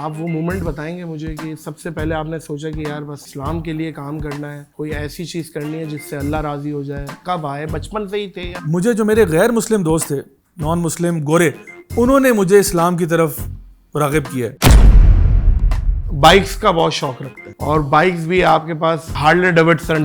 آپ وہ مومنٹ بتائیں گے مجھے کہ سب سے پہلے آپ نے سوچا کہ یار بس اسلام کے لیے کام کرنا ہے, کوئی ایسی چیز کرنی ہے جس سے اللہ راضی ہو جائے؟ کب آئے, بچپن سے ہی تھے یا؟ مجھے جو میرے غیر مسلم دوست تھے, نان مسلم گورے, انہوں نے مجھے اسلام کی طرف راغب کیا ہے. بائکس کا بہت شوق رکھتے ہیں, اور بائکس بھی آپ کے پاس ہارلے ڈیوڈسن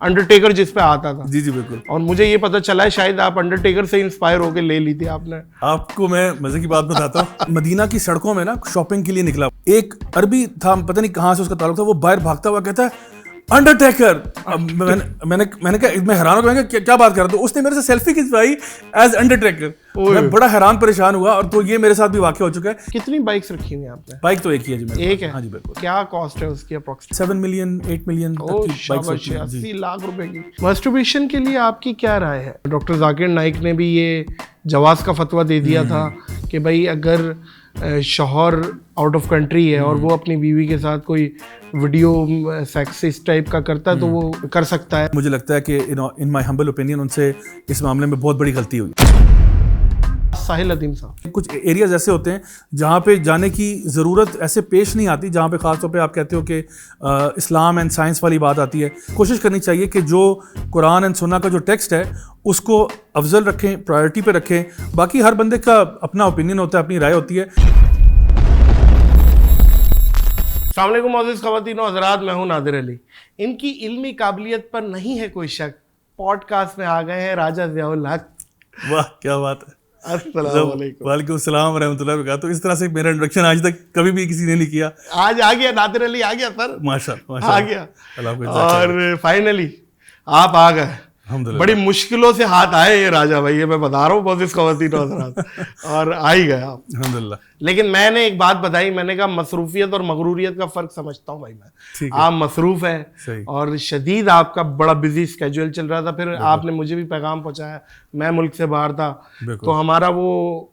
انڈرٹیکر جس پہ آتا تھا. جی جی بالکل. اور مجھے یہ پتا چلا ہے شاید آپ انڈرٹیکر سے انسپائر ہو کے لے لی تھی آپ نے. آپ کو میں مزے کی بات بتاتا ہوں. مدینہ کی سڑکوں میں نا شاپنگ کے لیے نکلا, ایک عربی تھا, پتہ نہیں کہاں سے اس کا تعلق تھا, وہ باہر بھاگتا ہوا کہتا ہے انڈرٹیکر. میں نے کہا, میں حیران ہو گیا کیا بات کر رہا, تو اس نے میرے سے سیلفی کھنچوائی ایز انڈرٹیکر. میں بڑا حیران پریشان ہوا, اور تو یہ میرے ساتھ بھی واقع ہو چکا ہے. کتنی بائکس رکھی ہوئی ہیں آپ نے؟ بائک تو ایک ہی ہے جی. ایک ہے؟ ہاں جی بالکل. کیا کاسٹ ہے اس کی اپروکسیمیٹ؟ 7 ملین 8 ملین 80 لاکھ روپے کی. مسٹربیشن کے لیے آپ کی کیا رائے ہے؟ ڈاکٹر ذاکر نائک نے بھی یہ جواز کا فتویٰ دے دیا تھا کہ بھائی اگر شوہر آؤٹ آف کنٹری ہے اور وہ اپنی بیوی کے ساتھ کوئی ویڈیو سیکس اس ٹائپ کا کرتا ہے تو وہ کر سکتا ہے. مجھے لگتا ہے کہ ان مائی ہمبل اوپینین ان سے اس معاملے میں بہت بڑی غلطی ہوئی. ساحل عظیم صاحب, کچھ ایریاز ایسے ہوتے ہیں جہاں پہ جانے کی ضرورت ایسے پیش نہیں آتی, جہاں پہ خاص طور پہ آپ کہتے ہو کہ اسلام اینڈ سائنس والی بات آتی ہے. کوشش کرنی چاہیے کہ جو قرآن اینڈ سنہ کا جو ٹیکسٹ ہے اس کو افضل رکھیں, پرائرٹی پہ رکھیں. باقی ہر بندے کا اپنا اوپینین ہوتا ہے, اپنی رائے ہوتی ہے. السلام علیکم معزز خواتین و حضرات, میں ہوں نادر علی. ان کی علمی قابلیت پر نہیں ہے کوئی شک. پوڈ کاسٹ میں آ گئے ہیں راجہ ضیاء الحق. واہ کیا بات ہے. السلام علیکم. وعلیکم السلام ورحمۃ اللہ وبرکاتہ. اس طرح سے میرا انٹروڈکشن آج تک کبھی بھی کسی نے نہیں کیا. آج آ گیا نادر علی, آ گیا سر, ماشاء آ گیا. اللہ. اور فائنلی آپ آ گئے. بڑی مشکلوں سے ہاتھ آئے یہ راجہ بھائی, یہ میں بتا رہا ہوں معزز خواتین و حضرات, اور آ ہی گئے آپ الحمد للہ. لیکن میں نے ایک بات بتائی, میں نے کہا مصروفیت اور مغروریت کا فرق سمجھتا ہوں بھائی میں. آپ مصروف ہیں اور شدید آپ کا بڑا بزی اسکیجول چل رہا تھا, پھر آپ نے مجھے بھی پیغام پہنچایا, میں ملک سے باہر تھا, تو ہمارا وہ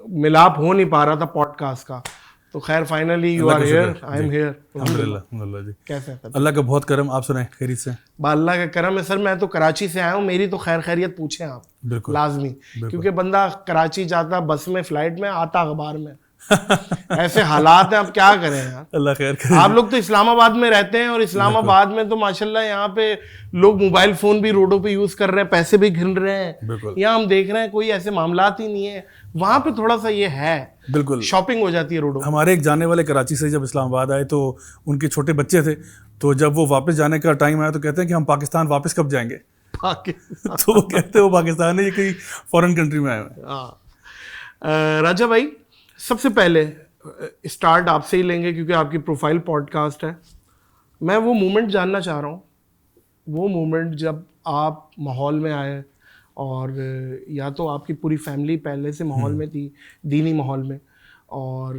ملاپ ہو نہیں پا رہا تھا پوڈ کاسٹ کا. تو خیر finally you are here, I am here. الحمد للہ الحمد للہ جی. کیسے ہیں؟ اللہ کا بہت کرم. آپ سنائیں خیریت سے؟ با اللہ کا کرم ہے سر. میں تو کراچی سے آیا ہوں, میری تو خیر خیریت پوچھیں آپ. بالکل لازمی, کیونکہ بندہ کراچی جاتا بس میں, فلائٹ میں, آتا اخبار میں. ایسے حالات ہیں, اب کیا کریں یار. اللہ خیر کرے. آپ لوگ تو اسلام آباد میں رہتے ہیں, اور اسلام آباد میں تو ماشاءاللہ یہاں پہ لوگ موبائل فون بھی روڈوں پہ یوز کر رہے ہیں, پیسے بھی گھن رہے ہیں. یہاں ہم دیکھ رہے ہیں کوئی ایسے معاملات ہی نہیں ہے. وہاں پہ تھوڑا سا یہ ہے, بالکل شاپنگ ہو جاتی ہے روڈوں. ہمارے ایک جانے والے کراچی سے جب اسلام آباد آئے تو ان کے چھوٹے بچے تھے, تو جب وہ واپس جانے کا ٹائم آیا تو کہتے ہیں کہ ہم پاکستان واپس کب جائیں گے. تو وہ کہتے ہیں وہ پاکستان ہے, یہ کہیں فورن کنٹری میں آئے ہوئے. راجہ بھائی, سب سے پہلے اسٹارٹ آپ سے ہی لیں گے کیونکہ آپ کی پروفائل پوڈ کاسٹ ہے. میں وہ مومنٹ جاننا چاہ رہا ہوں, وہ مومنٹ جب آپ ماحول میں آئے, اور یا تو آپ کی پوری فیملی پہلے سے ماحول میں تھی, دینی ماحول میں, اور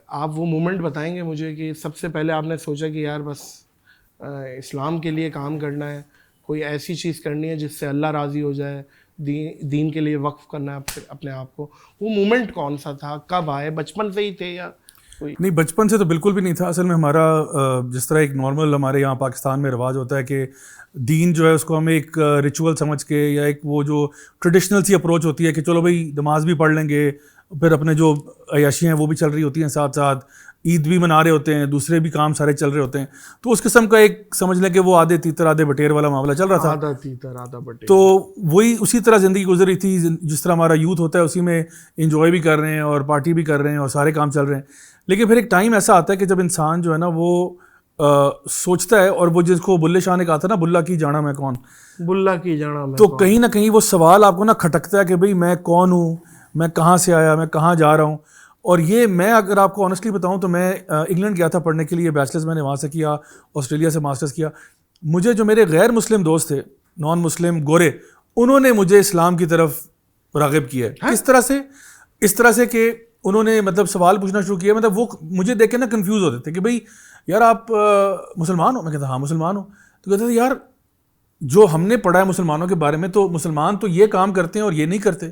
آپ وہ مومنٹ بتائیں گے مجھے کہ سب سے پہلے آپ نے سوچا کہ یار بس اسلام کے لیے کام کرنا ہے, کوئی ایسی چیز کرنی ہے جس سے اللہ راضی ہو جائے, دین کے لیے وقف کرنا ہے اپنے آپ کو. وہ مومنٹ کون سا تھا, کب آئے, بچپن سے ہی تھے یا کوئی؟ نہیں, بچپن سے تو بالکل بھی نہیں تھا. اصل میں ہمارا جس طرح ایک نارمل ہمارے یہاں پاکستان میں رواج ہوتا ہے کہ دین جو ہے اس کو ہم ایک ریچول سمجھ کے, یا ایک وہ جو ٹریڈیشنل سی اپروچ ہوتی ہے کہ چلو بھائی نماز بھی پڑھ لیں گے, پھر اپنے جو عیاشیاں ہیں وہ بھی چل رہی ہوتی ہیں, ساتھ ساتھ عید بھی منا رہے ہوتے ہیں, دوسرے بھی کام سارے چل رہے ہوتے ہیں. تو اس قسم کا ایک سمجھ لیں کہ وہ آدھے تیتر آدھے بٹیر والا معاملہ چل رہا تھا. آدھا تیتر آدھا بٹیر. تو وہی اسی طرح زندگی گزر رہی تھی جس طرح ہمارا یوتھ ہوتا ہے, اسی میں انجوائے بھی کر رہے ہیں اور پارٹی بھی کر رہے ہیں اور سارے کام چل رہے ہیں. لیکن پھر ایک ٹائم ایسا آتا ہے کہ جب انسان جو ہے نا وہ سوچتا ہے, اور وہ جس کو بلے شاہ نے کہا تھا نا, بلا کی جانا میں کون, بلا کی جانا میں, تو کہیں نہ کہیں وہ سوال آپ کو نا کھٹکتا ہے کہ بھئی میں کون ہوں, میں کہاں سے آیا, میں کہاں جا رہا ہوں. اور یہ میں اگر آپ کو آنیسٹلی بتاؤں تو میں انگلینڈ گیا تھا پڑھنے کے لیے, بیچلرز میں نے وہاں سے کیا, آسٹریلیا سے ماسٹرز کیا. مجھے جو میرے غیر مسلم دوست تھے, نان مسلم گورے, انہوں نے مجھے اسلام کی طرف راغب کیا ہے. کس طرح سے؟ اس طرح سے کہ انہوں نے مطلب سوال پوچھنا شروع کیا. مطلب وہ مجھے دیکھ کے نا کنفیوز ہوتے تھے کہ بھئی یار آپ مسلمان ہو؟ میں کہتا ہاں مسلمان ہوں. تو کہتے تھے یار جو ہم نے پڑھا ہے مسلمانوں کے بارے میں, تو مسلمان تو یہ کام کرتے ہیں اور یہ نہیں کرتے,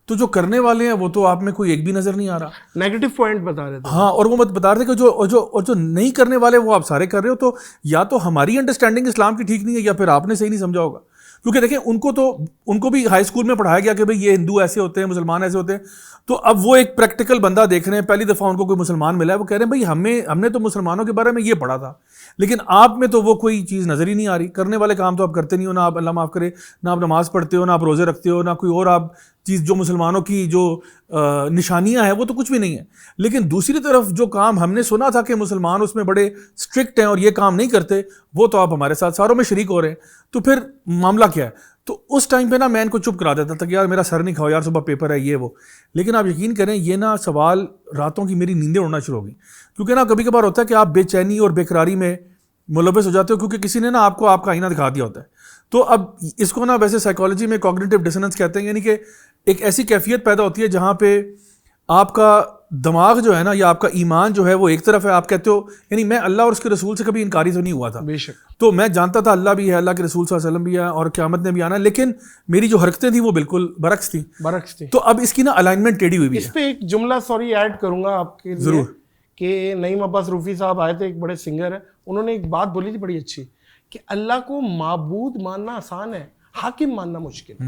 تو جو کرنے والے ہیں وہ تو آپ میں کوئی ایک بھی نظر نہیں آ رہا. نیگیٹو پوائنٹ بتا رہے تھے. ہاں, اور وہ بتا رہے تھے کہ جو نہیں کرنے والے وہ آپ سارے کر رہے ہو, تو یا تو ہماری انڈرسٹینڈنگ اسلام کی ٹھیک نہیں ہے, یا پھر آپ نے صحیح نہیں سمجھا ہوگا. کیونکہ دیکھیں ان کو بھی ہائی اسکول میں پڑھایا گیا کہ بھئی یہ ہندو ایسے ہوتے ہیں، مسلمان ایسے ہوتے ہیں. تو اب وہ ایک پریکٹیکل بندہ دیکھ رہے ہیں، پہلی دفعہ ان کو کوئی مسلمان ملا ہے، وہ کہہ رہے ہیں بھئی ہم نے تو مسلمانوں کے بارے میں یہ پڑھا تھا، لیکن آپ میں تو وہ کوئی چیز نظر ہی نہیں آ رہی. کرنے والے کام تو آپ کرتے نہیں ہو، نہ آپ اللہ معاف کرے نہ آپ نماز پڑھتے ہو، نہ آپ روزے رکھتے ہو، نہ کوئی اور آپ چیز جو مسلمانوں کی جو نشانیاں ہیں وہ تو کچھ بھی نہیں ہے. لیکن دوسری طرف جو کام ہم نے سنا تھا کہ مسلمان اس میں بڑے اسٹرکٹ ہیں اور یہ کام نہیں کرتے، وہ تو آپ ہمارے ساتھ ساروں میں شریک ہو رہے ہیں. تو پھر معاملہ کیا ہے؟ تو اس ٹائم پہ نا میں ان کو چپ کرا دیتا تھا کہ یار میرا سر نہیں کھاؤ یار، صبح پیپر ہے یہ وہ. لیکن آپ یقین کریں یہ نا سوال راتوں کی میری نیندیں اڑنا شروع ہو گئی، کیونکہ نا کبھی کبھار ہوتا ہے کہ آپ بے چینی اور بے قراری میں ملوث ہو جاتے ہو، کیونکہ کسی نے نا آپ کو آپ کا آئینہ دکھا دیا ہوتا ہے. تو اب اس کو نا ویسے سائیکالوجی میں کوگنیٹو ڈسوننس کہتے ہیں، یعنی کہ ایک ایسی کیفیت پیدا ہوتی ہے جہاں پہ آپ کا دماغ جو ہے نا یا آپ کا ایمان جو ہے وہ ایک طرف ہے. آپ کہتے ہو یعنی میں اللہ اور اس کے رسول سے کبھی انکاری تو نہیں ہوا تھا، بے شک. تو میں جانتا تھا اللہ بھی ہے، اللہ کے رسول صلی اللہ علیہ وسلم بھی ہے اور قیامت نے بھی آنا ہے، لیکن میری جو حرکتیں تھیں وہ بالکل برعکس تھیں. تو اب اس کی نا الائنمنٹ ٹیڑھی ہوئی بھی ہے. اس پہ ایک جملہ سوری ایڈ کروں گا آپ کے ضرور کہ نعیم عباس روفی صاحب آئے تھے، ایک بڑے سنگر ہیں، انہوں نے ایک بات بولی تھی بڑی اچھی کہ اللہ کو معبود ماننا آسان ہے، حاکم ماننا مشکل ہے.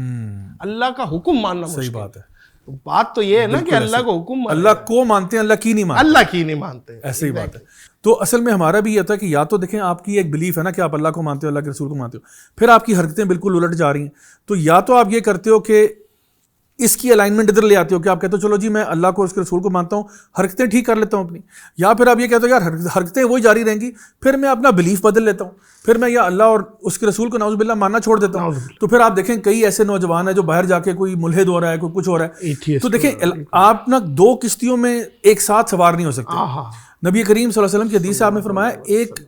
اللہ کا حکم ماننا مشکل. صحیح بات ہے. بات تو یہ ہے نا کہ اللہ کو حکم اللہ کو مانتے ہیں، اللہ کی نہیں مانتے. اللہ کی نہیں مانتے، ایسے ہی بات ہے. تو اصل میں ہمارا بھی یہ تھا کہ یا تو دیکھیں آپ کی ایک بلیف ہے نا کہ آپ اللہ کو مانتے ہو، اللہ کے رسول کو مانتے ہو، پھر آپ کی حرکتیں بالکل الٹ جا رہی ہیں. تو یا تو آپ یہ کرتے ہو کہ اس کی الائنمنٹ ادھر لے آتے ہو کہ آپ کہتے ہو چلو جی میں اللہ کو اور اس کے رسول کو مانتا ہوں، حرکتیں ٹھیک کر لیتا ہوں اپنی، یا پھر آپ یہ کہتے ہو یار حرکتیں وہی جاری رہیں گی، پھر میں اپنا بلیف بدل لیتا ہوں، پھر میں یا اللہ اور اس کے رسول کو نعوذ باللہ ماننا چھوڑ دیتا ہوں. تو پھر آپ دیکھیں کئی ایسے نوجوان ہیں جو باہر جا کے کوئی ملحد ہو رہا ہے، کوئی کچھ ہو رہا ہے. تو دیکھیں آپ نا دو کشتیوں میں ایک ساتھ سوار نہیں ہو سکتے. نبی کریم صلی اللہ علیہ وسلم کی حدیث سے آپ نے فرمایا ایک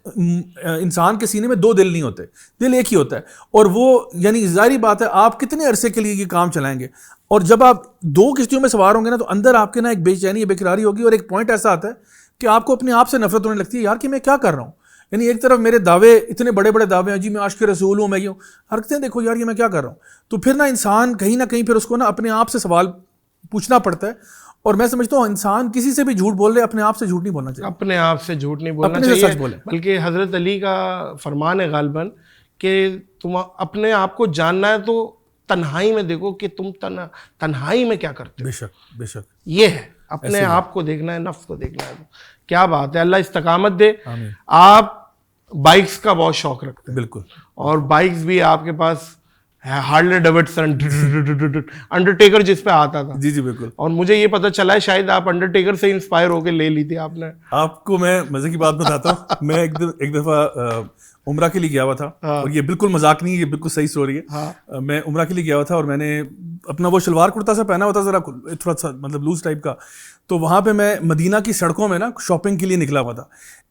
انسان کے سینے میں دو دل نہیں ہوتے، دل ایک ہی ہوتا ہے. اور وہ یعنی ظاہری بات ہے آپ کتنے عرصے کے لیے یہ کام چلائیں گے، اور جب آپ دو کشتیوں میں سوار ہوں گے نا تو اندر آپ کے نا ایک بے چینی بے قراری ہوگی، اور ایک پوائنٹ ایسا آتا ہے کہ آپ کو اپنے آپ سے نفرت ہونے لگتی ہے یار کہ میں کیا کر رہا ہوں. یعنی ایک طرف میرے دعوے اتنے بڑے بڑے دعوے ہیں، جی میں عاشق رسول ہوں، میں یہ ہوں، حرکتیں دیکھو یار یہ میں کیا کر رہا ہوں. تو پھر نا انسان کہیں نہ کہیں پھر اس کو نا اپنے آپ سے سوال پوچھنا پڑتا ہے. اور میں سمجھتا ہوں انسان کسی سے بھی جھوٹ بول رہے اپنے آپ سے جھوٹ نہیں بولنا چاہیے، اپنے آپ سے جھوٹ نہیں بولنا چاہیے، بلکہ حضرت علی کا فرمان ہے غالباً کہ تم اپنے آپ کو جاننا ہے تو تنہائی میں دیکھو کہ تم تنہائی میں کیا کرتے ہو. بے شک بے شک یہ ہے اپنے آپ کو دیکھنا ہے، نفس کو دیکھنا ہے. کیا بات ہے، اللہ استقامت دے. آپ بائکس کا بہت شوق رکھتے ہیں. بالکل. اور بائکس بھی آپ کے پاس ہارلے ڈیوڈسن انڈرٹیکر جس پہ آتا تھا. جی جی بالکل. اور مجھے یہ پتہ چلا ہے شاید آپ انڈرٹیکر سے انسپائر ہو کے لے لی تھی آپ نے. آپ کو میں مزے کی بات بتاتا ہوں، میں ایک دفعہ عمرہ کے لیے گیا ہوا تھا، اور یہ بالکل مذاق نہیں ہے، یہ بالکل صحیح اسٹوری ہے. میں عمرہ کے لیے گیا ہوا تھا اور میں نے اپنا وہ شلوار کرتا سا پہنا ہوا تھا، ذرا تھوڑا سا مطلب لوز ٹائپ کا. تو وہاں پہ میں مدینہ کی سڑکوں میں نا شاپنگ کے لیے نکلا ہوا تھا.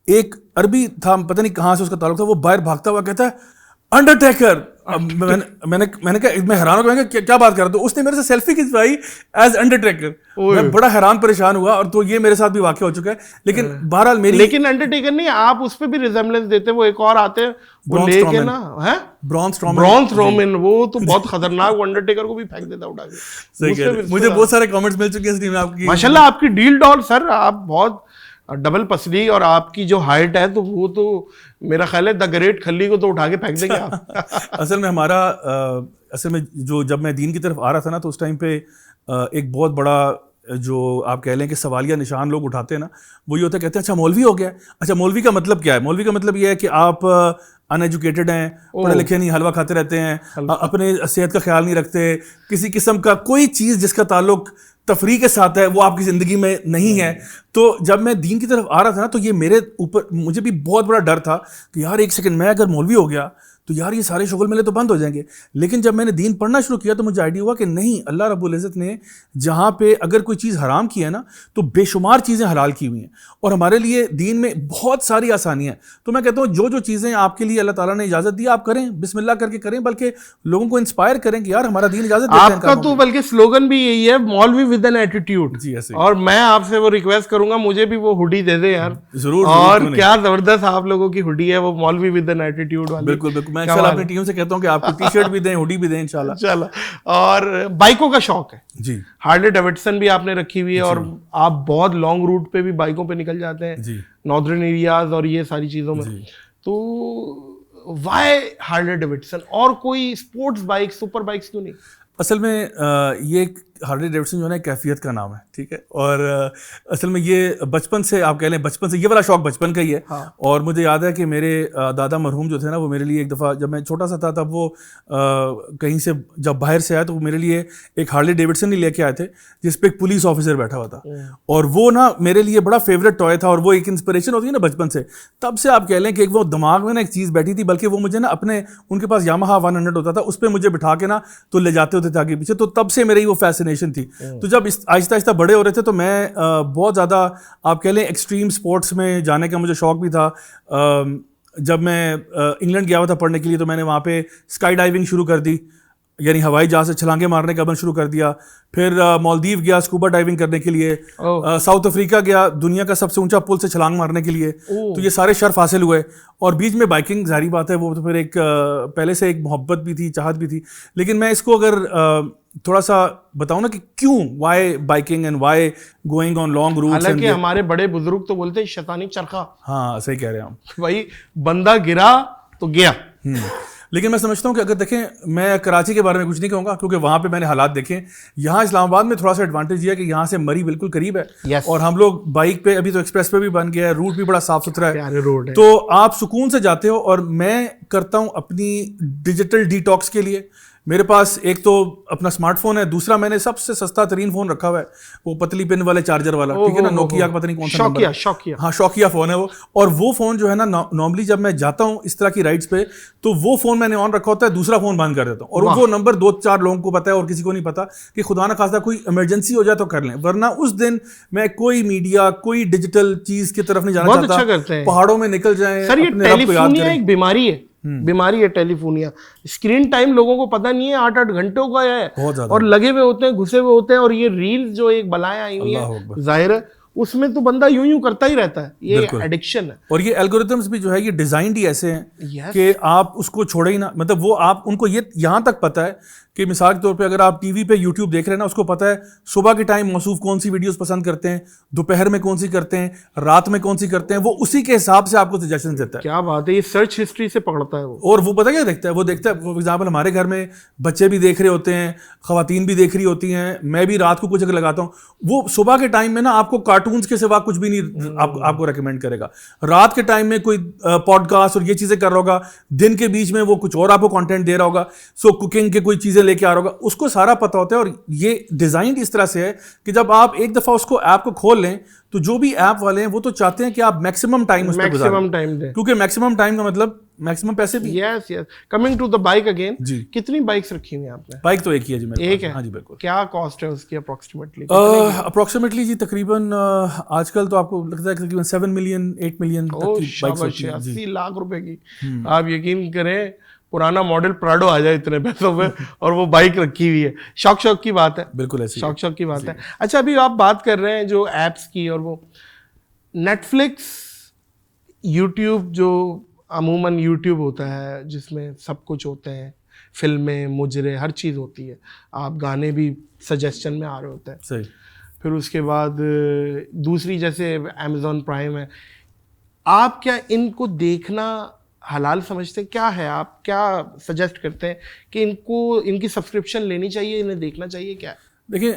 ایک عربی تھا، پتہ نہیں کہاں سے اس کا تعلق تھا، وہ باہر بھاگتا ہوا کہتا ہے انڈرٹیکر. میں نے کہا میں حیران ہو گیا کہ کیا بات کر رہا. تو اس نے میرے سے سیلفی کھنچوائی ایز انڈرٹیکر. میں بڑا حیران پریشان ہوا، اور تو یہ میرے ساتھ بھی واقع ہو چکا ہے. لیکن بہرحال لیکن انڈرٹیکر نہیں، آپ اس پہ بھی ریزمبلنس دیتے. وہ ایک اور آتے ہیں وہ لے کے نا برون اسٹرومن، وہ تو بہت خطرناک، وہ انڈرٹیکر کو بھی پھینک دیتا اٹھا کے. مجھے بہت سارے کامنٹس مل چکے ہیں آپ کی. ماشاءاللہ آپ کی ڈیل ڈال سر، آپ بہت ڈبل پسلی، اور آپ کی جو ہائٹ ہے تو وہ تو میرا خیال ہے دا گریٹ کھلی کو تو اٹھا کے پھینک دیں گے آپ. اصل میں جب میں دین کی طرف آ رہا تھا نا تو اس ٹائم پہ ایک بہت بڑا جو آپ کہہ لیں کہ سوالیہ نشان لوگ اٹھاتے ہیں نا، وہ یہ ہوتا ہے، کہتے ہیں اچھا مولوی ہو گیا. اچھا مولوی کا مطلب کیا ہے؟ مولوی کا مطلب یہ ہے کہ آپ ان ایجوکیٹڈ ہیں، پڑھے لکھے نہیں، حلوہ کھاتے رہتے ہیں، اپنے صحت کا خیال نہیں رکھتے، کسی قسم کا کوئی چیز جس کا تعلق تفریح کے ساتھ ہے وہ آپ کی زندگی میں نہیں ہے. تو جب میں دین کی طرف آ رہا تھا نا تو یہ میرے اوپر مجھے بھی بہت بڑا ڈر تھا کہ یار ایک سیکنڈ میں اگر مولوی ہو گیا تو یار یہ سارے شغل میرے تو بند ہو جائیں گے. لیکن جب میں نے دین پڑھنا شروع کیا تو مجھے آئیڈیا ہوا کہ نہیں، اللہ رب العزت نے جہاں پہ اگر کوئی چیز حرام کی ہے نا تو بے شمار چیزیں حلال کی ہوئی ہیں، اور ہمارے لیے دین میں بہت ساری آسانیاں ہیں. تو میں کہتا ہوں جو چیزیں آپ کے لیے اللہ تعالیٰ نے اجازت دی آپ کریں، بسم اللہ کر کے کریں، بلکہ لوگوں کو انسپائر کریں کہ یار ہمارا دین اجازت دیتا ہے. آپ کا تو بلکہ سلوگن بھی یہی ہے، مولوی ود این ایٹیٹیوڈ. جی ایسے. اور میں آپ سے وہ ریکویسٹ کروں گا مجھے بھی وہ ہوڈی دے دیں یار. ضرور. اور کیا زبردست آپ لوگوں کی ہوڈی ہے وہ مولوی ود این ایٹیٹیوڈ والی. بالکل بالکل. میں انشاءاللہ اپنی ٹیم سے کہتا ہوں کہ آپ کو ٹی شرٹ بھی دیں، ہوڈی بھی دیں انشاءاللہ. چلو. اور بائکوں کا شوق ہے جی، ہارلے ڈیوڈسن بھی آپ نے رکھی ہوئی ہے، اور آپ بہت لانگ روٹ پہ بھی بائکوں پہ نکل جاتے ہیں، جی، ناردرن ایریاز اور یہ ساری چیزوں میں. تو وائی ہارلے ڈیوڈسن اور کوئی اسپورٹس بائک سپر بائکس کیوں نہیں؟ اصل میں یہ ہارلی ڈیوڈسن جو ہے نا کیفیت کا نام ہے, ٹھیک ہے, اور اصل میں یہ بچپن سے آپ کہہ لیں بچپن سے یہ والا شوق بچپن کا ہی ہے. اور مجھے یاد ہے کہ میرے دادا مرحوم جو تھے نا وہ میرے لیے ایک دفعہ جب میں چھوٹا سا تھا تب وہ کہیں سے جب باہر سے آیا تو وہ میرے لیے ایک ہارلی ڈیوڈسن ہی لے کے آئے تھے جس پہ ایک پولیس آفیسر بیٹھا ہوا تھا, اور وہ نا میرے لیے بڑا فیوریٹ ٹوائے تھا, اور وہ ایک انسپریشن ہوتی ہے نا بچپن سے, تب سے آپ کہہ لیں کہ وہ دماغ میں نا ایک چیز بیٹھی تھی, بلکہ وہ مجھے نا اپنے ان کے پاس یامہا 100 ہوتا تھا اس پہ مجھے بٹھا کے نا تو لے جاتے ہوتے تھے آگے پیچھے, تو تب سے میری وہ فیسینیشن تھی. تو جب آہستہ آہستہ بڑے ہو رہے تھے تو میں بہت زیادہ آپ کہہ لیں ایکسٹریم سپورٹس میں جانے کا مجھے شوق بھی تھا. جب میں انگلینڈ گیا ہوا تھا پڑھنے کے لیے تو میں نے وہاں پہ اسکائی ڈائیونگ شروع کر دی, یعنی ہوائی جہاز سے چھلانگیں مارنے کا عمل شروع کر دیا. پھر مالدیو گیا اسکوبا ڈائیونگ کرنے کے لیے, ساؤتھ افریقہ گیا دنیا کا سب سے اونچا پل سے چھلانگ مارنے کے لیے. تو یہ سارے شرف حاصل ہوئے, اور بیچ میں بائکنگ ظاہری بات ہے وہ تو پھر ایک پہلے سے ایک محبت بھی تھی, چاہت بھی تھی. لیکن میں اس کو اگر تھوڑا سا بتاؤں نا کہ کیوں, why biking and why going on long routes, حالانکہ ہمارے بڑے بزرگ تو بولتے ہیں شیطانی چرخہ. ہاں صحیح کہہ رہے ہیں آپ, بھائی بندہ گرا تو گیا. لیکن میں سمجھتا ہوں کہ اگر دیکھیں میں کراچی کے بارے میں کچھ نہیں کہوں گا کیونکہ وہاں پہ میں نے حالات دیکھے. یہاں اسلام آباد میں تھوڑا سا ایڈوانٹیج یہ ہے کہ یہاں سے مری بالکل قریب ہے, اور ہم لوگ بائک پہ ابھی تو ایکسپریس پہ بھی بن گیا ہے, روٹ بھی بڑا صاف ستھرا ہے, تو آپ سکون سے جاتے ہو. اور میں کرتا ہوں اپنی ڈیجیٹل ڈی ٹاکس کے لیے, میرے پاس ایک تو اپنا اسمارٹ فون ہے, دوسرا میں نے سب سے سستا ترین فون رکھا ہوا ہے وہ پتلی پن والے چارجر والا, ٹھیک ہے نا, نوکیا کا پتہ نہیں کون سا نمبر ہے, ہاں شوکیا فون ہے وہ. اور وہ فون جو ہے نا نارملی جب میں جاتا ہوں اس طرح کی رائڈس پہ تو وہ فون میں نے آن رکھا ہوتا ہے, دوسرا فون بند کر دیتا ہوں, اور وہ نمبر 2-4 لوگوں کو پتا ہے اور کسی کو نہیں پتا کہ خدا نہ خواستہ کوئی ایمرجنسی ہو جائے تو کر لیں, ورنہ اس دن میں کوئی میڈیا کوئی ڈیجیٹل چیز کی طرف نہیں جانا چاہتا. پہاڑوں میں نکل جائیں. سر یہ ٹیلیفونیا ایک بیماری ہے, بیماری ہے ٹیلیفونیا. اسکرین ٹائم لوگوں کو پتہ نہیں ہے 8-8 گھنٹوں کا ہے, اور لگے ہوئے ہوتے ہیں, گھسے ہوئے ہوتے ہیں, اور یہ ریلز جو ایک بلائیں آئی ہوئی ہیں ظاہر ہے اس میں تو بندہ یوں کرتا ہی رہتا ہے, یہ ایڈکشن ہے. اور یہ الگورتھمز بھی جو ہے یہ ڈیزائنڈ ہی ایسے ہیں کہ آپ اس کو چھوڑے ہی نہ, مطلب وہ آپ ان کو یہ یہاں تک پتہ ہے کہ مثال کے طور پہ اگر آپ ٹی وی پہ یوٹیوب دیکھ رہے ہیں نا, اس کو پتہ ہے صبح کے ٹائم موصوف کون سی ویڈیوز پسند کرتے ہیں, دوپہر میں کون سی کرتے ہیں, رات میں کون سی کرتے ہیں, وہ اسی کے حساب سے آپ کو سجیشن دیتا ہے. کیا بات ہے, یہ سرچ ہسٹری سے پکڑتا ہے وہ. اور وہ پتہ کیا دیکھتا ہے, وہ دیکھتا ہے فار ایگزامپل ہمارے گھر میں بچے بھی دیکھ رہے ہوتے ہیں, خواتین بھی دیکھ رہی ہوتی ہیں, میں بھی رات کو کچھ اگر لگاتا ہوں, وہ صبح کے ٹائم میں نا آپ کو کارٹونز کے سوا کچھ بھی نہیں آپ کو ریکمینڈ کرے گا. رات کے ٹائم میں کوئی پوڈ کاسٹ اور یہ چیزیں کر رہا ہوگا, دن کے بیچ میں وہ کچھ اور آپ کو کانٹینٹ دے رہا ہوگا, سو کوکنگ کے کوئی چیزیں لے کے آ رہا ہوگا, اس کو سارا پتہ ہوتا ہے. اور یہ ڈیزائن اس طرح سے ہے کہ جب آپ ایک دفعہ اس کو ایپ کو کھول لیں تو جو بھی ایپ والے ہیں وہ تو چاہتے ہیں کہ آپ میکسیمم ٹائم اس پہ گزاریں, کیونکہ میکسیمم ٹائم کا مطلب میکسیمم پیسے بھی. Yes yes. Coming to the bike again, کتنی بائکس رکھی ہوئی ہیں آپ نے؟ بائک تو ایک ہی ہے جی میرے پاس. ایک ہے؟ ہاں جی بالکل. کیا کاسٹ ہے اس کی اپروکسیمیٹلی؟ اپروکسیمیٹلی جی تقریباً آج کل تو آپ کو لگتا ہے تقریباً 7 ملین 8 ملین بائکس, 80 لاکھ روپے کی. آپ یقین کریں پرانا ماڈل پراڈو آ جائے اتنے پیسوں میں, اور وہ بائک رکھی ہوئی ہے. شوق کی بات ہے, بالکل ایسی شوق کی بات ہے. اچھا ابھی آپ بات کر رہے ہیں جو ایپس کی, اور وہ نیٹ فلکس, یوٹیوب, جو عموماً یوٹیوب ہوتا ہے جس میں سب کچھ ہوتے ہیں, فلمیں, مجرے, ہر چیز ہوتی ہے, آپ گانے بھی سجیسشن میں آ رہے ہوتے ہیں. صحیح. پھر اس کے بعد دوسری جیسے امیزون پرائم ہے, آپ کیا ان کو دیکھنا حلال سمجھتے ہیں؟ کیا ہے, آپ کیا سجیسٹ کرتے ہیں کہ ان کو ان کی سبسکرپشن لینی چاہیے, انہیں دیکھنا چاہیے, کیا ہے؟ دیکھیں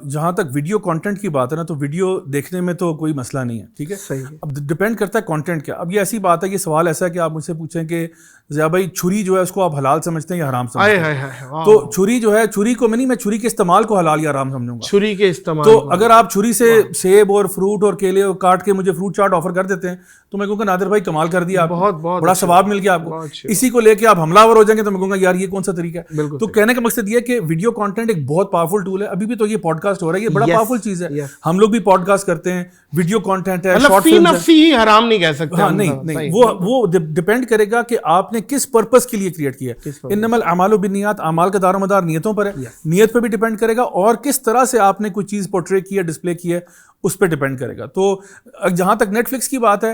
جہاں تک ویڈیو کانٹینٹ کی بات ہے نا تو ویڈیو دیکھنے میں تو کوئی مسئلہ نہیں ہے, ٹھیک ہے. صحیح. اب ڈپینڈ کرتا ہے کانٹینٹ کیا. اب یہ ایسی بات ہے, یہ سوال ایسا ہے کہ آپ مجھ سے پوچھیں کہ ضیاء بھائی چھری جو ہے اس کو آپ حلال سمجھتے ہیں یا حرام سمجھتے ہیں؟ تو چھری جو ہے, چھری کو میں چھری کے استعمال کو حلال یا حرام سمجھوں گا. چھری کے استعمال, تو اگر آپ چھری سے سیب اور فروٹ اور کیلے کاٹ کے مجھے فروٹ چاٹ آفر کر دیتے ہیں تو میں کہوں گا نادر بھائی کمال کر دیا, بہت بڑا ثواب مل گیا آپ کو. اسی کو لے کے آپ حملہ آور ہو جائیں گے تو میں کہوں گا یار یہ کون سا طریقہ ہے. تو کہنے کا مقصد یہ ہے کہ ویڈیو کانٹینٹ ایک بہت پاورفل ٹول ہے. ابھی بھی تو یہ پوڈ کاسٹ ہو رہا ہے, یہ بڑا پاورفل چیز ہے. ہم لوگ بھی پوڈ کاسٹ کرتے ہیں, ویڈیو کانٹینٹ ہے, شارٹ فلم ہے. حرام نہیں کہہ سکتے. ہاں نہیں, وہ ڈپینڈ کرے گا کہ آپ نے کس پرپس کے لیے کریٹ کیا ہے. انما الاعمال بالنیات, اعمال کا دار و مدار نیتوں پر ہے, نیت پہ بھی ڈپینڈ کرے گا, اور کس طرح سے آپ نے کوئی چیز پورٹری کی ہے, ڈسپلے کی ہے, اس پہ ڈپینڈ کرے گا. تو جہاں تک نیٹ فلکس کی بات ہے,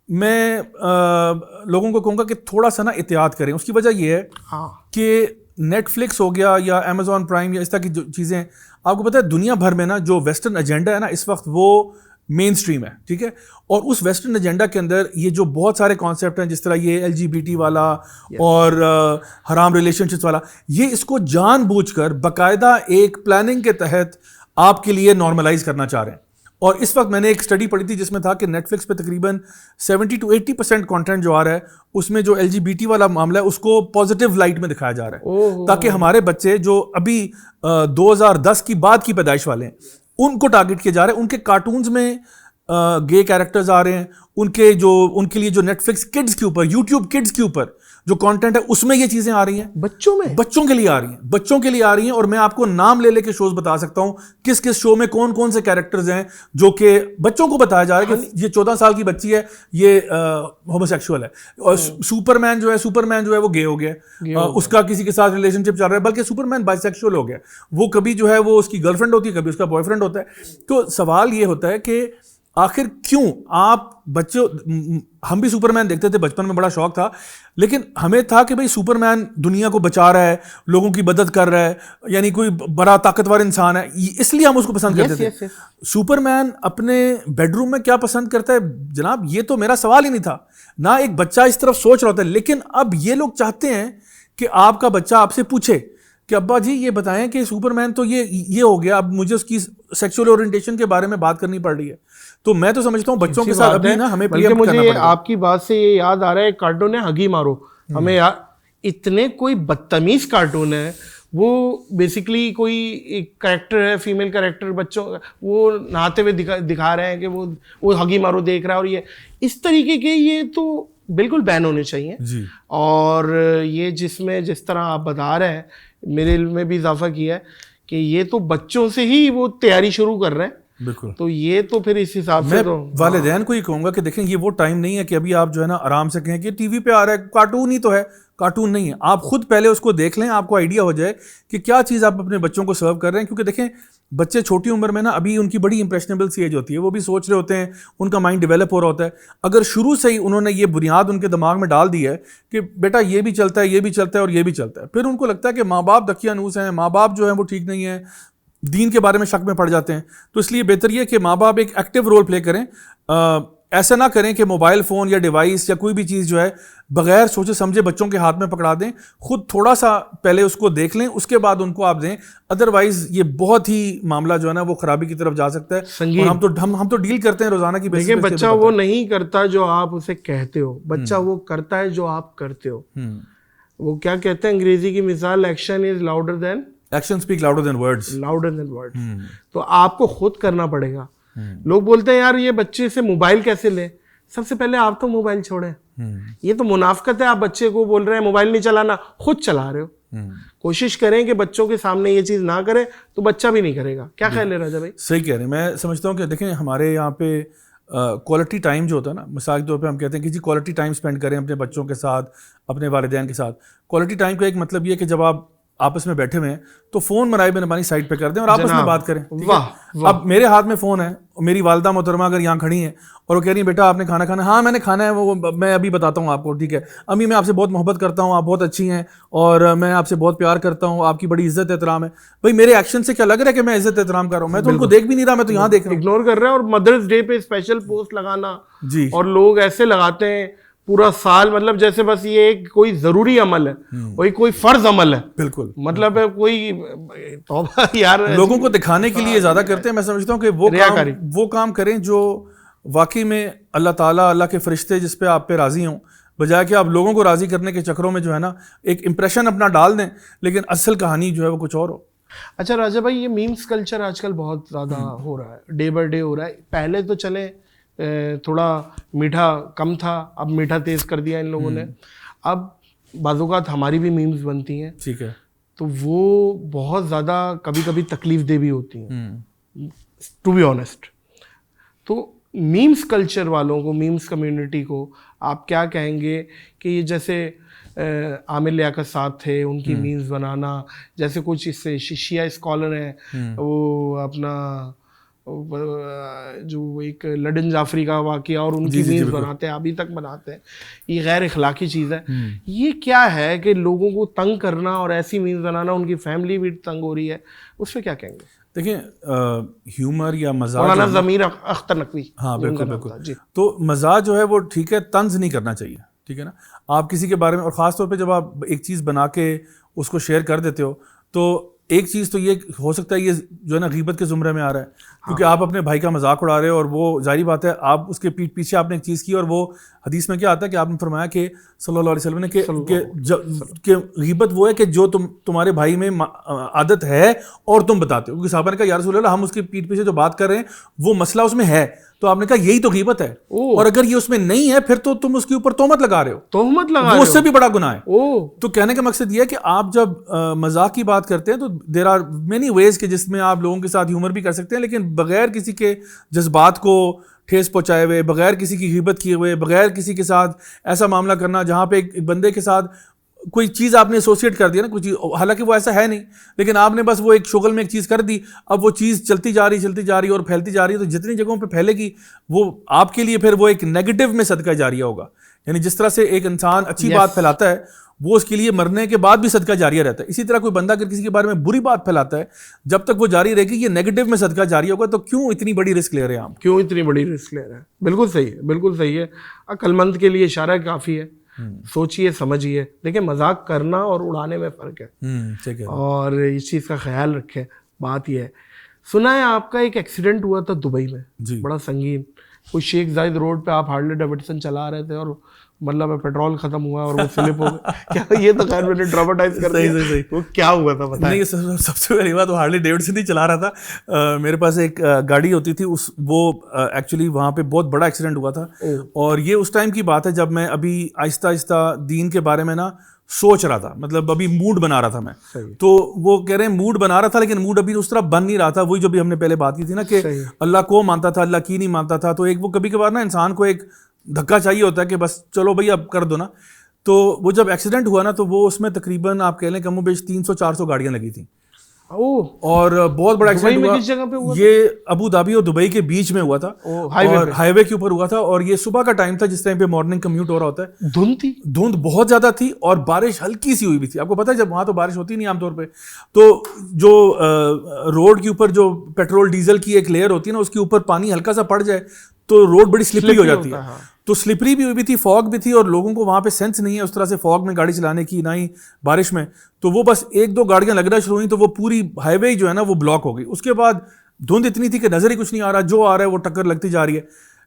میں لوگوں کو کہوں گا کہ تھوڑا سا نا احتیاط کریں. اس کی وجہ یہ ہے کہ نیٹ فلکس ہو گیا یا امیزون پرائم یا اس طرح کی جو چیزیں, آپ کو پتہ ہے دنیا بھر میں نا جو ویسٹرن ایجنڈا ہے نا اس وقت, وہ مین اسٹریم ہے, ٹھیک ہے, اور اس ویسٹرن ایجنڈا کے اندر یہ جو بہت سارے کانسیپٹ ہیں جس طرح یہ LGBT والا اور حرام ریلیشن شپس والا, یہ اس کو جان بوجھ کر باقاعدہ ایک پلاننگ کے تحت آپ کے لیے نارملائز کرنا چاہ رہے ہیں. اور اس وقت میں نے ایک اسٹڈی پڑھی تھی جس میں تھا کہ نیٹ فلکس پہ تقریباً 70 to 80% کانٹینٹ جو آ رہا ہے اس میں جو LGBT والا معاملہ ہے اس کو پازیٹیو لائٹ میں دکھایا جا رہا ہے, تاکہ ہمارے بچے جو ابھی 2010 کی بعد کی پیدائش والے ہیں ان کو ٹارگٹ کیا جا رہا ہے. ان کے کارٹونز میں گے کیریکٹرز آ رہے ہیں, ان کے لیے جو نیٹ فلکس کڈز کے اوپر, یوٹیوب کڈز کے اوپر جو کانٹینٹ ہے اس میں یہ چیزیں آ رہی ہیں, بچوں کے لیے آ رہی ہیں. اور میں آپ کو نام لے کے شوز بتا سکتا ہوں کس کس شو میں کون کون سے کیریکٹرز ہیں جو کہ بچوں کو بتایا جا رہا ہے کہ یہ 14 سال کی بچی ہے, یہ ہومو سیکشول ہے, اور سپر مین جو ہے وہ گے ہو گیا, اس کا کسی کے ساتھ ریلیشن شپ چل رہا ہے, بلکہ سپر مین بائی سیکشول ہو گیا, وہ کبھی جو ہے وہ اس کی گرل فرینڈ ہوتی ہے, کبھی اس کا بوائے فرینڈ ہوتا ہے. تو سوال یہ ہوتا ہے کہ آخر کیوں آپ بچے, ہم بھی سپر مین دیکھتے تھے بچپن میں, بڑا شوق تھا, لیکن ہمیں تھا کہ بھئی سپر مین دنیا کو بچا رہا ہے, لوگوں کی مدد کر رہا ہے, یعنی کوئی بڑا طاقتور انسان ہے, اس لیے ہم اس کو پسند کرتے تھے. سپر مین اپنے بیڈ روم میں کیا پسند کرتا ہے جناب, یہ تو میرا سوال ہی نہیں تھا, نہ ایک بچہ اس طرف سوچ رہا ہوتا ہے. لیکن اب یہ لوگ چاہتے ہیں کہ آپ کا بچہ آپ سے پوچھے کہ ابا جی یہ بتائیں کہ سپر مین تو یہ ہو گیا, اب مجھے اس کی سیکشول اورینٹیشن کے بارے میں بات کرنی پڑ رہی ہے. تو میں تو سمجھتا ہوں بچوں کے ساتھ ابھی نا ہمیں مجھے آپ کی بات سے یہ یاد آ رہا ہے ایک کارٹون ہے ہگی مارو, ہمیں اتنے کوئی بدتمیز کارٹون ہے وہ, بیسکلی کوئی کریکٹر ہے فیمیل کریکٹر, بچوں وہ نہاتے ہوئے دکھا رہے ہیں کہ وہ ہگی مارو دیکھ رہا ہے, اور یہ اس طریقے کے یہ تو بالکل بین ہونے چاہیے. اور یہ جس طرح آپ بتا رہے ہیں میرے علم میں بھی اضافہ کیا ہے کہ یہ تو بچوں سے ہی وہ تیاری شروع کر رہے ہیں. بالکل, تو یہ تو پھر اس حساب سے تو والدین کو یہ کہوں گا کہ دیکھیں یہ وہ ٹائم نہیں ہے کہ ابھی آپ جو ہے نا آرام سے کہیں کہ ٹی وی پہ آ رہا ہے کارٹون ہی تو ہے, کارٹون نہیں ہے. آپ خود پہلے اس کو دیکھ لیں, آپ کو آئیڈیا ہو جائے کہ کیا چیز آپ اپنے بچوں کو سرو کر رہے ہیں. کیونکہ دیکھیں بچے چھوٹی عمر میں نا ابھی ان کی بڑی امپریشنیبل سی ایج ہوتی ہے, وہ بھی سوچ رہے ہوتے ہیں, ان کا مائنڈ ڈیولپ ہو رہا ہوتا ہے. اگر شروع سے ہی انہوں نے یہ بنیاد ان کے دماغ میں ڈال دی ہے کہ بیٹا یہ بھی چلتا ہے, یہ بھی چلتا ہے اور یہ بھی چلتا ہے, پھر ان کو لگتا ہے کہ ماں باپ دقیانوس ہیں, ماں باپ جو ہیں وہ ٹھیک نہیں ہیں, دین کے بارے میں شک میں پڑ جاتے ہیں. تو اس لیے بہتر یہ کہ ماں باپ ایک ایکٹیو رول پلے کریں, ایسا نہ کریں کہ موبائل فون یا ڈیوائس یا کوئی بھی چیز جو ہے بغیر سوچے سمجھے بچوں کے ہاتھ میں پکڑا دیں. خود تھوڑا سا پہلے اس کو دیکھ لیں, اس کے بعد ان کو آپ دیں, ادروائز یہ بہت ہی معاملہ جو ہے نا وہ خرابی کی طرف جا سکتا ہے. ہم تو ڈیل کرتے ہیں روزانہ کی بیسس پہ. بچہ وہ نہیں کرتا جو آپ اسے کہتے ہو, بچہ وہ کرتا ہے جو آپ کرتے ہو. وہ کیا کہتے ہیں انگریزی کی مثال, action is louder than action speak louder than words. تو آپ کو خود کرنا پڑے گا. لوگ بولتے ہیں یار یہ بچے سے موبائل کیسے لیں, سب سے پہلے آپ تو موبائل چھوڑیں. یہ تو منافقت ہے, آپ بچے کو بول رہے ہیں موبائل نہیں چلانا, خود چلا رہے ہو. کوشش کریں کہ بچوں کے سامنے یہ چیز نہ کریں تو بچہ بھی نہیں کرے گا. کیا خیال ہے راجا بھائی؟ صحیح کہہ رہے ہیں. میں سمجھتا ہوں کہ دیکھیں ہمارے یہاں پہ کوالٹی ٹائم جو ہوتا ہے نا, مثال کے طور پہ ہم کہتے ہیں کہ جی کوالٹی ٹائم اسپینڈ کریں اپنے بچوں کے ساتھ, اپنے والدین کے ساتھ. کوالٹی ٹائم کا ایک مطلب یہ ہے کہ جب آپ آپس میں بیٹھے ہوئے ہیں تو فون منائب نبانی سائڈ پہ کر دیں اور آپس میں بات کریں. اب میرے ہاتھ میں فون ہے, میری والدہ محترمہ اگر یہاں کھڑی ہیں اور وہ کہہ رہی ہیں بیٹا آپ نے کھانا کھانا, ہاں میں نے کھانا ہے, وہ میں ابھی بتاتا ہوں آپ کو, ٹھیک ہے امی میں آپ سے بہت محبت کرتا ہوں, آپ بہت اچھی ہیں اور میں آپ سے بہت پیار کرتا ہوں, آپ کی بڑی عزت احترام ہے. بھائی میرے ایکشن سے کیا لگ رہا ہے کہ میں عزت احترام کر رہا ہوں؟ میں تو ان کو دیکھ بھی نہیں رہا, میں تو یہاں دیکھ رہا ہوں, اگنور کر رہا ہے. اور مدرس ڈے پہ اسپیشل پوسٹ لگانا, جی, اور لوگ ایسے لگاتے ہیں پورا سال, مطلب جیسے بس یہ ایک کوئی ضروری عمل ہے, کوئی فرض عمل ہے. بالکل, مطلب کوئی توبہ یار, لوگوں کو دکھانے کے لیے زیادہ کرتے ہیں. میں سمجھتا ہوں کہ وہ کام کریں جو واقعی میں اللہ تعالیٰ, اللہ کے فرشتے جس پہ آپ پہ راضی ہوں, بجائے کہ آپ لوگوں کو راضی کرنے کے چکروں میں جو ہے نا ایک امپریشن اپنا ڈال دیں لیکن اصل کہانی جو ہے وہ کچھ اور ہو. اچھا راجا بھائی, یہ میمز کلچر آج کل بہت زیادہ ہو رہا ہے, ڈے بائی ڈے ہو رہا ہے. پہلے تو چلے تھوڑا میٹھا کم تھا, اب میٹھا تیز کر دیا ان لوگوں نے. اب بعض اوقات ہماری بھی میمز بنتی ہیں, ٹھیک ہے, تو وہ بہت زیادہ کبھی کبھی تکلیف دہ بھی ہوتی ہیں ٹو بی آنیسٹ. تو میمز کلچر والوں کو, میمز کمیونٹی کو آپ کیا کہیں گے کہ یہ جیسے عامر لیاقت صاحب تھے, ان کی میمز بنانا, جیسے کچھ اس سے شیعہ اسکالر ہیں وہ اپنا جو ایک لڈن جعفری کا واقعہ اور ان کی میمز بناتے ہیں, ابھی تک بناتے ہیں, یہ غیر اخلاقی چیز ہے. یہ کیا ہے کہ لوگوں کو تنگ کرنا اور ایسی میمز بنانا, ان کی فیملی بھی تنگ ہو رہی ہے, اس پہ کیا کہیں گے؟ دیکھیں ہیومر یا مزاح مولانا ضمیر اختر نقوی. ہاں بالکل بالکل. تو مزاح جو ہے وہ ٹھیک ہے، طنز نہیں کرنا چاہیے، ٹھیک ہے نا. آپ کسی کے بارے میں، اور خاص طور پہ جب آپ ایک چیز بنا کے اس کو شیئر کر دیتے ہو، تو ایک چیز تو یہ ہو سکتا ہے یہ جو ہے نا غیبت کے زمرے میں آ رہا ہے، کیونکہ آپ اپنے بھائی کا مذاق اڑا رہے ہو، اور وہ ظاہری بات ہے آپ اس کے پیٹھ پیچھے آپ نے ایک چیز کی، اور وہ حدیث میں کیا آتا ہے کہ آپ نے فرمایا کہ صلی اللہ علیہ وسلم نے کہ غیبت وہ ہے کہ جو تمہارے بھائی میں عادت ہے اور تم بتاتے ہو. کیونکہ صحابہ نے کہا یا رسول اللہ ہم اس کے پیٹھ پیچھے جو بات کر رہے ہیں وہ مسئلہ اس میں ہے، تو آپ نے کہا یہی تو غیبت ہے، اور اگر یہ اس میں نہیں ہے پھر تو تم اس کے اوپر تہمت لگا رہے ہو، تہمت لگا وہ اس سے بھی بڑا گناہ ہے. تو کہنے کا مقصد یہ ہے کہ آپ جب مذاق کی بات کرتے ہیں تو دیر آر مینی ویز کہ جس میں آپ لوگوں کے ساتھ ہیومر بھی کر سکتے ہیں، لیکن بغیر کسی کے جذبات کو ٹھیس پہنچائے ہوئے، بغیر کسی کی غیبت کیے ہوئے، بغیر کسی کے ساتھ ایسا معاملہ کرنا جہاں پہ ایک بندے کے ساتھ کوئی چیز آپ نے ایسوسیٹ کر دیا نا، کوئی چیز حالانکہ وہ ایسا ہے نہیں، لیکن آپ نے بس وہ ایک شغل میں ایک چیز کر دی، اب وہ چیز چلتی جا رہی اور پھیلتی جا رہی ہے، تو جتنی جگہوں پہ پھیلے گی وہ آپ کے لیے پھر وہ ایک نیگیٹو میں صدقہ جاریہ ہوگا. یعنی جس طرح سے ایک انسان اچھی بات پھیلاتا ہے وہ اس کے لیے مرنے کے بعد بھی صدقہ جاریہ رہتا ہے، اسی طرح کوئی بندہ اگر کسی کے بارے میں بری بات پھیلاتا ہے جب تک وہ جاری رہے گی یہ نیگیٹو میں صدقہ جاریہ ہوگا. تو کیوں اتنی بڑی رسک لے رہے ہیں آپ؟ کیوں اتنی بڑی رسک لے رہے ہیں؟ بالکل صحیح ہے، بالکل صحیح ہے. عقل مند کے لیے اشارہ کافی ہے، سوچیے سمجھیے. دیکھیں مذاق کرنا اور اڑانے میں فرق ہے، اور اس چیز کا خیال رکھیں. بات یہ ہے، سنا ہے آپ کا ایک ایکسیڈنٹ ہوا تھا دبئی میں، بڑا سنگین. کوئی شیخ زاید روڈ پہ آپ ہارلے ڈیوڈسن چلا رہے تھے اور مطلب پیٹرول ختم ہوا اور وہ سلپ ہو گئے. کیا یہ تو خیر میں نے ڈراماٹائز کر دیا. وہ کیا ہوا تھا بتائیں؟ سب سے پہلی بات وہ ہارلی ڈیوڈسن ہی چلا رہا تھا. میرے پاس ایک گاڑی ہوتی تھی، وہ ایکچولی وہاں پہ بہت بڑا ایکسیڈنٹ ہوا تھا، اور یہ اس ٹائم کی بات ہے جب میں ابھی آہستہ آہستہ دین کے بارے میں نا سوچ رہا تھا، مطلب ابھی موڈ بنا رہا تھا میں. تو وہ کہہ رہے ہیں موڈ بنا رہا تھا، لیکن موڈ ابھی اس طرح بن نہیں رہا تھا. وہی جو بھی ہم نے پہلے بات کی تھی نا کہ اللہ کو مانتا تھا، اللہ کی نہیں مانتا تھا. تو ایک وہ کبھی کبھار نا انسان کو ایک دھکا چاہیے ہوتا ہے کہ بس چلو بھائی اب کر دو نا. تو وہ جب ایکسیڈنٹ ہوا نا تو وہ اس میں تقریباً آپ کہہ لیں کم و بیش 300-400 گاڑیاں لگی تھیں، اور بہت بڑا ایکسیڈنٹ ہوا. یہ ابو دھابی اور دبئی کے بیچ میں ہوا تھا، اور ہائی وے کے اوپر ہوا تھا، اور یہ صبح کا ٹائم تھا جس ٹائم پہ مارننگ کمیوٹ ہو رہا ہوتا ہے. دھند بہت زیادہ تھی اور بارش ہلکی سی ہوئی بھی تھی. آپ کو پتہ ہے جب وہاں تو بارش ہوتی نہیں عام طور پہ، تو جو روڈ کے اوپر جو پیٹرول ڈیزل کی ایک لیئر ہوتی ہے نا اس کے اوپر پانی ہلکا سا پڑ جائے تو روڈ بڑی سلپری ہو جاتی ہے. تو سلپری بھی ہوئی تھی، فاگ بھی تھی، اور لوگوں کو وہاں پہ سینس نہیں ہے اس طرح سے فاگ میں گاڑی چلانے کی، نہ ہی بارش میں. تو وہ بس 1-2 گاڑیاں لگنا شروع ہوئیں تو وہ پوری ہائی وے جو ہے نا وہ بلاک ہو گئی. اس کے بعد دھند اتنی تھی کہ نظر ہی کچھ نہیں آ رہا، جو آ رہا ہے وہ ٹکر لگتی جا رہی ہے.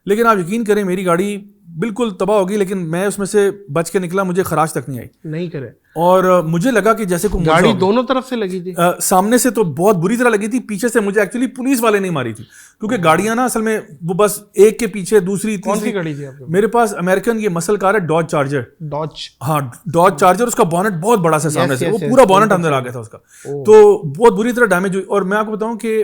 لیکن آپ یقین کریں میری گاڑی بالکل تباہ ہوگی، لیکن میں اس میں سے بچ کے نکلا، مجھے خراش تک نہیں آئی. نہیں کرے. اور مجھے لگا کہ جیسے کوئی گاڑی دونوں طرف سے لگی تھی، سامنے سے تو بہت بری طرح لگی تھی، پیچھے سے مجھے ایکچولی پولیس والے نہیں ماری تھی، کیونکہ گاڑیاں نا اصل میں وہ بس ایک کے پیچھے دوسری. کون سی گاڑی تھی آپ کے؟ میرے پاس امریکن یہ مسل کار ہے، ڈاج چارجر. ہاں ڈاج چارجر، اس کا بونٹ بہت بڑا سا سامنے سے، وہ پورا بونٹ اندر آ گیا تھا اس کا. تو بہت بری طرح ڈیمیج ہوئی. اور میں آپ کو بتاؤں کہ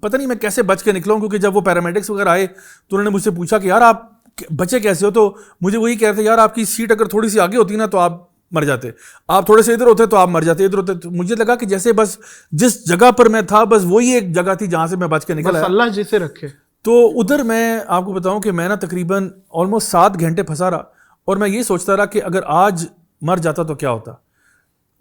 پتہ نہیں میں کیسے بچ کے نکلا ہوں، کیونکہ جب وہ پیرامیڈکس وغیرہ آئے تو انہوں نے مجھ سے پوچھا کہ یار آپ بچے کیسے ہو. تو مجھے وہی کہہ رہے تھے یار آپ کی سیٹ اگر تھوڑی سی آگے ہوتی نا تو آپ مر جاتے، آپ تھوڑے سے ادھر ہوتے تو آپ مر جاتے، ادھر ہوتے. تو مجھے لگا کہ جیسے بس جس جگہ پر میں تھا بس وہی ایک جگہ تھی جہاں سے میں بچ کے نکلا. اللہ جسے رکھے. تو ادھر میں آپ کو بتاؤں کہ میں نا تقریباً آلموسٹ 7 گھنٹے پھنسا رہا، اور میں یہ سوچتا رہا کہ اگر آج مر جاتا تو کیا ہوتا.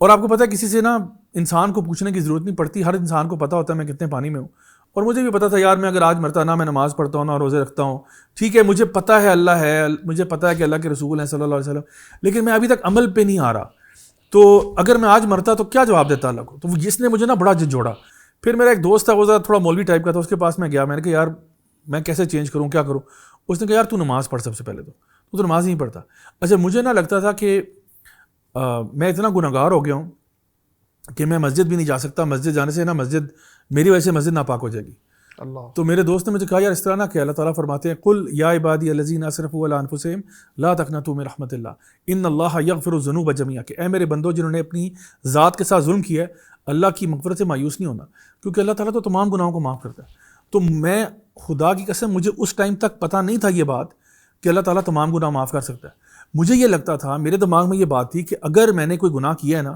اور آپ کو پتہ ہے کسی سے نا انسان کو پوچھنے کی ضرورت نہیں پڑتی، ہر انسان کو پتہ ہوتا ہے میں کتنے پانی میں ہوں. اور مجھے بھی پتا تھا یار میں اگر آج مرتا نہ میں نماز پڑھتا ہوں نہ روزے رکھتا ہوں، ٹھیک ہے مجھے پتہ ہے اللہ ہے، مجھے پتہ ہے کہ اللہ کے رسول ہیں صلی اللہ علیہ وسلم، لیکن میں ابھی تک عمل پہ نہیں آ رہا. تو اگر میں آج مرتا تو کیا جواب دیتا اللہ کو. تو جس نے مجھے نا بڑا جھنجھوڑا. پھر میرا ایک دوست تھا، وہ ذرا تھوڑا مولوی ٹائپ کا تھا، اس کے پاس میں گیا، میں نے کہا یار میں کیسے چینج کروں، کیا کروں. اس نے کہا یار تو نماز پڑھ، سب سے پہلے تو نماز نہیں پڑھتا. اچھا مجھے نہ لگتا تھا کہ میں اتنا گنہگار ہو گیا ہوں کہ میں مسجد بھی نہیں جا سکتا، مسجد جانے سے نا مسجد میری وجہ سے مسجد ناپاک ہو جائے گی. تو میرے دوست نے مجھے کہا یار اس طرح نہ کہ اللہ تعالیٰ فرماتے ہیں قل یا عبادی الذین اسرفوا علی انفسہم لا تقنطوا من رحمت اللہ ان اللہ یغفر الذنوب جميعا، کہ اے میرے بندو جنہوں نے اپنی ذات کے ساتھ ظلم کیا ہے اللہ کی مغفرت سے مایوس نہیں ہونا، کیونکہ اللہ تعالیٰ تو تمام گناہوں کو معاف کرتا ہے. تو میں خدا کی قسم مجھے اس ٹائم تک پتہ نہیں تھا یہ بات کہ اللہ تعالیٰ تمام گناہ معاف کر سکتا ہے. مجھے یہ لگتا تھا، میرے دماغ میں یہ بات تھی کہ اگر میں نے کوئی گناہ کیا ہے نا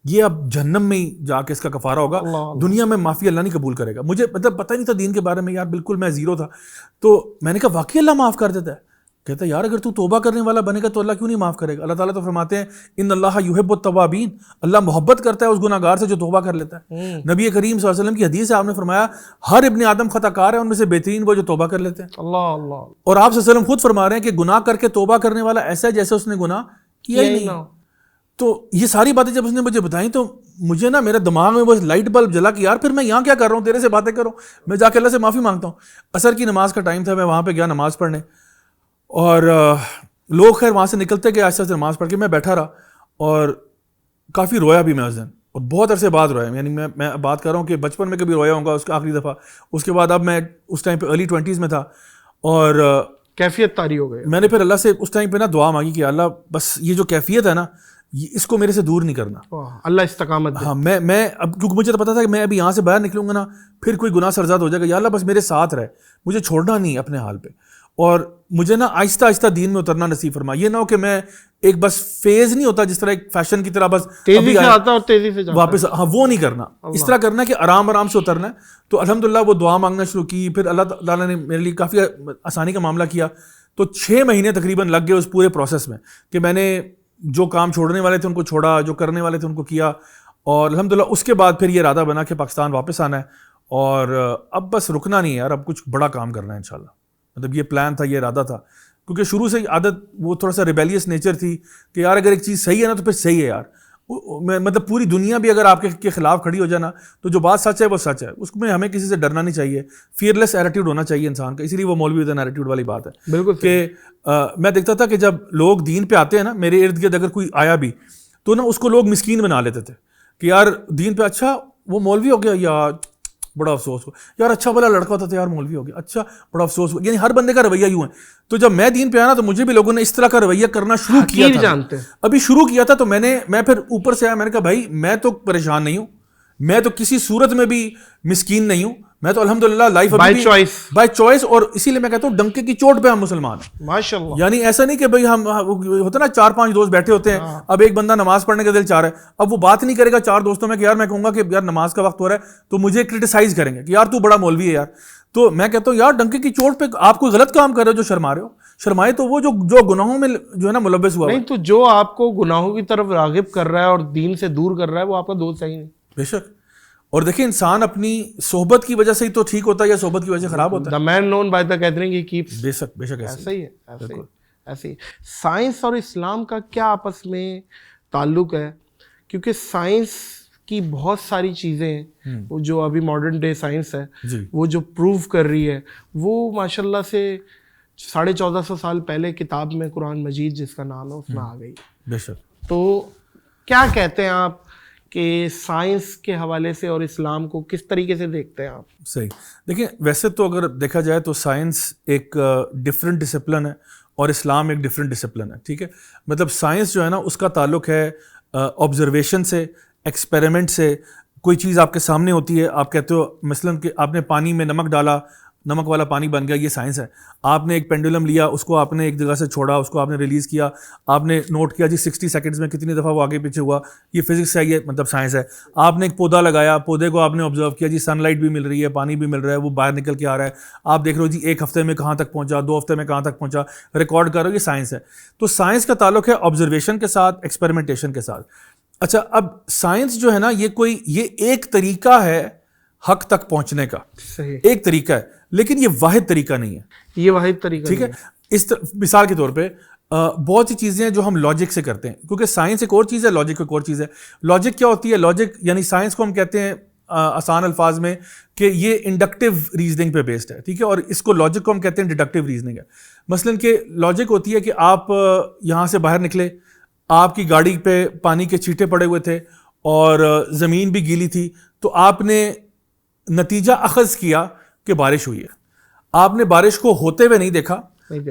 یہ اب جہنم میں ہی جا کے اس کا کفارہ ہوگا، دنیا میں معافی اللہ نہیں قبول کرے گا. مجھے مطلب پتہ نہیں تھا دین کے بارے میں، یار بالکل میں زیرو تھا. تو میں نے کہا واقعی اللہ معاف کر دیتا ہے. کہتا ہے یار اگر تو توبہ کرنے والا بنے گا تو اللہ کیوں نہیں معاف کرے گا؟ اللہ تعالیٰ تو فرماتے ہیں ان اللہ یحب التوابین، اللہ محبت کرتا ہے اس گناہ گار سے جو توبہ کر لیتا ہے۔ نبی کریم صلی اللہ علیہ وسلم کی حدیث ہے، آپ نے فرمایا ہر ابن آدم خطا کار ہے، ان میں سے بہترین وہ جو توبہ کر لیتے ہیں۔ اللہ اللہ۔ اور آپ صلی اللہ علیہ وسلم خود فرما رہے ہیں کہ گناہ کر کے توبہ کرنے والا ایسا ہے جیسے اس نے گناہ کیا ہی نہیں۔ تو یہ ساری باتیں جب اس نے مجھے بتائیں تو مجھے نا میرے دماغ میں بس لائٹ بلب جلا کہ یار پھر میں یہاں کیا کر رہا ہوں، تیرے سے باتیں کروں، میں جا کے اللہ سے معافی مانگتا ہوں۔ عصر کی نماز کا ٹائم تھا، میں وہاں پہ گیا نماز پڑھنے، اور لوگ خیر وہاں سے نکلتے گئے، آہستہ سے نماز پڑھ کے میں بیٹھا رہا اور کافی رویا بھی میں اس دن، اور بہت عرصے بعد رویا، یعنی میں بات کر رہا ہوں کہ بچپن میں کبھی رویا ہوں گا اس کا آخری دفعہ، اس کے بعد اب میں اس ٹائم پہ ارلی 20s میں تھا، اور کیفیت طاری ہو گئی۔ میں نے پھر اللہ سے اس ٹائم پہ نا دعا مانگی کہ اللہ بس یہ جو کیفیت ہے نا اس کو میرے سے دور نہیں کرنا، اللہ استقامت دے۔ ہاں میں اب کیونکہ مجھے تو پتا تھا کہ میں ابھی یہاں سے باہر نکلوں گا نا پھر کوئی گناہ سرزاد ہو جائے گا، یا اللہ بس میرے ساتھ رہے، مجھے چھوڑنا نہیں اپنے حال پہ، اور مجھے نا آہستہ آہستہ دین میں اترنا نصیب فرما۔ یہ نہ ہو کہ میں ایک بس فیز نہیں ہوتا جس طرح ایک فیشن کی طرح بس تیزی سے آتا اور تیزی سے جاتا واپس، ہاں وہ نہیں کرنا، اس طرح کرنا کہ آرام آرام سے اترنا ہے۔ تو الحمدللہ وہ دعا مانگنا شروع کی، پھر اللہ تعالیٰ نے میرے لیے کافی آسانی کا معاملہ کیا۔ تو 6 مہینے تقریباً لگ گئے اس پورے پروسیس میں کہ میں نے جو کام چھوڑنے والے تھے ان کو چھوڑا، جو کرنے والے تھے ان کو کیا، اور الحمدللہ اس کے بعد پھر یہ ارادہ بنا کہ پاکستان واپس آنا ہے، اور اب بس رکنا نہیں ہے یار، اب کچھ بڑا کام کرنا ہے انشاءاللہ۔ مطلب یہ پلان تھا، یہ ارادہ تھا، کیونکہ شروع سے عادت وہ تھوڑا سا ریبیلیس نیچر تھی کہ یار اگر ایک چیز صحیح ہے نا تو پھر صحیح ہے یار، مطلب پوری دنیا بھی اگر آپ کے خلاف کھڑی ہو جائے نا تو جو بات سچ ہے وہ سچ ہے، اس میں ہمیں کسی سے ڈرنا نہیں چاہیے، فیئرلیس ایٹیٹیوڈ ہونا چاہیے انسان کا، اسی لیے وہ مولوی ودن ایٹیٹیوڈ والی بات ہے۔ بالکل کہ میں دیکھتا تھا کہ جب لوگ دین پہ آتے ہیں نا، میرے ارد گرد اگر کوئی آیا بھی تو نا اس کو لوگ مسکین بنا لیتے تھے کہ یار دین پہ اچھا وہ مولوی ہو گیا، یار بڑا افسوس ہوا، یار اچھا بھلا لڑکا ہوتا تھا یار مولوی ہو گیا، اچھا بڑا افسوس ہوا، یعنی ہر بندے کا رویہ یوں ہے۔ تو جب میں دین پہ آیا نا تو مجھے بھی لوگوں نے اس طرح کا رویہ کرنا شروع کیا تھا، جانتے ابھی شروع کیا تھا، تو میں پھر اوپر سے آیا، میں نے کہا بھائی میں تو پریشان نہیں ہوں، میں تو کسی صورت میں بھی مسکین نہیں ہوں، میں تو الحمدللہ لائف بائی چوائس، اور اسی لیے میں کہتا ہوں ڈنکے کی چوٹ پہ ہم مسلمان ہیں ماشاءاللہ۔ یعنی ایسا نہیں کہ بھائی ہم ہوتا نا 4-5 دوست بیٹھے ہوتے ہیں، اب ایک بندہ نماز پڑھنے کا دل چاہ رہا ہے، اب وہ بات نہیں کرے گا 4 دوستوں میں کہ یار میں کہوں گا کہ یار نماز کا وقت ہو رہا ہے تو مجھے کرٹیسائز کریں گے کہ یار تو بڑا مولوی ہے یار، تو میں کہتا ہوں یار ڈنکے کی چوٹ پہ آپ کوئی غلط کام کر رہے ہو جو شرما رہے ہو، شرمائے تو وہ جو گناہوں میں جو ہے نا ملوث ہوا نہیں، تو جو آپ کو گناہوں کی طرف راغب کر رہا ہے اور دین سے دور کر رہا ہے وہ آپ کا دوست ہے ہی نہیں۔ بے شک، اور دیکھیں انسان اپنی صحبت کی وجہ سے ہی تو ٹھیک ہوتا ہے یا صحبت کی وجہ سے خراب ہوتا ہے۔ The man known by the gathering he keeps۔ بے شک ایسا ہی ہے، ایسے ہی۔ سائنس اور اسلام کا کیا آپس میں تعلق ہے؟ کیونکہ سائنس کی بہت ساری چیزیں ہیں، وہ جو ابھی ماڈرن ڈے سائنس ہے وہ جو پروو کر رہی ہے، وہ ماشاءاللہ سے 1450 سال پہلے کتاب میں قرآن مجید جس کا نام ہے اس میں آ گئی۔ بے شک۔ تو کیا کہتے ہیں آپ کہ سائنس کے حوالے سے اور اسلام کو کس طریقے سے دیکھتے ہیں آپ؟ صحیح، دیکھیں ویسے تو اگر دیکھا جائے تو سائنس ایک ڈفرینٹ ڈسپلن ہے اور اسلام ایک ڈفرینٹ ڈسپلن ہے، ٹھیک ہے؟ مطلب سائنس جو ہے نا اس کا تعلق ہے آبزرویشن سے، ایکسپیریمنٹ سے۔ کوئی چیز آپ کے سامنے ہوتی ہے، آپ کہتے ہو مثلاً کہ آپ نے پانی میں نمک ڈالا، نمک والا پانی بن گیا، یہ سائنس ہے۔ آپ نے ایک پینڈولم لیا، اس کو آپ نے ایک جگہ سے چھوڑا، اس کو آپ نے ریلیز کیا، آپ نے نوٹ کیا جی 60 سیکنڈز میں کتنی دفعہ وہ آگے پیچھے ہوا، یہ فزکس ہے، یہ مطلب سائنس ہے۔ آپ نے ایک پودا لگایا، پودے کو آپ نے آبزرو کیا جی سن لائٹ بھی مل رہی ہے، پانی بھی مل رہا ہے، وہ باہر نکل کے آ رہا ہے، آپ دیکھ رہے ہو جی 1 ہفتے میں کہاں تک پہنچا، 2 ہفتے میں کہاں تک پہنچا، ریکارڈ کر رہے ہو، یہ سائنس ہے۔ تو سائنس کا تعلق ہے آبزرویشن کے ساتھ، ایکسپیریمنٹیشن کے ساتھ۔ اچھا، اب سائنس جو ہے نا یہ ایک طریقہ ہے حق تک پہنچنے کا، ایک طریقہ ہے، لیکن یہ واحد طریقہ نہیں ہے، یہ واحد طریقہ ٹھیک ہے؟ اس مثال کے طور پہ بہت سی چیزیں ہیں جو ہم لاجک سے کرتے ہیں، کیونکہ سائنس ایک اور چیز ہے، لاجک ایک اور چیز ہے۔ لاجک کیا ہوتی ہے؟ لاجک یعنی سائنس کو ہم کہتے ہیں آسان الفاظ میں کہ یہ انڈکٹیو ریزننگ پہ بیسڈ ہے، ٹھیک ہے؟ اور اس کو لاجک کو ہم کہتے ہیں ڈیڈکٹیو ریزننگ ہے۔ مثلاً کہ لاجک ہوتی ہے کہ آپ یہاں سے باہر نکلے، آپ کی گاڑی پہ پانی کے چھینٹے پڑے ہوئے تھے اور زمین بھی گیلی تھی، تو آپ نے نتیجہ اخذ کیا کہ بارش ہوئی ہے۔ آپ نے بارش کو ہوتے ہوئے نہیں دیکھا،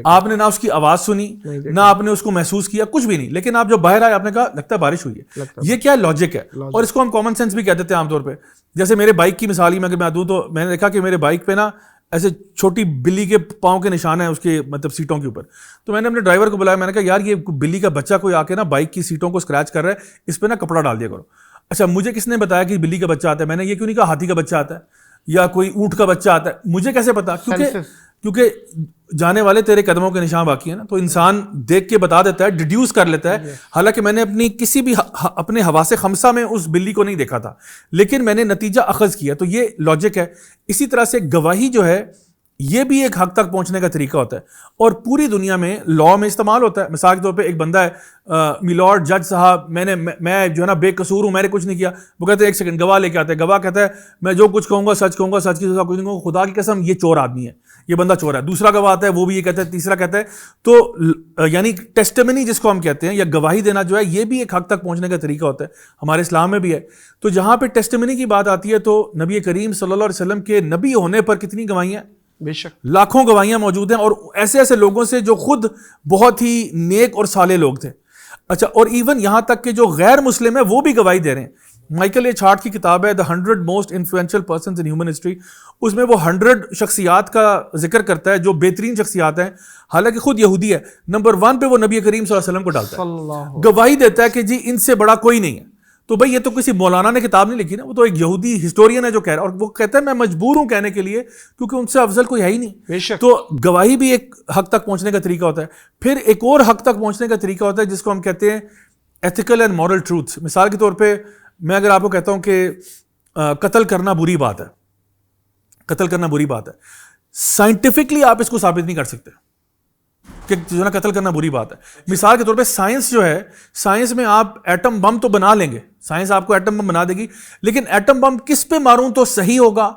آپ نے نہ اس کی آواز سنی، نہ آپ نے اس کو محسوس کیا، کچھ بھی نہیں، لیکن آپ جب باہر آئے آپ نے کہا لگتا ہے بارش ہوئی ہے۔ یہ کیا لاجک ہے، اور اس کو ہم کامن سینس بھی کہہ دیتے ہیں عام طور پہ۔ جیسے میرے بائک کی مثال ہی میں اگر میں دوں تو میں نے دیکھا کہ میرے بائک پہ نا ایسے چھوٹی بلی کے پاؤں کے نشان ہیں اس کے مطلب سیٹوں کے اوپر، تو میں نے اپنے ڈرائیور کو بلایا، میں نے کہا یار یہ بلی کا بچہ کوئی آ کے نا بائک کی سیٹوں کو اسکریچ کر رہا ہے، اس پہ نا کپڑا ڈال دیا کرو۔ اچھا، مجھے کس نے بتایا کہ بلی کا بچہ آتا ہے؟ میں نے یہ کیوں نہیں کہا ہاتھی کا بچہ آتا ہے یا کوئی اونٹ کا بچہ آتا ہے؟ مجھے کیسے پتا؟ کیونکہ جانے والے تیرے قدموں کے نشان باقی ہیں نا. تو انسان دیکھ کے بتا دیتا ہے, ڈیڈیوس کر لیتا ہے. حالانکہ میں نے اپنی کسی بھی اپنے حواس خمسہ میں اس بلی کو نہیں دیکھا تھا, لیکن میں نے نتیجہ اخذ کیا. تو یہ لاجک ہے. اسی طرح سے گواہی جو ہے یہ بھی ایک حق تک پہنچنے کا طریقہ ہوتا ہے, اور پوری دنیا میں لا میں استعمال ہوتا ہے. مثال کے طور پہ ایک بندہ ہے, میلارڈ جج صاحب, میں جو ہے نا بے قصور ہوں, میں نے کچھ نہیں کیا. وہ کہتے ہیں ایک سیکنڈ, گواہ لے کے آتے ہیں. گواہ کہتا ہے میں جو کچھ کہوں گا سچ کہوں گا, سچ کی سزا کچھ نہیں کہوں گا, خدا کی قسم یہ چور آدمی ہے, یہ بندہ چور ہے. دوسرا گواہ آتا ہے, وہ بھی یہ کہتا ہے, تیسرا کہتا ہے. تو یعنی ٹیسٹیمنی جس کو ہم کہتے ہیں, یا گواہی دینا جو ہے, یہ بھی ایک حق تک پہنچنے کا طریقہ ہوتا ہے. ہمارے اسلام میں بھی ہے. تو جہاں پہ ٹیسٹیمنی کی بات آتی ہے تو نبی کریم صلی اللہ علیہ وسلم کے نبی ہونے پر کتنی گواہیاں, بے شک لاکھوں گواہیاں موجود ہیں, اور ایسے ایسے لوگوں سے جو خود بہت ہی نیک اور صالح لوگ تھے. اچھا, اور ایون یہاں تک کہ جو غیر مسلم ہیں وہ بھی گواہی دے رہے ہیں. مائیکل ایچ ہارٹ کی کتاب ہے The 100 Most Influential Persons in Human History, اس میں وہ 100 شخصیات کا ذکر کرتا ہے جو بہترین شخصیات ہیں, حالانکہ خود یہودی ہے. نمبر 1 پہ وہ نبی کریم صلی اللہ علیہ وسلم کو ڈالتا ہے, گواہی دیتا ہے کہ جی ان سے بڑا کوئی نہیں ہے. تو بھائی یہ تو کسی مولانا نے کتاب نہیں لکھی نا, وہ تو ایک یہودی ہسٹورین ہے جو کہہ رہا ہے, اور وہ کہتا ہے میں مجبور ہوں کہنے کے لیے کیونکہ ان سے افضل کوئی ہے ہی نہیں. تو گواہی بھی ایک حق تک پہنچنے کا طریقہ ہوتا ہے. پھر ایک اور حق تک پہنچنے کا طریقہ ہوتا ہے جس کو ہم کہتے ہیں ایتھیکل اینڈ مورل ٹروتھ. مثال کے طور پہ میں اگر آپ کو کہتا ہوں کہ قتل کرنا بری بات ہے, قتل کرنا بری بات ہے, سائنٹیفکلی آپ اس کو ثابت نہیں کر سکتے کہ جو ہے نا قتل کرنا بری بات ہے. مثال کے طور پہ سائنس جو ہے, سائنس میں آپ ایٹم بم تو بنا لیں گے, سائنس آپ کو ایٹم بم بنا دے گی, لیکن ایٹم بم کس پہ ماروں تو صحیح ہوگا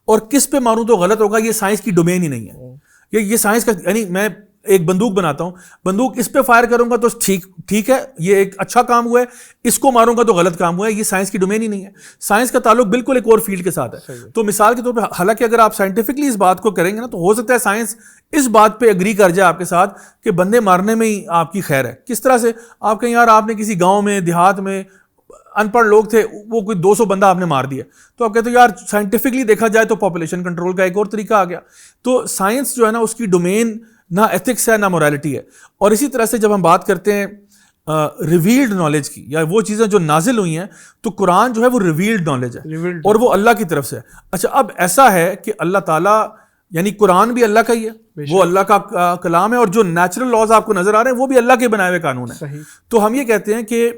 اور کس پہ ماروں تو غلط ہوگا, یہ سائنس کی ڈومین ہی نہیں ہے. یہ سائنس کا, یعنی میں ایک بندوق بناتا ہوں, بندوق اس پہ فائر کروں گا تو ٹھیک ہے, یہ ایک اچھا کام ہوا ہے, اس کو ماروں گا تو غلط کام ہوا ہے, یہ سائنس کی ڈومین ہی نہیں ہے. سائنس کا تعلق بالکل ایک اور فیلڈ کے ساتھ ہے. تو مثال کے طور پہ حالانکہ اگر آپ سائنٹیفکلی اس بات کو کریں گے نا تو ہو سکتا ہے سائنس اس بات پہ اگری کر جائے آپ کے ساتھ کہ بندے مارنے میں ہی آپ کی خیر ہے. کس طرح سے آپ کہیں یار آپ نے کسی گاؤں میں دیہات میں ان پڑھ لوگ تھے, وہ کوئی 200 بندہ آپ نے مار دیا, تو آپ کہتے ہو یار سائنٹیفکلی دیکھا جائے تو پاپولیشن کنٹرول کا ایک اور طریقہ آ گیا. تو سائنس جو ہے نا اس کی ڈومین نہ ایتھکس ہے نہ موریلٹی ہے. اور اسی طرح سے جب ہم بات کرتے ہیں ریویلڈ نالج کی, یا وہ چیزیں جو نازل ہوئی ہیں, تو قرآن جو ہے وہ ریویلڈ نالج ہے اور وہ اللہ کی طرف سے ہے. اچھا, اب ایسا ہے کہ اللہ تعالیٰ, یعنی قرآن بھی اللہ کا ہی ہے, وہ اللہ کا کلام ہے, اور جو نیچرل لاز آپ کو نظر آ رہے ہیں وہ بھی اللہ کے بنائے ہوئے قانون ہیں. تو ہم یہ کہتے ہیں کہ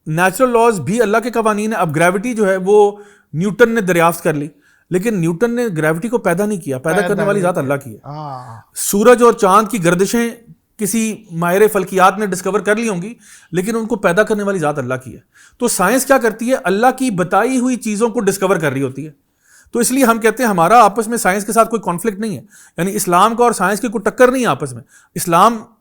نیچرل لاز بھی اللہ کے قوانین ہیں. اب گریوٹی جو ہے وہ نیوٹن نے دریافت کر لی, لیکن نیوٹن نے گریوٹی کو پیدا نہیں کیا, پیدا کرنے والی ذات اللہ کی ہے. سورج اور چاند کی گردشیں کسی ماہر فلکیات نے ڈسکور کر لی ہوں گی, لیکن ان کو پیدا کرنے والی ذات اللہ کی ہے. تو سائنس کیا کرتی ہے, اللہ کی بتائی ہوئی چیزوں کو ڈسکور کر رہی ہوتی ہے. تو اس لیے ہم کہتے ہیں ہمارا آپس میں سائنس کے ساتھ کوئی کانفلکٹ نہیں ہے, یعنی اسلام کا اور سائنس کی کوئی ٹکر نہیں ہے آپس میں.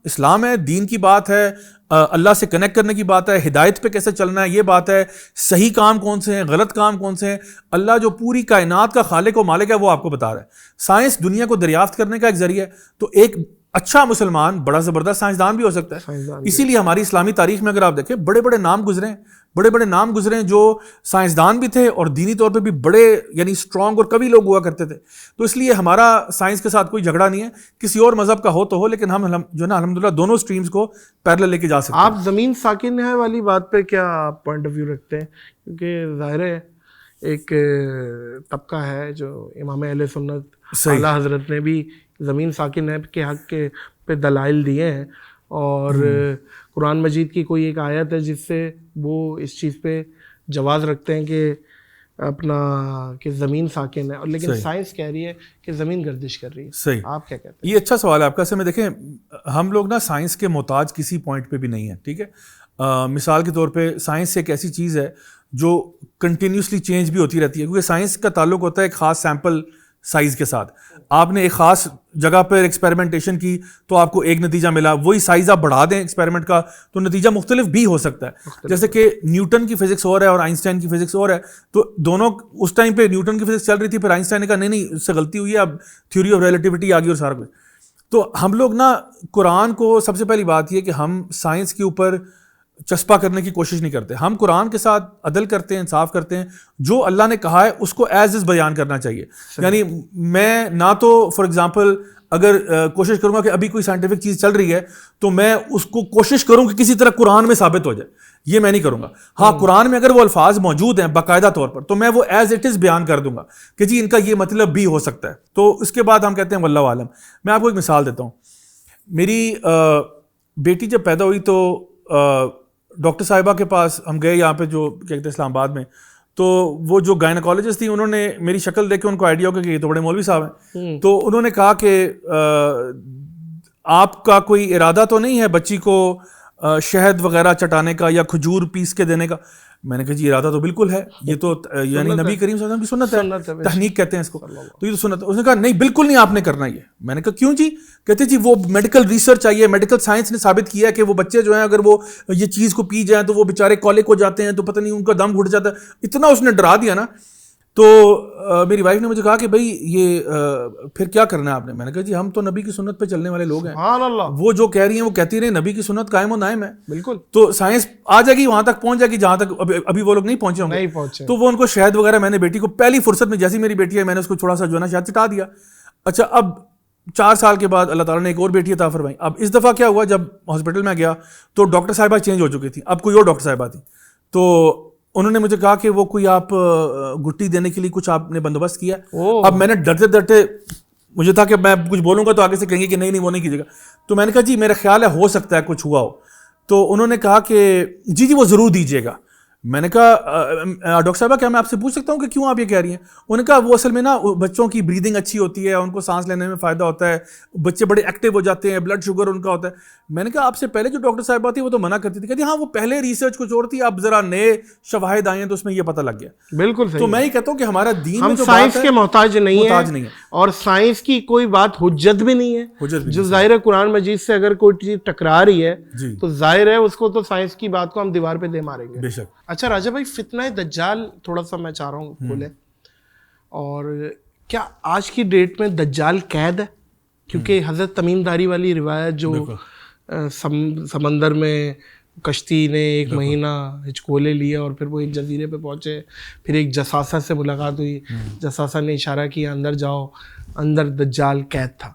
اسلام ہے, دین کی بات ہے, اللہ سے کنیکٹ کرنے کی بات ہے, ہدایت پہ کیسے چلنا ہے یہ بات ہے, صحیح کام کون سے ہیں, غلط کام کون سے ہیں. اللہ جو پوری کائنات کا خالق و مالک ہے وہ آپ کو بتا رہا ہے. سائنس دنیا کو دریافت کرنے کا ایک ذریعہ ہے. تو ایک اچھا مسلمان بڑا زبردست سائنسدان بھی ہو سکتا ہے. اسی لیے ہماری اسلامی تاریخ میں اگر آپ دیکھیں بڑے بڑے نام گزرے ہیں جو سائنسدان بھی تھے اور دینی طور پہ بھی بڑے یعنی اسٹرانگ اور کبھی لوگ ہوا کرتے تھے. تو اس لیے ہمارا سائنس کے ساتھ کوئی جھگڑا نہیں ہے, کسی اور مذہب کا ہو تو ہو, لیکن ہم جو ہے نا الحمدللہ دونوں اسٹریمز کو پیرلل لے کے جا سکتے ہیں. آپ زمین ساکن ہے والی بات پہ کیا پوائنٹ آف ویو رکھتے ہیں؟ کیونکہ ظاہر ہے ایک طبقہ ہے جو امام اہل سنت اعلیٰ حضرت نے بھی زمین ساکن ہے کے حق کے پہ دلائل دیے ہیں, اور قرآن مجید کی کوئی ایک آیت ہے جس سے وہ اس چیز پہ جواز رکھتے ہیں کہ اپنا کہ زمین ساکن ہے, اور لیکن سائنس کہہ رہی ہے کہ زمین گردش کر رہی ہے. صحیح, آپ کیا کہتے ہیں؟ یہ اچھا سوال ہے آپ کا. اصل میں دیکھیں ہم لوگ نا سائنس کے محتاج کسی پوائنٹ پہ بھی نہیں ہیں, ٹھیک ہے. مثال کے طور پہ سائنس ایک ایسی چیز ہے جو کنٹینیوسلی چینج بھی ہوتی رہتی ہے, کیونکہ سائنس کا تعلق ہوتا ہے ایک خاص سیمپل سائز کے ساتھ. آپ نے ایک خاص جگہ پر ایکسپیریمنٹیشن کی تو آپ کو ایک نتیجہ ملا, وہی سائز آپ بڑھا دیں ایکسپیریمنٹ کا تو نتیجہ مختلف بھی ہو سکتا ہے. جیسے کہ نیوٹن کی فزکس اور ہے اور آئنسٹائن کی فزکس اور ہے, تو دونوں اس ٹائم پہ نیوٹن کی فزکس چل رہی تھی, پھر آئنسٹائن نے کہا نہیں اس سے غلطی ہوئی ہے, اب تھیوری آف ریلیٹیوٹی آ گئی اور سارا کچھ. تو ہم لوگ نا قرآن کو سب سے پہلی بات یہ کہ ہم سائنس کے اوپر چسپا کرنے کی کوشش نہیں کرتے. ہم قرآن کے ساتھ عدل کرتے ہیں, انصاف کرتے ہیں, جو اللہ نے کہا ہے اس کو ایز از بیان کرنا چاہیے. یعنی میں نہ تو فار ایگزامپل اگر کوشش کروں گا کہ ابھی کوئی سائنٹیفک چیز چل رہی ہے تو میں اس کو کوشش کروں کہ کسی طرح قرآن میں ثابت ہو جائے, یہ میں نہیں کروں گا. ہاں قرآن میں اگر وہ الفاظ موجود ہیں باقاعدہ طور پر تو میں وہ ایز اٹ از بیان کر دوں گا کہ جی ان کا یہ مطلب بھی ہو سکتا ہے. تو اس کے بعد ہم کہتے ہیں واللہ عالم. میں آپ کو ایک مثال دیتا ہوں. میری بیٹی جب پیدا ہوئی تو ڈاکٹر صاحبہ کے پاس ہم گئے, یہاں پہ جو کہتے ہیں اسلام آباد میں, تو وہ جو گائنیکالوجسٹ تھیں انہوں نے میری شکل دیکھ کے ان کو آئیڈیا ہو کہ یہ تو بڑے مولوی صاحب ہیں, تو انہوں نے کہا کہ آپ کا کوئی ارادہ تو نہیں ہے بچی کو شہد وغیرہ چٹانے کا یا کھجور پیس کے دینے کا؟ میں نے کہا جی ارادہ تو بالکل ہے, یہ تو یعنی نبی کریم صلی اللہ علیہ وسلم کی سنت ہے, تحنیک کہتے ہیں اس کو, تو یہ تو سنت ہے. اس نے کہا نہیں بالکل نہیں آپ نے کرنا یہ. میں نے کہا کیوں جی؟ کہتے جی وہ میڈیکل ریسرچ آئی ہے, میڈیکل سائنس نے ثابت کیا ہے کہ وہ بچے جو ہیں اگر وہ یہ چیز کو پی جائیں تو وہ بیچارے کولک ہو جاتے ہیں, تو پتہ نہیں ان کا دم گھٹ جاتا ہے. اتنا اس نے ڈرا دیا نا. تو میری وائف نے مجھے کہا کہ بھائی یہ پھر کیا کرنا ہے آپ نے؟ میں نے کہا جی ہم تو نبی کی سنت پہ چلنے والے لوگ ہیں, وہ جو کہہ رہی ہیں وہ کہتی رہی, نبی کی سنت قائم و دائم ہے. بالکل. تو سائنس آ جائے گی وہاں تک پہنچ جائے گی جہاں تک ابھی وہ لوگ نہیں پہنچے ہوں گے. تو وہ ان کو شہد وغیرہ, میں نے بیٹی کو پہلی فرصت میں, جیسی میری بیٹی ہے میں نے اس کو تھوڑا سا جو ہے نا شہد چٹا دیا. اچھا اب 4 سال کے بعد اللہ تعالیٰ نے ایک اور بیٹی عطا فرمائی. اب اس دفعہ کیا ہوا, جب ہاسپٹل میں گیا تو ڈاکٹر صاحبہ چینج ہو چکی تھی, اب کوئی اور ڈاکٹر صاحبہ تھی. تو انہوں نے مجھے کہا کہ وہ کوئی آپ گٹی دینے کے لیے کچھ آپ نے بندوبست کیا. اب میں نے ڈرتے ڈرتے, مجھے تھا کہ میں کچھ بولوں گا تو آگے سے کہیں گے کہ نہیں وہ نہیں کیجیے گا. تو میں نے کہا جی میرا خیال ہے ہو سکتا ہے کچھ ہوا ہو. تو انہوں نے کہا کہ جی وہ ضرور دیجیے گا. میں نے کہا ڈاکٹر صاحبہ کیا میں آپ سے پوچھ سکتا ہوں کہ کیوں آپ یہ کہہ رہی ہیں؟ انہوں نے کہا وہ اصل میں نا بچوں کی بریدنگ اچھی ہوتی ہے, ان کو سانس لینے میں فائدہ ہوتا ہے, بچے بڑے ایکٹیو ہو جاتے ہیں, بلڈ شوگر ان کا ہوتا ہے. میں نے کہا آپ سے پہلے جو ڈاکٹر صاحبہ تھی وہ تو منع کرتی تھی, کہتی ہاں وہ پہلے ریسرچ کچھ اور تھی, اب ذرا نئے شواہد آئے ہیں تو اس میں یہ پتہ لگ گیا. بالکل. تو میں یہ کہتا ہوں کہ ہمارا دین ہم سائنس کے محتاج نہیں ہے, اور سائنس کی کوئی بات حجت بھی نہیں ہے. جو ظاہر ہے قرآن مجید سے اگر کوئی چیز ٹکرا رہی ہے تو ظاہر ہے اس کو تو سائنس کی بات کو ہم دیوار پہ دے ماریں گے. بے شک. اچھا راجہ بھائی, فتنہ دجال تھوڑا سا میں چاہ رہا ہوں کھولے, اور کیا آج کی ڈیٹ میں دجال قید ہے؟ کیونکہ حضرت تمیم داری والی روایت جو سمندر میں کشتی نے 1 مہینہ ہچکولے لیے اور پھر وہ ایک جزیرے پہ پہنچے, پھر ایک جساسہ سے ملاقات ہوئی, جساسہ نے اشارہ کیا اندر جاؤ, اندر دجال قید تھا.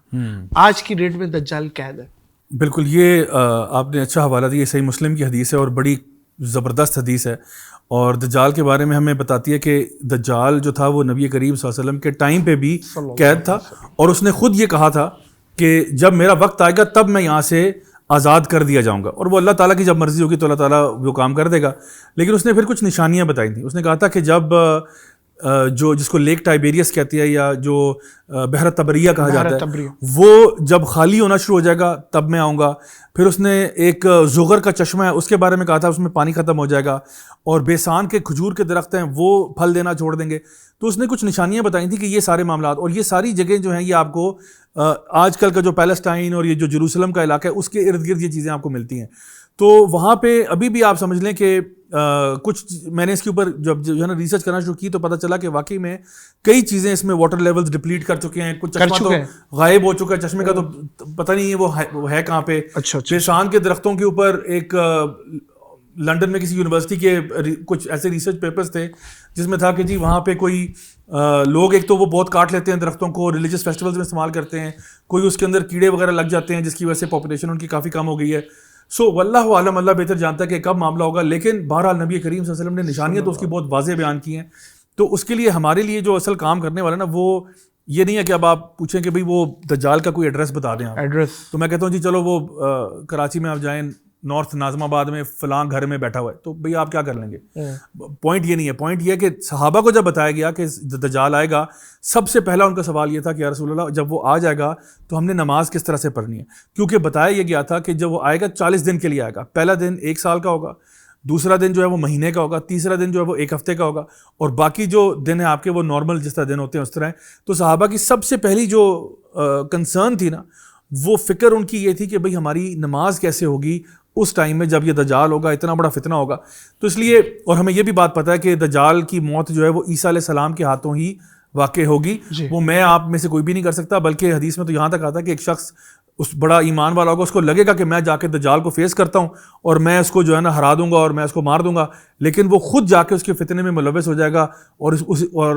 آج کی ڈیٹ میں دجال قید ہے. بالکل, یہ آپ نے اچھا حوالہ دیا, یہ صحیح مسلم کی حدیث ہے اور بڑی زبردست حدیث ہے, اور دجال کے بارے میں ہمیں بتاتی ہے کہ دجال جو تھا وہ نبی کریم صلی اللہ علیہ وسلم کے ٹائم پہ بھی قید تھا, اور اس نے خود یہ کہا تھا کہ جب میرا وقت آئے گا تب میں یہاں سے آزاد کر دیا جاؤں گا, اور وہ اللہ تعالیٰ کی جب مرضی ہوگی تو اللہ تعالیٰ وہ کام کر دے گا. لیکن اس نے پھر کچھ نشانیاں بتائی تھیں. اس نے کہا تھا کہ جب جو جس کو لیک ٹائبیریس کہتی ہے یا جو بحر طبریہ کہا جاتا ہے, وہ جب خالی ہونا شروع ہو جائے گا تب میں آؤں گا. پھر اس نے ایک زغر کا چشمہ ہے اس کے بارے میں کہا تھا, اس میں پانی ختم ہو جائے گا, اور بیسان کے کھجور کے درخت ہیں وہ پھل دینا چھوڑ دیں گے. تو اس نے کچھ نشانیاں بتائی تھیں کہ یہ سارے معاملات, اور یہ ساری جگہیں جو ہیں یہ آپ کو آج کل کا جو پیلسٹائن اور یہ جو جیروسلم کا علاقہ ہے اس کے ارد گرد یہ چیزیں آپ کو ملتی ہیں. تو وہاں پہ ابھی بھی آپ سمجھ لیں کہ کچھ میں نے اس کے اوپر جب جو ہے نا ریسرچ کرنا شروع کی تو پتہ چلا کہ واقعی میں کئی چیزیں اس میں واٹر لیولز ڈپلیٹ کر چکے ہیں, کچھ چشمہ تو غائب ہو چکا ہے, چشمے کا تو پتہ نہیں ہے وہ ہے کہاں پہ. بیسان کے درختوں کے اوپر ایک لنڈن میں کسی یونیورسٹی کے کچھ ایسے ریسرچ پیپرز تھے جس میں تھا کہ جی وہاں پہ کوئی لوگ ایک تو وہ بہت کاٹ لیتے ہیں درختوں کو, ریلیجس فیسٹیولز میں استعمال کرتے ہیں, کوئی اس کے اندر کیڑے وغیرہ لگ جاتے ہیں جس کی وجہ سے پاپولیشن ان کی کافی کم ہو گئی ہے. سو واللہ عالم, اللہ بہتر جانتا ہے کہ کب معاملہ ہوگا. لیکن بہرحال نبی کریم صلی اللہ علیہ وسلم نے نشانیاں تو اس کی بہت واضح بیان کی ہیں. تو اس کے لیے ہمارے لیے جو اصل کام کرنے والا نا وہ یہ نہیں ہے کہ اب آپ پوچھیں کہ بھئی وہ دجال کا کوئی ایڈریس بتا دیں آپ ایڈریس, تو میں کہتا ہوں جی چلو وہ کراچی میں آپ جائیں نارتھ ناظم آباد میں فلاں گھر میں بیٹھا ہوا ہے, تو بھئی آپ کیا کر لیں گے. پوائنٹ یہ نہیں ہے, پوائنٹ یہ ہے کہ صحابہ کو جب بتایا گیا کہ دجال آئے گا, سب سے پہلا ان کا سوال یہ تھا کہ یا رسول اللہ جب وہ آ جائے گا تو ہم نے نماز کس طرح سے پڑھنی ہے, کیونکہ بتایا یہ گیا تھا کہ جب وہ آئے گا 40 دن کے لیے آئے گا. پہلا دن 1 سال کا ہوگا, دوسرا دن جو ہے وہ مہینے کا ہوگا, تیسرا دن جو ہے وہ 1 ہفتے کا ہوگا, اور باقی جو دن ہیں آپ کے وہ نارمل جس طرح دن ہوتے ہیں اس طرح ہیں. تو صحابہ کی سب سے پہلی جو کنسرن تھی نا, وہ فکر ان کی یہ تھی کہ بھئی ہماری نماز کیسے ہوگی اس ٹائم میں جب یہ دجال ہوگا, اتنا بڑا فتنہ ہوگا. تو اس لیے, اور ہمیں یہ بھی بات پتہ ہے کہ دجال کی موت جو ہے وہ عیسیٰ علیہ السلام کے ہاتھوں ہی واقع ہوگی. وہ میں آپ میں سے کوئی بھی نہیں کر سکتا, بلکہ حدیث میں تو یہاں تک آتا ہے کہ ایک شخص اس بڑا ایمان والا ہوگا, اس کو لگے گا کہ میں جا کے دجال کو فیس کرتا ہوں اور میں اس کو جو ہے نا ہرا دوں گا اور میں اس کو مار دوں گا, لیکن وہ خود جا کے اس کے فتنے میں ملوث ہو جائے گا اور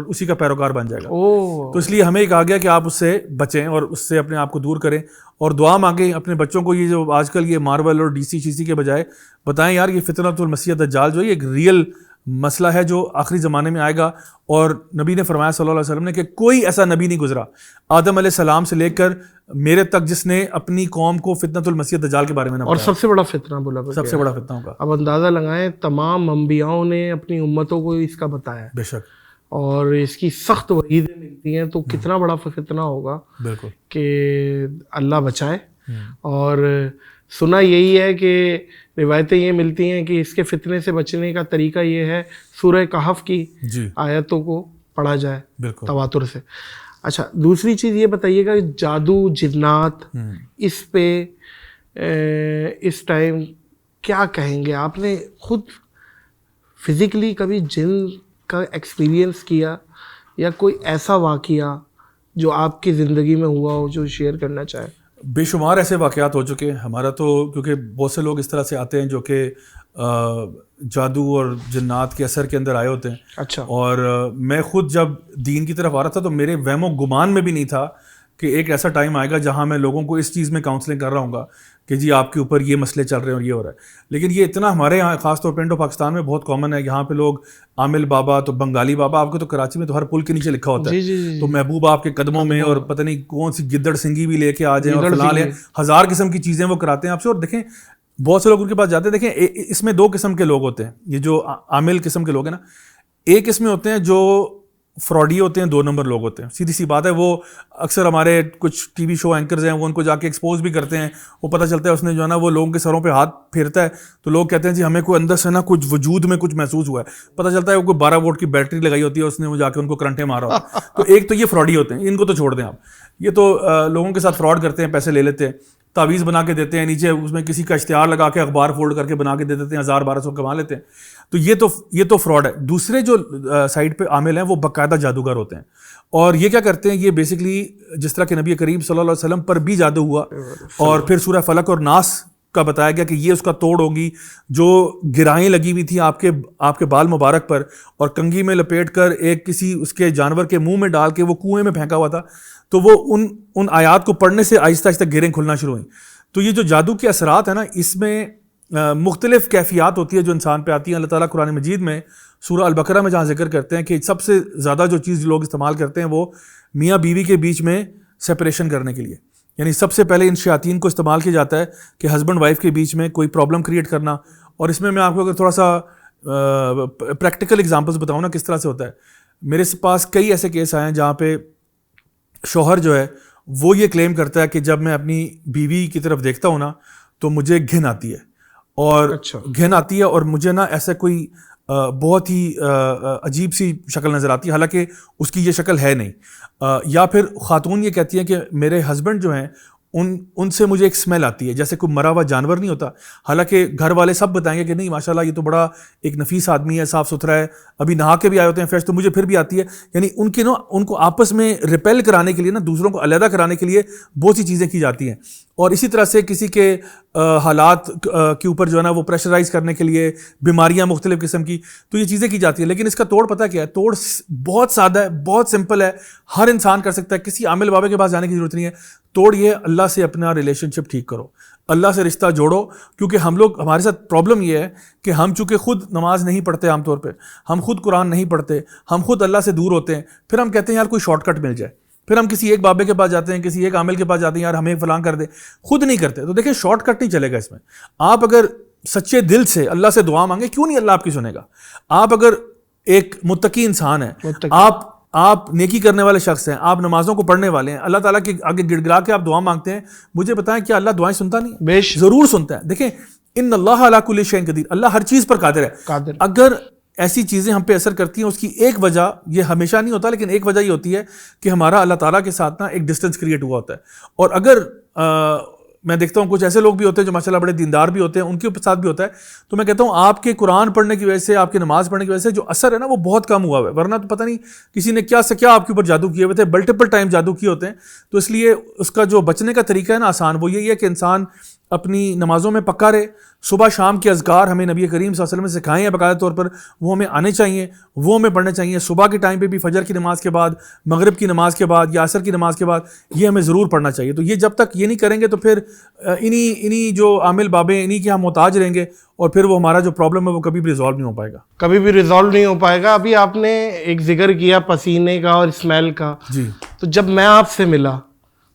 اسی کا پیروکار بن جائے گا. تو اس لیے ہمیں کہا گیا کہ آپ اس سے بچیں اور اس سے اپنے آپ کو دور کریں اور دعا مانگیں اپنے بچوں کو. یہ جو آج کل یہ مارول اور ڈی سی شی سی کے بجائے بتائیں یار یہ فتنۃ المسیح دجال جو ہے ایک ریئل مسئلہ ہے جو آخری زمانے میں آئے گا. اور نبی نے فرمایا صلی اللہ علیہ وسلم نے کہ کوئی ایسا نبی نہیں گزرا آدم علیہ السلام سے لے کر میرے تک جس نے اپنی قوم کو فتنۃ المسیح دجال کے بارے میں نہ اور سب سے بڑا فتنہ بولا, سب سے بڑا فتنہ ہوگا. اب اندازہ لگائیں تمام انبیاؤں نے اپنی امتوں کو اس کا بتایا, بے شک, اور اس کی سخت وعیدیں ملتی ہیں, تو کتنا بڑا فتنہ ہوگا بالکل کہ اللہ بچائے. اور سنا یہی ہے کہ روایتیں یہ ملتی ہیں کہ اس کے فتنے سے بچنے کا طریقہ یہ ہے سورہ کہف کی آیتوں کو پڑھا جائے تواتر سے. اچھا دوسری چیز یہ بتائیے گا جادو جنات اس پہ اس ٹائم کیا کہیں گے؟ آپ نے خود فزیکلی کبھی جن کا ایکسپیرینس کیا یا کوئی ایسا واقعہ جو آپ کی زندگی میں ہوا ہو جو شیئر کرنا چاہیں؟ بے شمار ایسے واقعات ہو چکے ہیں ہمارا تو, کیونکہ بہت سے لوگ اس طرح سے آتے ہیں جو کہ جادو اور جنات کے اثر کے اندر آئے ہوتے ہیں. اچھا. اور میں خود جب دین کی طرف آ رہا تھا تو میرے وہم و گمان میں بھی نہیں تھا کہ ایک ایسا ٹائم آئے گا جہاں میں لوگوں کو اس چیز میں کاؤنسلنگ کر رہا ہوں گا کہ جی آپ کے اوپر یہ مسئلے چل رہے ہیں اور یہ ہو رہا ہے. لیکن یہ اتنا ہمارے یہاں خاص طور پہ انڈو پاکستان میں بہت کامن ہے. یہاں پہ لوگ عامل بابا تو بنگالی بابا, آپ کو تو کراچی میں تو ہر پل کے نیچے لکھا ہوتا ہے تو محبوب آپ کے قدموں میں, اور پتہ نہیں کون سی گدڑ سنگی بھی لے کے آ جائیں اور فلاں لیں, ہزار قسم کی چیزیں وہ کراتے ہیں آپ سے. اور دیکھیں بہت سے لوگ ان کے پاس جاتے ہیں. دیکھیں اس میں دو قسم کے لوگ ہوتے ہیں, یہ جو عامل قسم کے لوگ ہیں نا, ایک اس میں ہوتے ہیں جو فراڈی ہوتے ہیں, 2 نمبر لوگ ہوتے ہیں. سیدھی سی بات ہے, وہ اکثر ہمارے کچھ ٹی وی شو اینکرز ہیں وہ ان کو جا کے ایکسپوز بھی کرتے ہیں. وہ پتہ چلتا ہے اس نے جو ہے نا وہ لوگوں کے سروں پہ ہاتھ پھیرتا ہے تو لوگ کہتے ہیں جی ہمیں کوئی اندر سے نا کچھ وجود میں کچھ محسوس ہوا ہے. پتہ چلتا ہے وہ کوئی 12 وولٹ کی بیٹری لگائی ہوتی ہے, اس نے وہ جا کے ان کو کرنٹیں مارا ہوتا ہے. تو ایک تو یہ فراڈی ہوتے ہیں, ان کو تو چھوڑ دیں آپ. یہ تو لوگوں کے ساتھ فراڈ کرتے ہیں, پیسے لے لیتے ہیں, تعویذ بنا کے دیتے ہیں, نیچے اس میں کسی کا اشتہار لگا کے اخبار فولڈ کر کے بنا کے دے دیتے ہیں, 1000-1200 کما لیتے ہیں. تو یہ تو فراڈ ہے. دوسرے جو سائڈ پہ عامل ہیں وہ باقاعدہ جادوگر ہوتے ہیں, اور یہ کیا کرتے ہیں, یہ بیسکلی جس طرح کہ نبی کریم صلی اللہ علیہ وسلم پر بھی جادو ہوا اور پھر سورہ فلق اور ناس کا بتایا گیا کہ یہ اس کا توڑ ہوگی, جو گرائیں لگی ہوئی تھی آپ کے بال مبارک پر اور کنگھی میں لپیٹ کر ایک کسی اس کے جانور کے منہ میں ڈال کے وہ کنویں میں پھینکا ہوا تھا, تو وہ ان آیات کو پڑھنے سے آہستہ آہستہ گیریں کھلنا شروع ہوئیں. تو یہ جو جادو کے اثرات ہیں نا, اس میں مختلف کیفیات ہوتی ہے جو انسان پہ آتی ہیں. اللہ تعالیٰ قرآن مجید میں سورہ البقرہ میں جہاں ذکر کرتے ہیں کہ سب سے زیادہ جو چیز لوگ استعمال کرتے ہیں وہ میاں بیوی کے بیچ میں سپریشن کرنے کے لیے, یعنی سب سے پہلے ان شیاطین کو استعمال کیا جاتا ہے کہ ہسبینڈ وائف کے بیچ میں کوئی پرابلم کریٹ کرنا. اور اس میں آپ کو اگر تھوڑا سا پریکٹیکل ایگزامپلس بتاؤں نا کس طرح سے ہوتا ہے, میرے پاس کئی ایسے کیس آئے ہیں جہاں پہ شوہر جو ہے وہ یہ کلیم کرتا ہے کہ جب میں اپنی بیوی کی طرف دیکھتا ہوں نا تو مجھے گھن آتی ہے, اور گھن آتی ہے اور مجھے نا ایسا کوئی بہت ہی عجیب سی شکل نظر آتی ہے, حالانکہ اس کی یہ شکل ہے نہیں. یا پھر خاتون یہ کہتی ہیں کہ میرے ہسبینڈ جو ہیں ان سے مجھے ایک اسمیل آتی ہے جیسے کوئی مرا ہوا جانور نہیں ہوتا, حالانکہ گھر والے سب بتائیں گے کہ نہیں ماشاءاللہ یہ تو بڑا ایک نفیس آدمی ہے, صاف ستھرا ہے, ابھی نہا کے بھی آئے ہوتے ہیں فریش, تو مجھے پھر بھی آتی ہے. یعنی ان کو آپس میں ریپیل کرانے کے لیے نا, دوسروں کو علیحدہ کرانے کے لیے بہت سی چیزیں کی جاتی ہیں. اور اسی طرح سے کسی کے حالات کے اوپر جو ہے نا وہ پریشرائز کرنے کے لیے بیماریاں مختلف قسم کی, تو یہ چیزیں کی جاتی ہیں. لیکن اس کا توڑ پتہ کیا ہے؟ توڑ بہت سادہ ہے, بہت سمپل ہے, ہر انسان کر سکتا ہے, کسی عامل بابے کے پاس جانے کی ضرورت نہیں ہے. توڑ یہ اللہ سے اپنا ریلیشن شپ ٹھیک کرو, اللہ سے رشتہ جوڑو. کیونکہ ہمارے ساتھ پرابلم یہ ہے کہ ہم چونکہ خود نماز نہیں پڑھتے, عام طور پہ ہم خود قرآن نہیں پڑھتے, ہم خود اللہ سے دور ہوتے ہیں, پھر ہم کہتے ہیں یار کوئی شارٹ کٹ مل جائے, پھر ہم کسی ایک بابے کے پاس جاتے ہیں, کسی ایک عامل کے پاس جاتے ہیں, یار ہمیں فلاں کر دے, خود نہیں کرتے. تو دیکھیں شارٹ کٹ نہیں چلے گا اس میں. آپ اگر سچے دل سے اللہ سے دعا مانگے, کیوں نہیں اللہ آپ کی سنے گا. آپ اگر ایک متقی انسان ہیں, آپ نیکی کرنے والے شخص ہیں, آپ نمازوں کو پڑھنے والے ہیں, اللہ تعالیٰ کے آگے گڑ گڑا کے آپ دعا مانگتے ہیں, مجھے بتائیں کیا اللہ دعائیں سنتا نہیں؟ ضرور سنتا ہے. دیکھیں ان اللہ علی کل شیء قدیر, اللہ ہر چیز پر قادر ہے. اگر ایسی چیزیں ہم پہ اثر کرتی ہیں, اس کی ایک وجہ, یہ ہمیشہ نہیں ہوتا لیکن ایک وجہ یہ ہوتی ہے کہ ہمارا اللہ تعالیٰ کے ساتھ نا ایک ڈسٹینس کریٹ ہوا ہوتا ہے. اور اگر میں دیکھتا ہوں کچھ ایسے لوگ بھی ہوتے ہیں جو ماشاءاللہ بڑے دیندار بھی ہوتے ہیں, ان کے ساتھ بھی ہوتا ہے, تو میں کہتا ہوں آپ کے قرآن پڑھنے کی وجہ سے, آپ کی نماز پڑھنے کی وجہ سے جو اثر ہے نا وہ بہت کم ہوا ہے, ورنہ تو پتہ نہیں کسی نے کیا سے کیا آپ کے اوپر جادو کیے ہوئے تھے, ملٹیپل ٹائم جادو کیے ہوتے ہیں. تو اس لیے اس کا جو بچنے کا طریقہ ہے نا آسان, وہ یہی ہے کہ انسان اپنی نمازوں میں پکا رہے, صبح شام کے اذکار ہمیں نبی کریم صلی اللہ علیہ وسلم نے سکھائے ہیں باقاعدہ طور پر, وہ ہمیں آنے چاہیے, وہ ہمیں پڑھنے چاہیے. صبح کے ٹائم پہ بھی, فجر کی نماز کے بعد, مغرب کی نماز کے بعد یا عصر کی نماز کے بعد, یہ ہمیں ضرور پڑھنا چاہیے. تو یہ جب تک یہ نہیں کریں گے تو پھر انہی جو عامل بابے انہی کے ہم محتاج رہیں گے, اور پھر وہ ہمارا جو پرابلم ہے وہ کبھی بھی ریزالو نہیں ہو پائے گا, کبھی بھی ریزالو نہیں ہو پائے گا. ابھی آپ نے ایک ذکر کیا پسینے کا اور اسمیل کا, جی, تو جب میں آپ سے ملا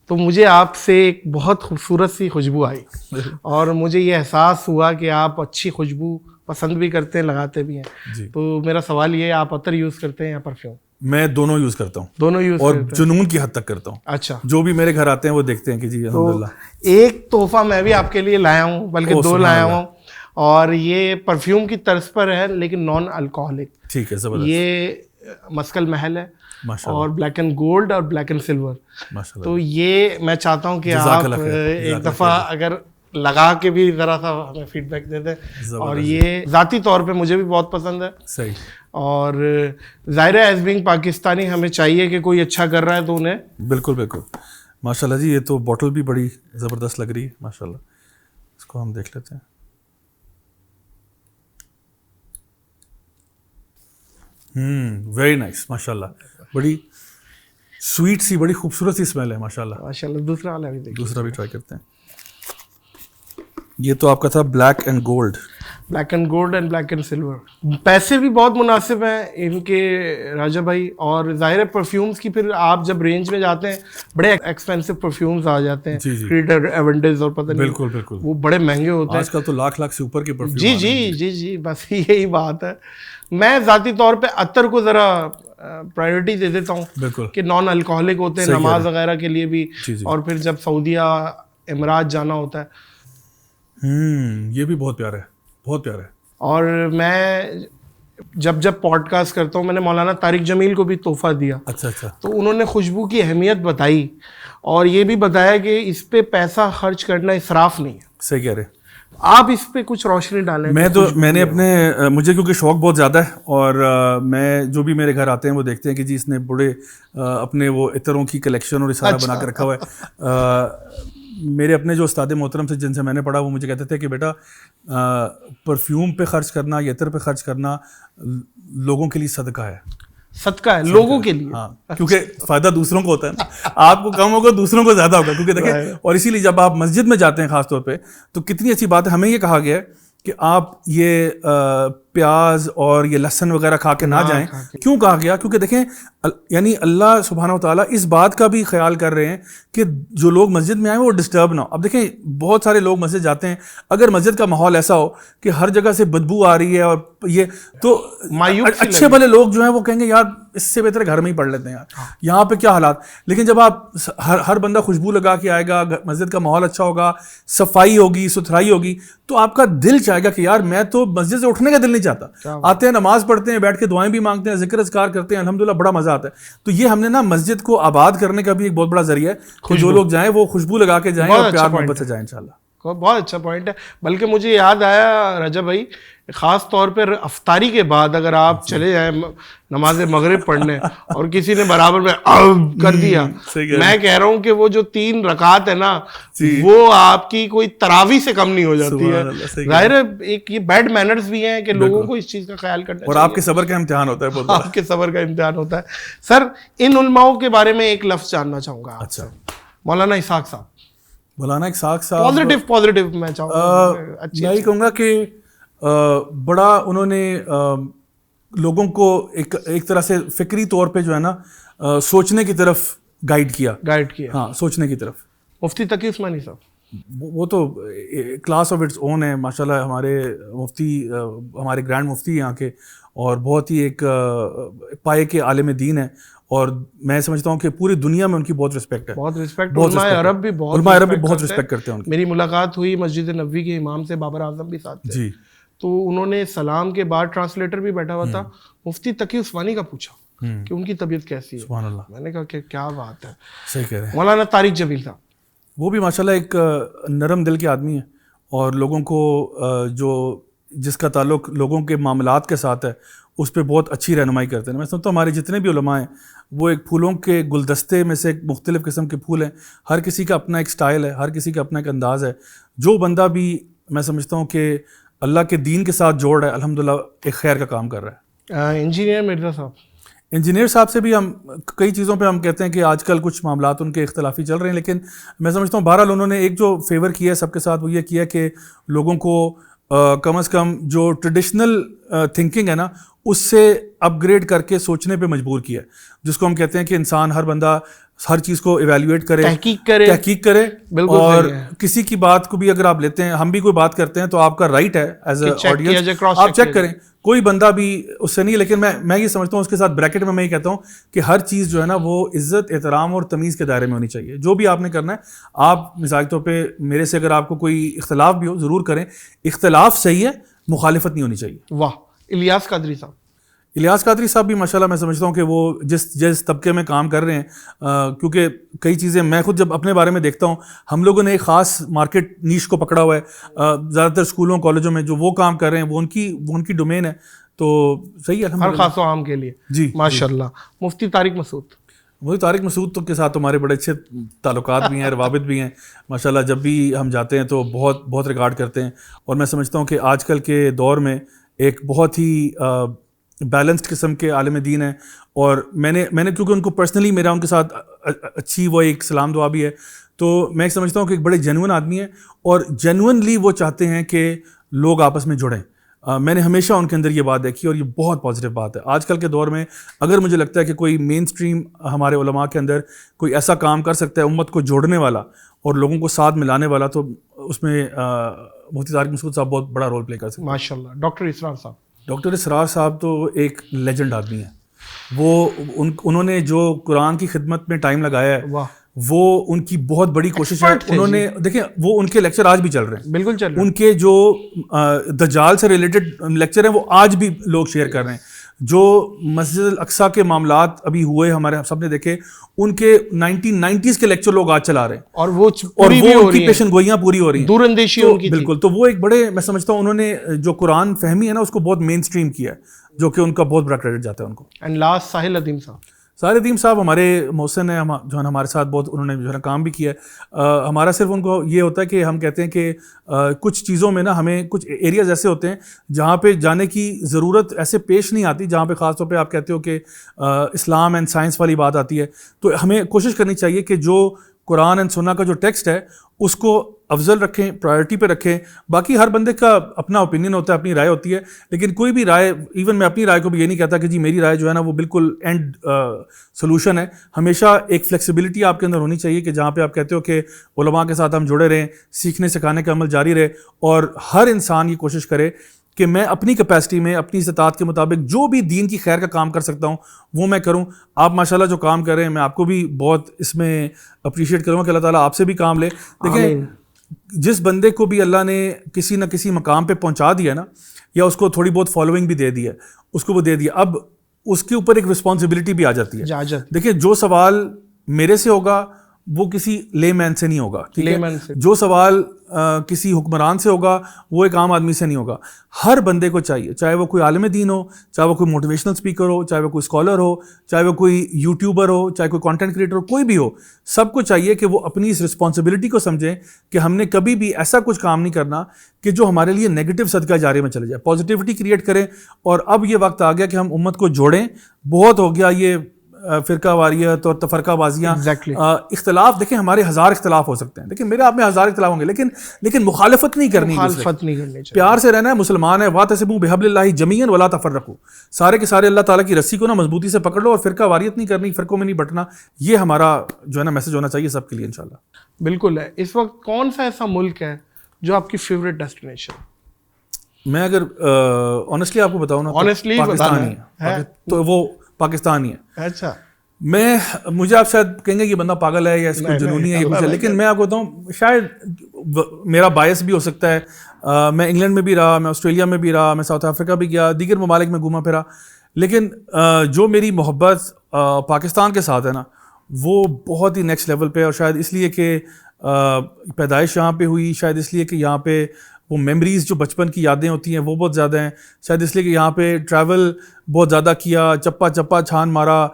تو مجھے آپ سے ایک بہت خوبصورت سی خوشبو آئی, اور مجھے یہ احساس ہوا کہ آپ اچھی خوشبو پسند بھی کرتے ہیں, لگاتے بھی ہیں. جی. تو میرا سوال یہ ہے, آپ عطر یوز کرتے ہیں یا پرفیوم؟ میں دونوں یوز کرتا ہوں, دونوں یوز اور کرتے ہیں. جنون کی حد تک کرتا ہوں. اچھا, جو بھی میرے گھر آتے ہیں وہ دیکھتے ہیں کہ جی الحمدللہ. ایک تحفہ میں بھی آپ کے لیے لایا ہوں, بلکہ دو لایا ہوں, اور یہ پرفیوم کی طرز پر ہے لیکن نان الکوہلک. ٹھیک ہے, زبردست. یہ مسکل محل ہے, ماشاءاللہ, اور بلیک اینڈ گولڈ اور بلیک اینڈ سلور. ماشاءاللہ. تو یہ میں چاہتا ہوں کہ آپ ایک دفعہ اگر لگا کے بھی ذرا سا ہمیں فیڈ بیک دے دیں. اور یہ ذاتی طور پہ مجھے بھی بہت پسند ہے. صحیح. اور ظاہر ہے ایز بینگ پاکستانی ہمیں چاہیے کہ کوئی اچھا کر رہا ہے تو انہیں. بالکل بالکل, ماشاءاللہ جی. یہ تو بوٹل بھی بڑی زبردست لگ رہی ہے ماشاءاللہ. اس کو ہم دیکھ لیتے ہیں. ویری نائس ماشاءاللہ. بڑی سویٹ سی, بڑی خوبصورت سی اسمیل ہے ماشاءاللہ. ماشاءاللہ. دوسرا والا بھی دیکھیں. دوسرا بھی ٹرائی کرتے ہیں. یہ تو آپ کا تھا black and gold. Black and gold and black and silver. پیسے بھی بہت مناسب ہیں ان کے راجا بھائی, اور ظاہر ہے پرفیومز کی پھر آپ جب رینج میں جاتے ہیں بڑے ایکسپینسو پرفیومز آ جاتے ہیں, کریٹر ایونڈز اور پتہ نہیں, بالکل بالکل, وہ بڑے مہنگے ہوتے ہیں آج کل تو لاکھ سے اوپر کے پرفیوم. جی جی جی جی, بس یہی بات ہے. میں ذاتی طور پہ عطر کو ذرا پرائیورٹی دے دیتا ہوں, بالکل, کہ نان الکوہلک ہوتے ہیں, نماز وغیرہ کے لیے بھی, اور پھر جب سعودیہ امارات جانا ہوتا ہے. یہ بھی بہت پیارا ہے, بہت پیارا ہے. اور میں جب پوڈ کاسٹ کرتا ہوں, میں نے مولانا طارق جمیل کو بھی تحفہ دیا. اچھا اچھا. تو انہوں نے خوشبو کی اہمیت بتائی, اور یہ بھی بتایا کہ اس پہ پیسہ خرچ کرنا اسراف نہیں ہے. صحیح کہہ رہے. آپ اس پہ کچھ روشنی ڈالیں. میں نے اپنے, مجھے کیونکہ شوق بہت زیادہ ہے, اور میں جو بھی میرے گھر آتے ہیں وہ دیکھتے ہیں کہ جی اس نے بڑے اپنے وہ عطروں کی کلیکشن اور یہ سارا بنا کے رکھا ہوا ہے. میرے اپنے جو استاد محترم سے جن سے میں نے پڑھا, وہ مجھے کہتے تھے کہ بیٹا پرفیوم پہ خرچ کرنا, یہ عطر پہ خرچ کرنا لوگوں کے لیے صدقہ ہے. صدقہ ہے لوگوں کے لیے. ہاں, کیونکہ فائدہ دوسروں کو ہوتا ہے نا, آپ کو کم ہوگا دوسروں کو زیادہ ہوگا. کیونکہ دیکھیں, اور اسی لیے جب آپ مسجد میں جاتے ہیں خاص طور پہ, تو کتنی اچھی بات ہے, ہمیں یہ کہا گیا ہے کہ آپ یہ پیاز اور یہ لہسن وغیرہ کھا کے نہ جائیں. کیوں کہا گیا؟ کیونکہ دیکھیں یعنی اللہ سبحانہ و تعالیٰ اس بات کا بھی خیال کر رہے ہیں کہ جو لوگ مسجد میں آئیں وہ ڈسٹرب نہ ہو. اب دیکھیں بہت سارے لوگ مسجد جاتے ہیں, اگر مسجد کا ماحول ایسا ہو کہ ہر جگہ سے بدبو آ رہی ہے اور یہ, تو اچھے بھلے لوگ جو ہیں وہ کہیں گے یار اس سے بہتر گھر میں ہی پڑھ لیتے ہیں یار, یہاں پہ کیا حالات. لیکن جب آپ ہر بندہ خوشبو لگا کے آئے گا, مسجد کا ماحول اچھا ہوگا, صفائی ہوگی, ستھرائی ہوگی, تو آپ کا دل چاہے گا کہ یار میں تو مسجد سے اٹھنے کا دل نہیں چاہتا. آتے ہیں, نماز پڑھتے ہیں, بیٹھ کے دعائیں بھی مانگتے ہیں, ذکر اذکار کرتے ہیں, الحمدللہ بڑا مزہ آتا ہے. تو یہ ہم نے نا مسجد کو آباد کرنے کا بھی ایک بہت بڑا ذریعہ ہے کہ جو لوگ جائیں وہ خوشبو لگا کے جائیں اور پیار محبت سے جائیں انشاءاللہ. بہت اچھا پوائنٹ ہے. بلکہ مجھے یاد آیا رجب بھائی, خاص طور پہ افطاری کے بعد اگر آپ چلے جائیں نماز مغرب پڑھنے اور کسی نے برابر میں کر دیا, میں کہہ رہا ہوں کہ وہ جو 3 رکعت ہے نا, وہ آپ کی کوئی تراویح سے کم نہیں ہو جاتی ہے. ظاہر ہے ایک یہ بیڈ مینرز بھی ہیں کہ لوگوں کو اس چیز کا خیال کرنا اور آپ کے صبر کا امتحان ہوتا ہے, آپ کے صبر کا امتحان ہوتا ہے. سر ان علماؤں کے بارے میں ایک لفظ جاننا چاہوں گا. اچھا, مولانا اسحاق صاحب. مولانا اسحاق صاحب پازیٹیو میں چاہوں گا, میں یہ کہوں گا کہ بڑا انہوں نے لوگوں کو ایک طرح سے فکری طور پہ جو ہے نا سوچنے کی طرف گائیڈ کیا. ہاں, سوچنے کی طرف. مفتی تقی عثمانی صاحب وہ تو کلاس آف اٹس اون ہے ماشاءاللہ. ہمارے مفتی, ہمارے گرینڈ مفتی یہاں کے, اور بہت ہی ایک پائے کے عالم دین ہے, اور میں سمجھتا ہوں کہ پوری دنیا میں ان کی بہت رسپیکٹ ہے. بہت رسپیکٹ. علماء عرب بھی بہت رسپیکٹ کرتے ہیں ان کی. میری ملاقات ہوئی مسجد نبوی کے امام سے, بابر اعظم بھی ساتھ تھے. جی. تو انہوں نے سلام کے بعد ٹرانسلیٹر بھی بیٹھا ہوا تھا, مفتی تقی عثمانی کا پوچھا کہ ان کی طبیعت کیسی ہے. سبحان اللہ. میں نے کہا کہ کیا بات ہے. صحیح کہہ رہے ہیں. مولانا طارق جمیل صاحب. وہ بھی ماشاءاللہ ایک نرم دل کے آدمی ہیں اور لوگوں کو جس کا تعلق لوگوں کے معاملات کے ساتھ ہے اس پہ بہت اچھی رہنمائی کرتے ہیں. میں سمجھتا ہوں ہمارے جتنے بھی علماء ہیں وہ ایک پھولوں کے گلدستے میں سے ایک مختلف قسم کے پھول ہیں. ہر کسی کا اپنا ایک سٹائل ہے, ہر کسی کا اپنا ایک انداز ہے. جو بندہ بھی میں سمجھتا ہوں کہ اللہ کے دین کے ساتھ جوڑ رہا ہے الحمدللہ ایک خیر کا کام کر رہا ہے. انجینئر مرزا صاحب, انجینئر صاحب سے بھی ہم کئی چیزوں پہ ہم کہتے ہیں کہ آج کل کچھ معاملات ان کے اختلافی چل رہے ہیں, لیکن میں سمجھتا ہوں بہرحال انہوں نے ایک جو فیور کیا ہے سب کے ساتھ وہ یہ کیا کہ لوگوں کو کم از کم جو ٹریڈیشنل تھنکنگ ہے نا اس سے اپ گریڈ کر کے سوچنے پہ مجبور کیا ہے, جس کو ہم کہتے ہیں کہ انسان ہر بندہ ہر چیز کو ایویلیویٹ کرے, تحقیق کرے, اور کسی کی بات کو بھی اگر آپ لیتے ہیں, ہم بھی کوئی بات کرتے ہیں تو آپ کا رائٹ ہے ایز اے آڈینس آپ چیک کریں, کوئی بندہ بھی اس سے نہیں. لیکن میں یہ سمجھتا ہوں اس کے ساتھ بریکٹ میں یہ کہتا ہوں کہ ہر چیز جو ہے نا وہ عزت, احترام اور تمیز کے دائرے میں ہونی چاہیے. جو بھی آپ نے کرنا ہے, آپ مثال کے طور پہ میرے سے اگر آپ کو کوئی اختلاف بھی ہو ضرور کریں, اختلاف صحیح ہے, مخالفت نہیں ہونی چاہیے. واہ. الیاس قادری صاحب, الیاس قادری صاحب بھی ماشاءاللہ میں سمجھتا ہوں کہ وہ جس طبقے میں کام کر رہے ہیں, کیونکہ کئی چیزیں میں خود جب اپنے بارے میں دیکھتا ہوں, ہم لوگوں نے ایک خاص مارکیٹ نیش کو پکڑا ہوا ہے. زیادہ تر اسکولوں کالجوں میں جو وہ کام کر رہے ہیں وہ ان کی ڈومین ہے, تو صحیح ہے ہر خاص و عام کے لیے. جی ماشاءاللہ. مفتی طارق مسعود, وہی طارق مسعود کے ساتھ ہمارے بڑے اچھے تعلقات بھی ہیں, روابط بھی ہیں ماشاءاللہ. جب بھی ہم جاتے ہیں تو بہت بہت ریکارڈ کرتے ہیں, اور میں سمجھتا ہوں کہ آج کل کے دور میں ایک بہت ہی بیلنسڈ قسم کے عالم دین ہیں. اور میں نے کیونکہ ان کو پرسنلی میرا ان کے ساتھ اچھی وہ ایک سلام دعا بھی ہے, تو میں سمجھتا ہوں کہ ایک بڑے جینون آدمی ہیں, اور جینونلی وہ چاہتے ہیں کہ لوگ آپس میں جڑیں. میں نے ہمیشہ ان کے اندر یہ بات دیکھی, اور یہ بہت پازیٹیو بات ہے. آج کل کے دور میں اگر مجھے لگتا ہے کہ کوئی مین اسٹریم ہمارے علماء کے اندر کوئی ایسا کام کر سکتا ہے امت کو جوڑنے والا اور لوگوں کو ساتھ ملانے والا, تو اس میں مفتی طارق مسعود صاحب بہت بڑا رول پلے کر سکتے ہیں. ماشاءاللہ. ڈاکٹر اسرار صاحب, ڈاکٹر اسرار صاحب تو ایک لیجنڈ آدمی ہیں. وہ انہوں نے جو قرآن کی خدمت میں ٹائم لگایا ہے وہ ان کی بہت بڑی کوشش ہے. انہوں نے دیکھیں وہ ان کے لیکچر آج بھی چل رہے ہیں, بالکل چل رہے ہیں. ان کے جو دجال سے ریلیٹڈ لیکچر ہیں وہ آج بھی لوگ شیئر کر رہے ہیں. جو مسجد الاقصیٰ کے معاملات ابھی ہوئے ہمارے سب نے دیکھے, ان کے 1990s کے لیکچر لوگ آج چلا رہے ہیں, اور وہ ان کی پیشن گوئیاں پوری ہو رہی ہیں, دور اندیشی ان کی. بالکل. تو وہ ایک بڑے, میں سمجھتا ہوں انہوں نے جو قرآن فہمی ہے نا اس کو بہت مین اسٹریم کیا ہے, جو کہ ان کا بہت بڑا کریڈٹ جاتا ہے ان کو. اینڈ لاسٹ ساحل ندیم صاحب. ساحل ندیم صاحب ہمارے محسن ہیں, جو ہے ہمارے ساتھ بہت انہوں نے جو ہے کام بھی کیا ہے. ہمارا صرف ان کو یہ ہوتا ہے کہ ہم کہتے ہیں کہ کچھ چیزوں میں نا ہمیں کچھ ایریاز ایسے ہوتے ہیں جہاں پہ جانے کی ضرورت ایسے پیش نہیں آتی, جہاں پہ خاص طور پہ آپ کہتے ہو کہ اسلام اینڈ سائنس والی بات آتی ہے, تو ہمیں کوشش کرنی چاہیے کہ جو قرآن اینڈ سنہ کا جو ٹیکسٹ ہے اس کو افضل رکھیں, پرائرٹی پہ رکھیں. باقی ہر بندے کا اپنا اوپینین ہوتا ہے, اپنی رائے ہوتی ہے, لیکن کوئی بھی رائے, ایون میں اپنی رائے کو بھی یہ نہیں کہتا کہ جی میری رائے جو ہے نا وہ بالکل اینڈ سولوشن ہے. ہمیشہ ایک فلیکسیبلٹی آپ کے اندر ہونی چاہیے کہ جہاں پہ آپ کہتے ہو کہ علماء کے ساتھ ہم جڑے رہیں, سیکھنے سکھانے کا عمل جاری رہے, اور ہر انسان یہ کوشش کرے کہ میں اپنی کیپیسٹی میں اپنی استطاعت کے مطابق جو بھی دین کی خیر کا کام کر سکتا ہوں وہ میں کروں. آپ ماشاءاللہ جو کام کر رہے ہیں میں آپ کو بھی بہت اس میں اپریشیٹ کروں گا کہ اللہ تعالیٰ آپ سے بھی کام لے. دیکھیں جس بندے کو بھی اللہ نے کسی نہ کسی مقام پہ پہنچا دیا نا, یا اس کو تھوڑی بہت فالوئنگ بھی دے دی ہے, اس کو وہ دے دیا, اب اس کے اوپر ایک رسپانسبلٹی بھی آ جاتی ہے. دیکھیں جو سوال میرے سے ہوگا وہ کسی لے مین سے نہیں ہوگا, ٹھیک ہے, جو سوال کسی حکمران سے ہوگا وہ ایک عام آدمی سے نہیں ہوگا. ہر بندے کو چاہیے, چاہے وہ کوئی عالم دین ہو, چاہے وہ کوئی موٹیویشنل اسپیکر ہو, چاہے وہ کوئی اسکالر ہو, چاہے وہ کوئی یوٹیوبر ہو, چاہے کوئی کانٹینٹ کریٹر ہو, کوئی بھی ہو, سب کو چاہیے کہ وہ اپنی اس رسپانسبلٹی کو سمجھیں کہ ہم نے کبھی بھی ایسا کچھ کام نہیں کرنا کہ جو ہمارے لیے نیگیٹو صدقہ جاری میں چلے جائے. پازیٹیوٹی کریٹ کریں, اور اب یہ وقت آ گیا کہ ہم امت کو جوڑیں. بہت ہو گیا یہ فرقہ واریت اور تفرقہ بازیاں. اختلاف دیکھیں ہمارے ہزار اختلاف ہو سکتے ہیں, لیکن میرے آپ میں ہزار اختلاف ہوں گے, لیکن مخالفت نہیں کرنی, پیار سے رہنا ہے. مسلمان ہے, واعتصموا بحبل اللہ جمیعا ولا تفرقوا, سارے کے سارے اللہ تعالیٰ کی رسی کو نا مضبوطی سے پکڑ لو, اور فرقہ واریت نہیں کرنی, فرقوں میں نہیں بٹنا. یہ ہمارا جو ہے نا میسج ہونا چاہیے سب کے لیے انشاءاللہ. بالکل ہے. اس وقت کون سا ایسا ملک ہے جو آپ کی فیوریٹ ڈیسٹینیشن؟ میں اگر آنیسٹلی آپ کو بتاؤں نا, پاکستان ہی ہے, تو وہ پاکستان ہی ہے. اچھا. مجھے آپ شاید کہیں گے یہ بندہ پاگل ہے یا اس کو جنونی ہے یا کچھ ہے, لیکن میں آپ کو بتاؤں شاید میرا باعث بھی ہو سکتا ہے. میں انگلینڈ میں بھی رہا, میں آسٹریلیا میں بھی رہا, میں ساؤتھ افریقہ بھی گیا, دیگر ممالک میں گھوما پھرا, لیکن جو میری محبت پاکستان کے ساتھ ہے نا وہ بہت ہی نیکسٹ لیول پہ. اور شاید اس لیے کہ پیدائش یہاں پہ ہوئی شاید اس لیے کہ یہاں پہ وہ میموریز جو بچپن کی یادیں ہوتی ہیں وہ بہت زیادہ ہیں, شاید اس لیے کہ یہاں پہ ٹریول بہت زیادہ کیا, چپا چھان مارا,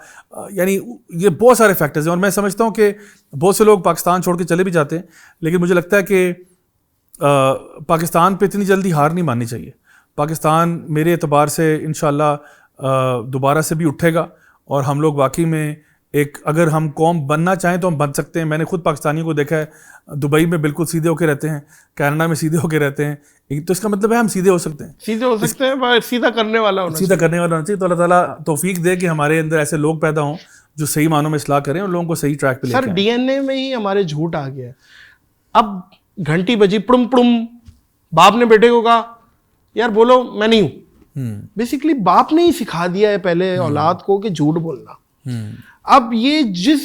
یعنی یہ بہت سارے فیکٹرز ہیں. اور میں سمجھتا ہوں کہ بہت سے لوگ پاکستان چھوڑ کے چلے بھی جاتے ہیں, لیکن مجھے لگتا ہے کہ پاکستان پہ اتنی جلدی ہار نہیں ماننی چاہیے. پاکستان میرے اعتبار سے انشاءاللہ دوبارہ سے بھی اٹھے گا, اور ہم لوگ واقعی میں ایک, اگر ہم قوم بننا چاہیں تو ہم بن سکتے ہیں. میں نے خود پاکستانیوں کو دیکھا ہے, دبئی میں بالکل سیدھے ہو کے رہتے ہیں, کینیڈا میں سیدھے ہو کے رہتے ہیں, تو اس کا مطلب ہے ہم سیدھے ہو سکتے ہیں, سیدھا کرنے والا ہونا چاہیے. تو اللہ تعالیٰ توفیق دے کہ ہمارے اندر ایسے لوگ پیدا ہوں جو صحیح معنوں میں اصلاح کریں اور لوگوں کو صحیح ٹریک پہ لے کے آئیں. سر ڈی این اے میں ہی ہمارے جھوٹ آ گیا ہے. اب گھنٹی بجی پڑم پڑم, باپ نے بیٹے کو کہا یار بولو میں نہیں ہوں. بیسیکلی باپ نے ہی سکھا دیا ہے پہلے اولاد کو کہ جھوٹ بولنا. اب یہ جس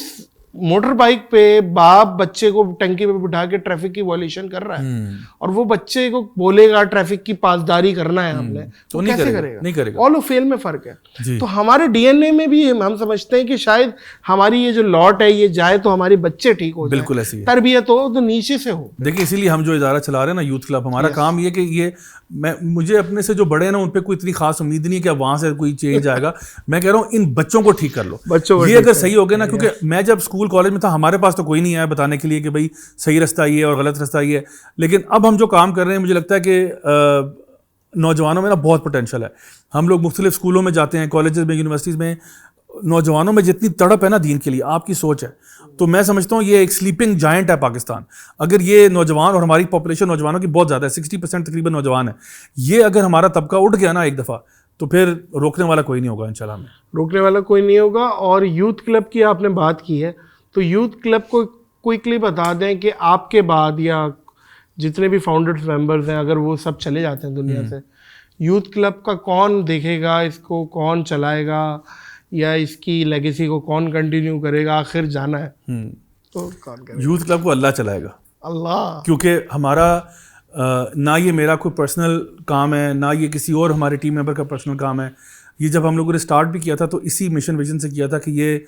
موٹر بائک پہ باپ بچے کو ٹنکی پہ بٹھا کے ٹریفک کی وائلیشن کر رہا ہے, اور وہ بچے کو بولے گا ٹریفک کی پاسداری کرنا ہے ہم نے, تو کیسے کرے گا؟ نہیں کرے گا. آل آف فیل میں فرق ہے. تو ہمارے ڈی این اے میں بھی ہم سمجھتے ہیں کہ شاید ہماری یہ جو لاٹ ہے یہ جائے تو ہمارے بچے ٹھیک ہو جائیں, بالکل ایسی تربیت ہو تو نیچے سے ہو. دیکھیں اسی لیے ہم جو ادارہ چلا رہے ہیں نا یوتھ کلب, ہمارا کام یہ کہ یہ مجھے اپنے سے جو بڑے ہیں نا ان پہ کوئی اتنی خاص امید نہیں ہے کہ وہاں سے کوئی چینج آئے گا. میں کہہ رہا ہوں ان بچوں کو ٹھیک کر لو, یہ اگر صحیح ہو گیا نا, کیونکہ میں جب اسکول کالج میں تھا ہمارے پاس تو کوئی نہیں آیا بتانے کے لیے کہ بھائی صحیح رستہ یہ ہے اور غلط رستہ یہ ہے. لیکن اب ہم جو کام کر رہے ہیں مجھے لگتا ہے کہ نوجوانوں میں نا بہت پوٹینشیل ہے. ہم لوگ مختلف اسکولوں میں جاتے ہیں, کالجز میں, یونیورسٹیز میں, نوجوانوں میں جتنی تڑپ ہے نا دین کے لیے, آپ کی سوچ ہے, تو میں سمجھتا ہوں یہ ایک سلیپنگ جائنٹ ہے پاکستان. اگر یہ نوجوان, اور ہماری پاپولیشن نوجوانوں کی بہت زیادہ ہے, 60% تقریباً نوجوان ہے, یہ اگر ہمارا طبقہ اٹھ گیا نا ایک دفعہ تو پھر روکنے والا کوئی نہیں ہوگا انشاءاللہ. ہمیں روکنے والا کوئی نہیں ہوگا. اور یوتھ کلب کی آپ نے بات کی ہے, تو یوتھ کلب کو کوئکلی بتا دیں کہ آپ کے بعد یا جتنے بھی فاؤنڈرز ممبرز ہیں اگر وہ سب چلے جاتے ہیں دنیا سے, یوتھ کلب کا کون دیکھے گا, اس کو کون چلائے گا, یا اس کی لیگیسی کو کون کنٹینیو کرے گا؟ آخر جانا ہے تو کون کرے گا؟ یوتھ کلب کو اللہ چلائے گا. اللہ, کیونکہ ہمارا نہ یہ میرا کوئی پرسنل کام ہے, نہ یہ کسی اور ہمارے ٹیم ممبر کا پرسنل کام ہے. یہ جب ہم لوگوں نے اسٹارٹ بھی کیا تھا تو اسی مشن ویژن سے کیا تھا کہ یہ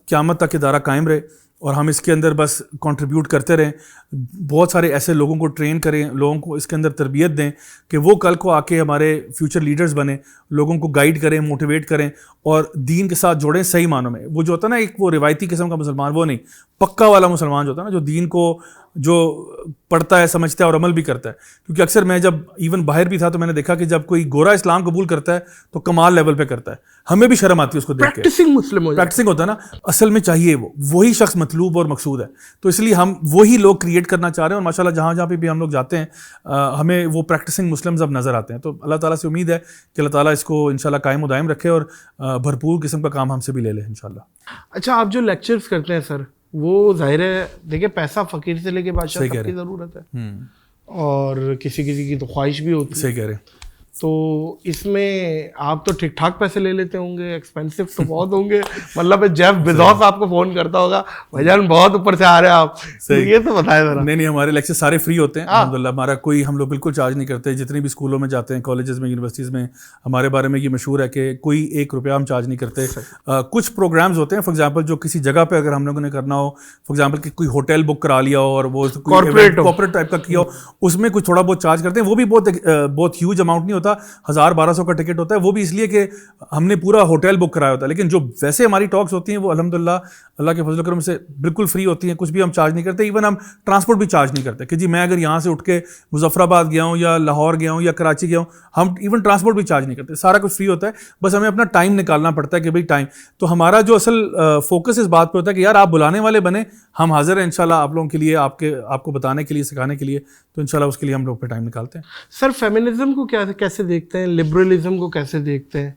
قیامت تک ادارہ قائم رہے اور ہم اس کے اندر بس کنٹریبیوٹ کرتے رہیں, بہت سارے ایسے لوگوں کو ٹرین کریں, لوگوں کو اس کے اندر تربیت دیں کہ وہ کل کو آ کے ہمارے فیوچر لیڈرز بنیں, لوگوں کو گائیڈ کریں, موٹیویٹ کریں اور دین کے ساتھ جوڑیں صحیح معنوں میں. وہ جو ہوتا ہے نا ایک وہ روایتی قسم کا مسلمان, وہ نہیں, پکا والا مسلمان جو ہوتا ہے نا, جو دین کو جو پڑھتا ہے, سمجھتا ہے اور عمل بھی کرتا ہے. کیونکہ اکثر میں جب ایون باہر بھی تھا تو میں نے دیکھا کہ جب کوئی گورا اسلام قبول کرتا ہے تو کمال لیول پہ کرتا ہے, ہمیں بھی شرم آتی ہے اس کو دیکھ کے. پریکٹسنگ ہوتا ہے نا, اصل میں چاہیے وہی شخص مطلوب اور مقصود ہے. تو اس لیے ہم وہی لوگ کریٹ کرنا چاہ رہے ہیں, اور ماشاءاللہ جہاں جہاں پہ بھی ہم لوگ جاتے ہیں ہمیں وہ پریکٹسنگ مسلمز اب نظر آتے ہیں. تو اللہ تعالیٰ سے امید ہے کہ اللہ تعالیٰ اس کو انشاءاللہ قائم و دائم رکھے اور بھرپور قسم کا کام ہم سے بھی لے لے انشاءاللہ. اچھا, آپ جو لیکچرز کرتے ہیں سر, وہ ظاہر ہے دیکھیں پیسہ فقیر سے لے کے بادشاہ تک کی ضرورت ہے, اور کسی کی تو خواہش بھی ہوتی ہے. صحیح کہہ رہے ہیں. تو اس میں آپ تو ٹھیک ٹھاک پیسے لے لیتے ہوں گے, ایکسپینسو تو بہت ہوں گے. مطلب جیف بیزوس آپ کو فون کرتا ہوگا, بھائی جان بہت اوپر سے آ رہے ہیں آپ, یہ تو بتائیں ذرا. نہیں, ہمارے لیکچر سارے فری ہوتے ہیں الحمدللہ. ہمارا کوئی, ہم لوگ بالکل چارج نہیں کرتے. جتنے بھی اسکولوں میں جاتے ہیں, کالجز میں, یونیورسٹیز میں, ہمارے بارے میں یہ مشہور ہے کہ کوئی 1 روپیہ ہم چارج نہیں کرتے. کچھ پروگرامز ہوتے ہیں, فار ایگزامپل جو کسی جگہ پہ اگر ہم لوگوں نے کرنا ہو, فار ایگزامپل کہ کوئی ہوٹل بک کرا لیا ہو اور وہ کارپوریٹ ٹائپ کا کیا ہو, اس میں کچھ تھوڑا بہت چارج کرتے ہیں. وہ بھی بہت ہیوج اماؤنٹ نہیں ہوتا, 1000-1200 کا ٹکٹ ہوتا ہے. وہ بھی اس لیے کہ ہم نے پورا ہوٹل بک کرایا ہوتا ہے. لیکن جو ویسے ہماری ٹاکس ہوتی ہیں وہ الحمدللہ اللہ کے فضل و کرم سے بالکل فری ہوتی ہیں. کچھ بھی ہم چارج نہیں کرتے. ایون ہم ٹرانسپورٹ بھی چارج نہیں کرتے کہ جی میں اگر یہاں سے اٹھ کے مظفر آباد گیا ہوں یا لاہور گیا ہوں یا کراچی گیا ہوں, ہم ایون ٹرانسپورٹ بھی چارج نہیں کرتے. سارا کچھ فری ہوتا ہے. بس ہمیں اپنا ٹائم نکالنا پڑتا ہے کہ بھائی ٹائم. تو ہمارا جو اصل فوکس اس بات پہ ہوتا ہے کہ یار آپ بلانے والے بنے, ہم حاضر ہیں انشاءاللہ آپ لوگوں کے لیے, آپ کو بتانے کے لیے, سکھانے کے لیے. تو انشاءاللہ اس کے لیے ہم لوگ پہ ٹائم نکالتے ہیں. سر فیمنزم کو کیسے دیکھتے ہیں, لبرلزم کو کیسے دیکھتے ہیں؟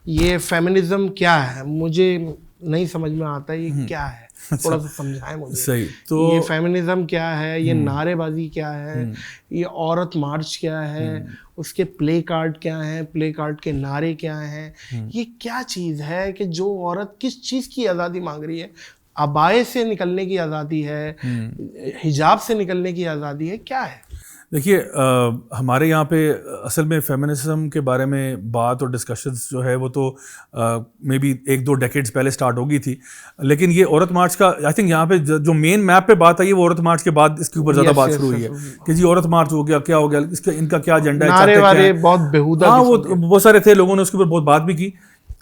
یہ فیمنزم کیا ہے؟ مجھے نہیں سمجھ میں آتا یہ کیا ہے, تھوڑا سا سمجھائیں مجھے. صحیح. تو یہ فیمنزم کیا ہے, یہ نعرے بازی کیا ہے, یہ عورت مارچ کیا ہے, اس کے پلے کارڈ کیا ہیں, پلے کارڈ کے نعرے کیا ہیں, یہ کیا چیز ہے کہ جو عورت کس چیز کی آزادی مانگ رہی ہے؟ عبائے سے نکلنے کی آزادی ہے, حجاب سے نکلنے کی آزادی ہے, کیا ہے؟ دیکھیے ہمارے یہاں پہ اصل میں فیمنزم کے بارے میں بات اور ڈسکشنز جو ہے وہ تو مے بی 1-2 ڈیکیڈز پہلے سٹارٹ ہو گئی تھی, لیکن یہ عورت مارچ کا آئی تھنک یہاں پہ جو مین میپ پہ بات آئی ہے وہ عورت مارچ کے بعد اس کے اوپر زیادہ بات شروع ہوئی ہے کہ جی عورت مارچ ہو گیا, کیا ہو گیا, اس کا ان کا کیا ایجنڈا ہے, بہت بیہودہ. ہاں وہ بہت سارے تھے, لوگوں نے اس کے اوپر بہت بات بھی کی.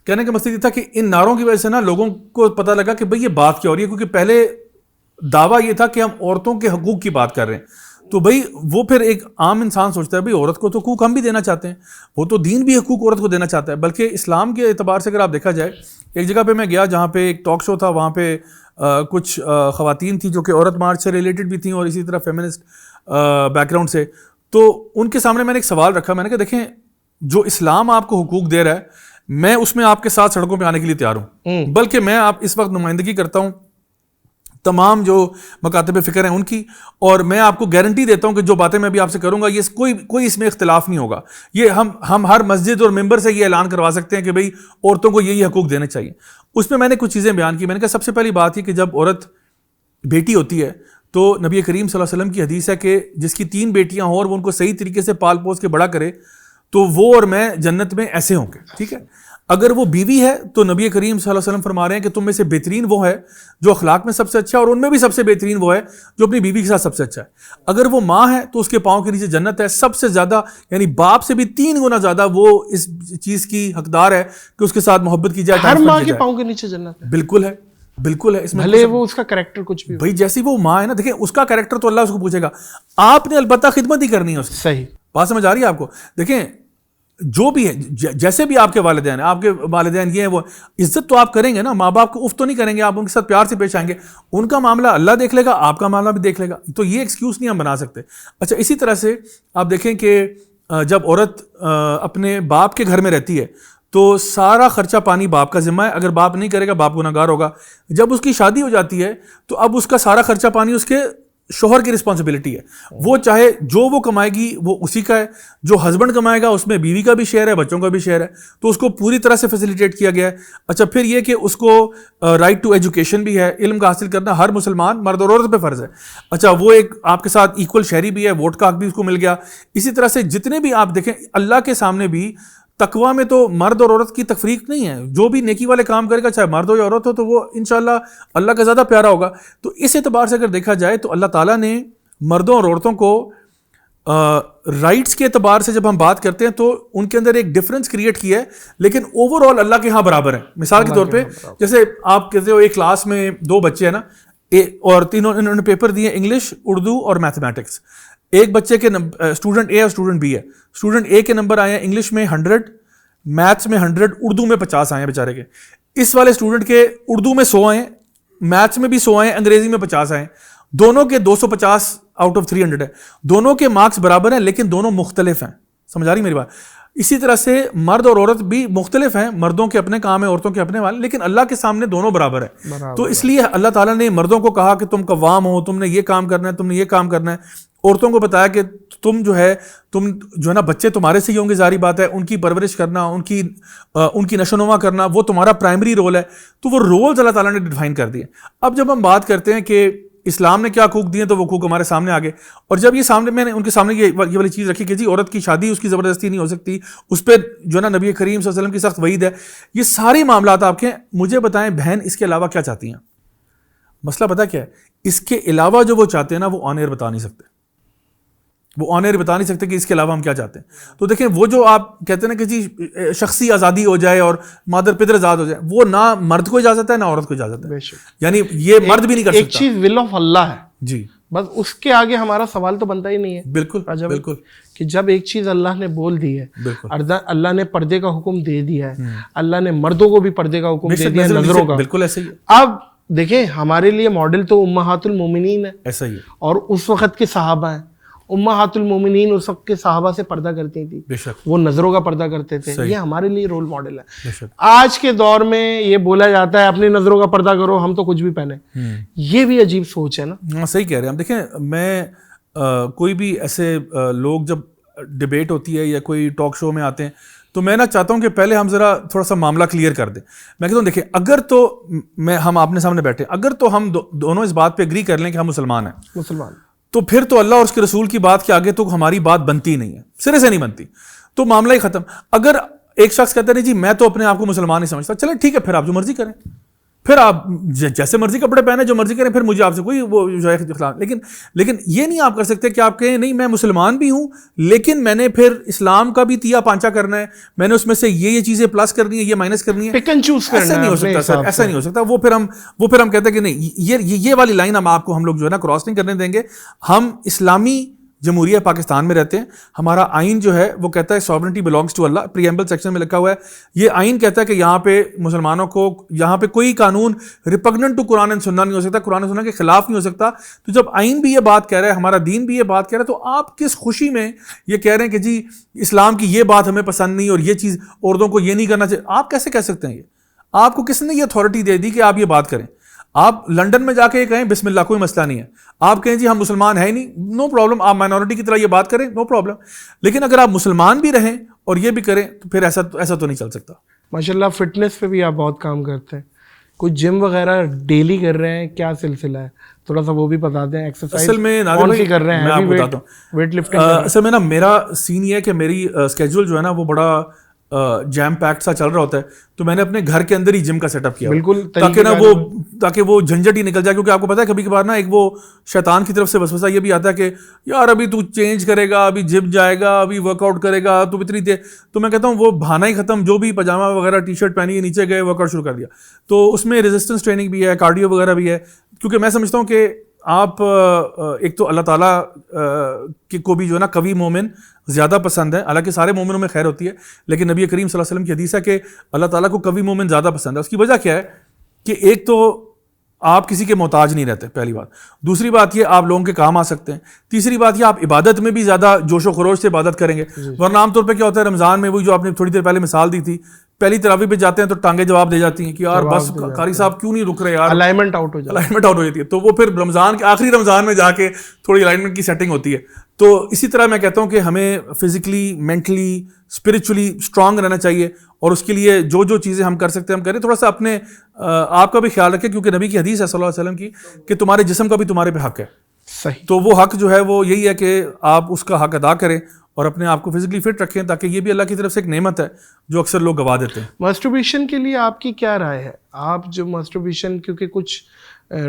کہنے کا مقصد یہ تھا کہ ان نعروں کی وجہ سے نا لوگوں کو پتہ لگا کہ بھئی یہ بات کیا ہو رہی ہے, کیونکہ پہلے دعویٰ یہ تھا کہ ہم عورتوں کے حقوق کی بات کر رہے ہیں. تو بھئی وہ پھر ایک عام انسان سوچتا ہے بھئی عورت کو تو حقوق ہم بھی دینا چاہتے ہیں, وہ تو دین بھی حقوق عورت کو دینا چاہتا ہے. بلکہ اسلام کے اعتبار سے اگر آپ دیکھا جائے, ایک جگہ پہ میں گیا جہاں پہ ایک ٹاک شو تھا, وہاں پہ کچھ خواتین تھیں جو کہ عورت مارچ سے ریلیٹڈ بھی تھیں اور اسی طرح فیمنسٹ بیک گراؤنڈ سے. تو ان کے سامنے میں نے ایک سوال رکھا, میں نے کہا دیکھیں جو اسلام آپ کو حقوق دے رہا ہے میں اس میں آپ کے ساتھ سڑکوں پہ آنے کے لیے تیار ہوں, بلکہ میں آپ اس وقت نمائندگی کرتا ہوں تمام جو مکاتب فکر ہیں ان کی, اور میں آپ کو گارنٹی دیتا ہوں کہ جو باتیں میں ابھی آپ سے کروں گا یہ کوئی اس میں اختلاف نہیں ہوگا. یہ ہم ہر مسجد اور ممبر سے یہ اعلان کروا سکتے ہیں کہ بھئی عورتوں کو یہ حقوق دینے چاہیے. اس میں نے کچھ چیزیں بیان کی. میں نے کہا سب سے پہلی بات یہ کہ جب عورت بیٹی ہوتی ہے تو نبی کریم صلی اللہ علیہ وسلم کی حدیث ہے کہ جس کی 3 بیٹیاں ہوں اور وہ ان کو صحیح طریقے سے پال پوس کے بڑا کرے تو وہ اور میں جنت میں ایسے ہوں گے. ٹھیک ہے, اگر وہ بیوی ہے تو نبی کریم صلی اللہ علیہ وسلم فرما رہے ہیں کہ تم میں سے بہترین وہ ہے جو اخلاق میں سب سے اچھا ہے, اور ان میں بھی سب سے بہترین وہ ہے جو اپنی بیوی کے ساتھ سب سے اچھا ہے. اگر وہ ماں ہے تو اس کے پاؤں کے نیچے جنت ہے. سب سے زیادہ یعنی باپ سے بھی 3 گنا زیادہ وہ اس چیز کی حقدار ہے کہ اس کے ساتھ محبت کی جائے. ہر ماں کے پاؤں کے نیچے جنت ہے. بالکل ہے, بالکل ہے. اس میں بھلے وہ اس کا کریکٹر کچھ بھی بھائی جیسی وہ ماں ہے نا, دیکھیں اس کا کریکٹر تو اللہ اس کو پوچھے گا, آپ نے البتہ خدمت ہی کرنی ہے اس کی. صحیح بات سمجھ آ رہی ہے آپ کو. دیکھیں جو بھی ہے جیسے بھی آپ کے والدین ہیں, آپ کے والدین یہ ہیں وہ عزت تو آپ کریں گے نا, ماں باپ کو اف تو نہیں کریں گے, آپ ان کے ساتھ پیار سے پیش آئیں گے. ان کا معاملہ اللہ دیکھ لے گا, آپ کا معاملہ بھی دیکھ لے گا. تو یہ ایکسکیوز نہیں ہم بنا سکتے. اچھا اسی طرح سے آپ دیکھیں کہ جب عورت اپنے باپ کے گھر میں رہتی ہے تو سارا خرچہ پانی باپ کا ذمہ ہے. اگر باپ نہیں کرے گا باپ گناہگار ہوگا. جب اس کی شادی ہو جاتی ہے تو اب اس کا سارا خرچہ پانی اس کے شوہر کی رسپانسبلٹی ہے. وہ چاہے جو وہ کمائے گی وہ اسی کا ہے, جو ہسبینڈ کمائے گا اس میں بیوی کا بھی شیئر ہے, بچوں کا بھی شیئر ہے. تو اس کو پوری طرح سے فیسیلیٹیٹ کیا گیا ہے. اچھا پھر یہ کہ اس کو رائٹ ٹو ایجوکیشن بھی ہے, علم کا حاصل کرنا ہر مسلمان مرد اور عورت پہ فرض ہے. اچھا وہ ایک آپ کے ساتھ ایکول شہری بھی ہے, ووٹ کا حق بھی اس کو مل گیا. اسی طرح سے جتنے بھی آپ دیکھیں اللہ کے سامنے بھی تقویٰ میں تو مرد اور عورت کی تفریق نہیں ہے. جو بھی نیکی والے کام کرے گا چاہے مرد ہو یا عورت ہو تو وہ انشاءاللہ اللہ کا زیادہ پیارا ہوگا. تو اس اعتبار سے اگر دیکھا جائے تو اللہ تعالیٰ نے مردوں اور عورتوں کو رائٹس کے اعتبار سے جب ہم بات کرتے ہیں تو ان کے اندر ایک ڈفرینس کریٹ کیا ہے, لیکن اوور آل اللہ کے ہاں برابر ہے. مثال کے طور پہ جیسے آپ کہتے ہو ایک کلاس میں 2 بچے ہیں نا, اور تینوں انہوں نے پیپر دیے انگلش, اردو اور میتھمیٹکس. ایک بچے کے اسٹوڈنٹ اے اور اسٹوڈنٹ بی ہے. اسٹوڈنٹ اے کے نمبر آئے ہیں انگلش میں 100, میتھس میں 100, اردو میں 50 آئے ہیں بیچارے کے. اس والے اسٹوڈنٹ کے اردو میں 100 آئے ہیں, میتھس میں بھی 100 آئے ہیں, انگریزی میں 50 آئے ہیں. دونوں کے 250 آؤٹ آف 300 ہے. دونوں کے مارکس برابر ہیں لیکن دونوں مختلف ہیں. سمجھ آ رہی میری بات. اسی طرح سے مرد اور عورت بھی مختلف ہیں, مردوں کے اپنے کام ہیں, عورتوں کے اپنے والے, لیکن اللہ کے سامنے دونوں برابر ہیں. تو اس لیے اللہ تعالیٰ نے مردوں کو کہا کہ تم قوام ہو, تم نے یہ کام کرنا ہے, تم نے یہ کام کرنا ہے. عورتوں کو بتایا کہ تم جو ہے نا بچے تمہارے سے ہی ہوں گے, ظاہری بات ہے, ان کی پرورش کرنا, ان کی نشو نما کرنا وہ تمہارا پرائمری رول ہے. تو وہ رولز اللہ تعالیٰ نے ڈیفائن کر دیے. اب جب ہم بات کرتے ہیں کہ اسلام نے کیا حقوق دیے تو وہ حقوق ہمارے سامنے آگے. اور جب یہ سامنے میں نے ان کے سامنے یہ والی چیز رکھی کہ جی عورت کی شادی اس کی زبردستی نہیں ہو سکتی, اس پہ جو نا نبی کریم صلی اللہ علیہ وسلم کی سخت وعید ہے. یہ سارے معاملات آپ کے, مجھے بتائیں بہن اس کے علاوہ کیا چاہتی ہیں؟ مسئلہ پتہ کیا ہے, اس کے علاوہ جو وہ چاہتے ہیں نا وہ آن ایئر بتا نہیں سکتے. وہ آن ایئر بتا نہیں سکتے کہ اس کے علاوہ ہم کیا چاہتے ہیں. تو دیکھیں وہ جو آپ کہتے ہیں نا کہ جی شخصی آزادی ہو جائے اور مادر پدر آزاد ہو جائے, وہ نہ مرد کو اجازت ہے نہ عورت کو اجازت ہے. یعنی یہ مرد بھی نہیں کر سکتا. ایک چیز ول آف اللہ ہے جی, بس اس کے آگے ہمارا سوال تو بنتا ہی نہیں ہے. بالکل بالکل, کہ جب ایک چیز اللہ نے بول دی ہے, اللہ نے پردے کا حکم دے دیا ہے, اللہ نے مردوں کو بھی پردے کا حکم دے دیا ہے, نظروں کا. بالکل ایسے ہی. اب دیکھیں ہمارے لیے ماڈل تو امہات المومنین ہے, ایسا ہی ہے, اور اس وقت کے صحابہ ہیں. امہات المومنین اس وقت کے صحابہ سے پردہ کرتی تھی, وہ نظروں کا پردہ کرتے تھے. یہ ہمارے لیے رول ماڈل ہے. آج کے دور میں یہ بولا جاتا ہے اپنی نظروں کا پردہ کرو, ہم تو کچھ بھی پہنے. یہ بھی عجیب سوچ ہے نا. صحیح کہہ رہے ہیں. ہم دیکھیں میں کوئی بھی ایسے لوگ جب ڈبیٹ ہوتی ہے یا کوئی ٹاک شو میں آتے ہیں تو میں چاہتا ہوں کہ پہلے ہم ذرا تھوڑا سا معاملہ کلیئر کر دیں. میں کہتا ہوں دیکھیں اگر تو ہم آپنے سامنے بیٹھے, اگر تو ہم دونوں اس بات پہ اگری کر لیں کہ ہم مسلمان ہیں, تو پھر تو اللہ اور اس کے رسول کی بات کے آگے تو ہماری بات بنتی نہیں ہے, سرے سے نہیں بنتی, تو معاملہ ہی ختم. اگر ایک شخص کہتا ہے جی میں تو اپنے آپ کو مسلمان نہیں سمجھتا, چلیں ٹھیک ہے, پھر آپ جو مرضی کریں, پھر آپ جیسے مرضی کپڑے پہنے, جو مرضی کریں, پھر مجھے آپ سے کوئی وہ جو ہے اختلاف. لیکن یہ نہیں آپ کر سکتے کہ آپ کہیں نہیں میں مسلمان بھی ہوں لیکن میں نے پھر اسلام کا بھی تیا پانچا کرنا ہے, میں نے اس میں سے یہ چیزیں پلس کرنی ہے, یہ مائنس کرنی ہے, پک اینڈ چوز کرنا ہے. ایسا نہیں ہو سکتا سر, ایسا نہیں ہو سکتا. وہ پھر ہم کہتے ہیں کہ نہیں, یہ والی لائن ہم لوگ جو ہے نا کراس نہیں کرنے دیں گے. ہم اسلامی جمہوریہ پاکستان میں رہتے ہیں, ہمارا آئین جو ہے وہ کہتا ہے sovereignty belongs to Allah, preamble section میں لکھا ہوا ہے. یہ آئین کہتا ہے کہ یہاں پہ مسلمانوں کو یہاں پہ کوئی قانون ریپگننٹ ٹو قرآن اینڈ سنہ نہیں ہو سکتا, قرآن و سنہ کے خلاف نہیں ہو سکتا. تو جب آئین بھی یہ بات کہہ رہا ہے, ہمارا دین بھی یہ بات کہہ رہا ہے, تو آپ کس خوشی میں یہ کہہ رہے ہیں کہ جی اسلام کی یہ بات ہمیں پسند نہیں اور یہ چیز عورتوں کو یہ نہیں کرنا چاہیے؟ آپ کیسے کہہ سکتے ہیں؟ یہ آپ کو کس نے یہ اتھارٹی دے دی کہ آپ یہ بات کریں؟ آپ لنڈن میں جا کے کہیں بسم اللہ, کوئی مسئلہ نہیں ہے. آپ کہیں جی ہم مسلمان ہیں ہی نہیں, نو پرابلم, آپ مائنورٹی کی طرح یہ بات کریں, نو پرابلم. لیکن اگر آپ مسلمان بھی رہیں اور یہ بھی کریں تو پھر ایسا تو نہیں چل سکتا. ماشاءاللہ فٹنس پہ بھی آپ بہت کام کرتے ہیں, کچھ جم وغیرہ ڈیلی کر رہے ہیں, کیا سلسلہ ہے تھوڑا سا وہ بھی بتا دیں. ایکسرسائز اصل میں کون سی کر رہے ہیں؟ میں آپ کو بتاتا ہوں. Weight lifting. اصل میں نا میرا سین یہ ہے کہ میری اسکیجول جو ہے نا وہ بڑا جیم پیکٹ سا چل رہا ہوتا ہے, تو میں نے اپنے گھر کے اندر ہی جم کا سیٹ اپ کیا, بالکل, تاکہ وہ جھنجھٹ ہی نکل جائے. کیونکہ آپ کو پتا ہے کبھی کبھار نا ایک وہ شیطان کی طرف سے وسوسہ یہ بھی آتا ہے کہ یار ابھی تو چینج کرے گا, ابھی جم جائے گا, ابھی ورک آؤٹ کرے گا, تو اتنی دیر. تو میں کہتا ہوں وہ بہانہ ہی ختم, جو بھی پاجامہ وغیرہ ٹی شرٹ پہنی ہے نیچے گئے ورک آؤٹ شروع کر دیا. تو اس میں ریزسٹنس ٹریننگ بھی ہے, کارڈیو وغیرہ بھی ہے. کیونکہ میں سمجھتا ہوں کہ آپ ایک تو اللہ تعالیٰ کو بھی جو ہے نا قوی مومن زیادہ پسند ہے, حالانکہ سارے مومنوں میں خیر ہوتی ہے, لیکن نبی کریم صلی اللہ علیہ وسلم کی حدیث ہے کہ اللہ تعالیٰ کو قوی مومن زیادہ پسند ہے. اس کی وجہ کیا ہے کہ ایک تو آپ کسی کے محتاج نہیں رہتے, پہلی بات. دوسری بات یہ آپ لوگوں کے کام آ سکتے ہیں. تیسری بات یہ آپ عبادت میں بھی زیادہ جوش و خروش سے عبادت کریں گے. ورنہ عام طور پہ کیا ہوتا ہے رمضان میں, وہی جو آپ نے تھوڑی دیر پہلے مثال دی تھی, پہلی تراویح پہ جاتے ہیں تو ٹانگیں جواب دے جاتی ہیں کہ یار بس قاری صاحب کیوں نہیں رک رہے یار, الائنمنٹ آؤٹ ہو جاتی ہے. تو وہ پھر رمضان کے آخری رمضان میں جا کے تھوڑی الائنمنٹ کی سیٹنگ ہوتی ہے. تو اسی طرح میں کہتا ہوں کہ ہمیں فزیکلی, مینٹلی, اسپرچولی اسٹرانگ رہنا چاہیے, اور اس کے لیے جو چیزیں ہم کر سکتے ہیں ہم کریں. تھوڑا سا اپنے آپ کا بھی خیال رکھیں, کیونکہ نبی کی حدیث ہے صلی اللہ علیہ وسلم کی کہ تمہارے جسم کا بھی تمہارے پہ حق ہے. صحیح. تو وہ حق جو ہے وہ یہی ہے کہ آپ اس کا حق ادا کریں اور اپنے آپ کو فزیکلی فٹ رکھیں, تاکہ یہ بھی اللہ کی طرف سے ایک نعمت ہے جو اکثر لوگ گوا دیتے ہیں. ماسٹربیشن کے لیے آپ کی کیا رائے ہے؟ آپ جو ماسٹربیشن, کیونکہ کچھ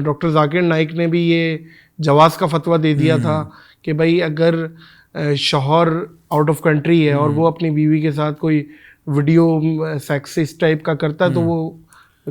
ڈاکٹر ذاکر نائک نے بھی یہ جواز کا فتویٰ دے دیا تھا کہ بھائی اگر شوہر آؤٹ آف کنٹری ہے اور وہ اپنی بیوی کے ساتھ کوئی ویڈیو سیکس اس ٹائپ کا کرتا ہے تو وہ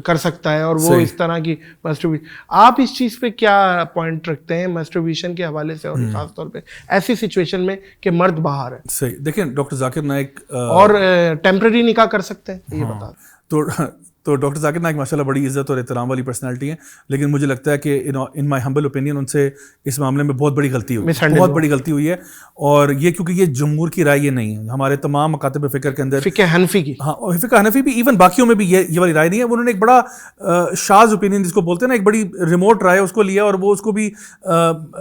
کر سکتا ہے, اور وہ اس طرح کی ماسٹربیشن. آپ اس چیز پہ کیا پوائنٹ رکھتے ہیں ماسٹربیشن کے حوالے سے, اور خاص طور پہ ایسی سچویشن میں کہ مرد باہر ہے؟ صحیح. دیکھیں ڈاکٹر ذاکر نائک اور ٹیمپرری نکاح کر سکتے ہیں, یہ بتا دیں. تو ڈاکٹر ذاکر نائک ماشاء اللہ بڑی عزت اور احترام والی پرسنالٹی ہیں, لیکن مجھے لگتا ہے کہ ان مائی ہمبل اوپینین ان سے اس معاملے میں بہت بڑی غلطی ہوئی ہے. اور یہ کیونکہ یہ جمہور کی رائے یہ نہیں ہے, ہمارے تمام مکاتب فکر کے اندر فقہ حنفی کی, ہاں فقہ حنفی بھی, ایون باقیوں میں بھی یہ والی رائے نہیں ہے. انہوں نے ایک بڑا شاذ اوپینین جس کو بولتے ہیں نا, ایک بڑی ریموٹ رائے اس کو لیا اور وہ اس کو بھی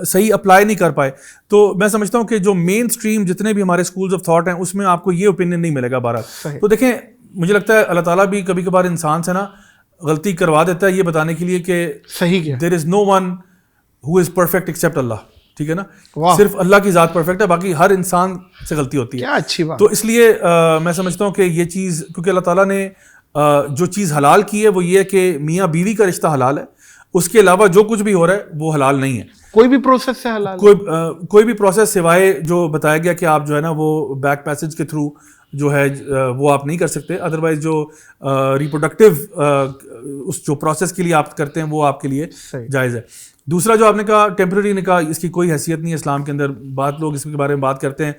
صحیح اپلائی نہیں کر پائے. تو میں سمجھتا ہوں کہ جو مین اسٹریم جتنے بھی ہمارے اسکولز آف تھاٹ ہیں اس میں آپ کو یہ اوپینین نہیں ملے گا بہرحال. تو دیکھیں مجھے لگتا ہے اللہ تعالیٰ بھی کبھی کبھار انسان سے نا غلطی کروا دیتا ہے یہ بتانے کے لیے کہ صحیح کیا, there is no one who is perfect except اللہ. ٹھیک ہے نا, صرف اللہ کی ذات پرفیکٹ ہے, باقی ہر انسان سے غلطی ہوتی ہے. کیا اچھی بات. تو اس لیے میں سمجھتا ہوں کہ یہ چیز, کیونکہ اللہ تعالیٰ نے جو چیز حلال کی ہے وہ یہ ہے کہ میاں بیوی کا رشتہ حلال ہے, اس کے علاوہ جو کچھ بھی ہو رہا ہے وہ حلال نہیں ہے. کوئی بھی پروسیس سے حلال, کوئی بھی پروسیس سوائے جو بتایا گیا کہ آپ جو ہے نا وہ بیک پیسج کے تھرو جو ہے وہ آپ نہیں کر سکتے. ادروائز جو ریپروڈکٹیو اس جو پروسیس کے لیے آپ کرتے ہیں وہ آپ کے لیے جائز ہے. دوسرا جو آپ نے کہا ٹیمپرری نکاح, اس کی کوئی حیثیت نہیں ہے اسلام کے اندر. بات لوگ اس کے بارے میں بات کرتے ہیں,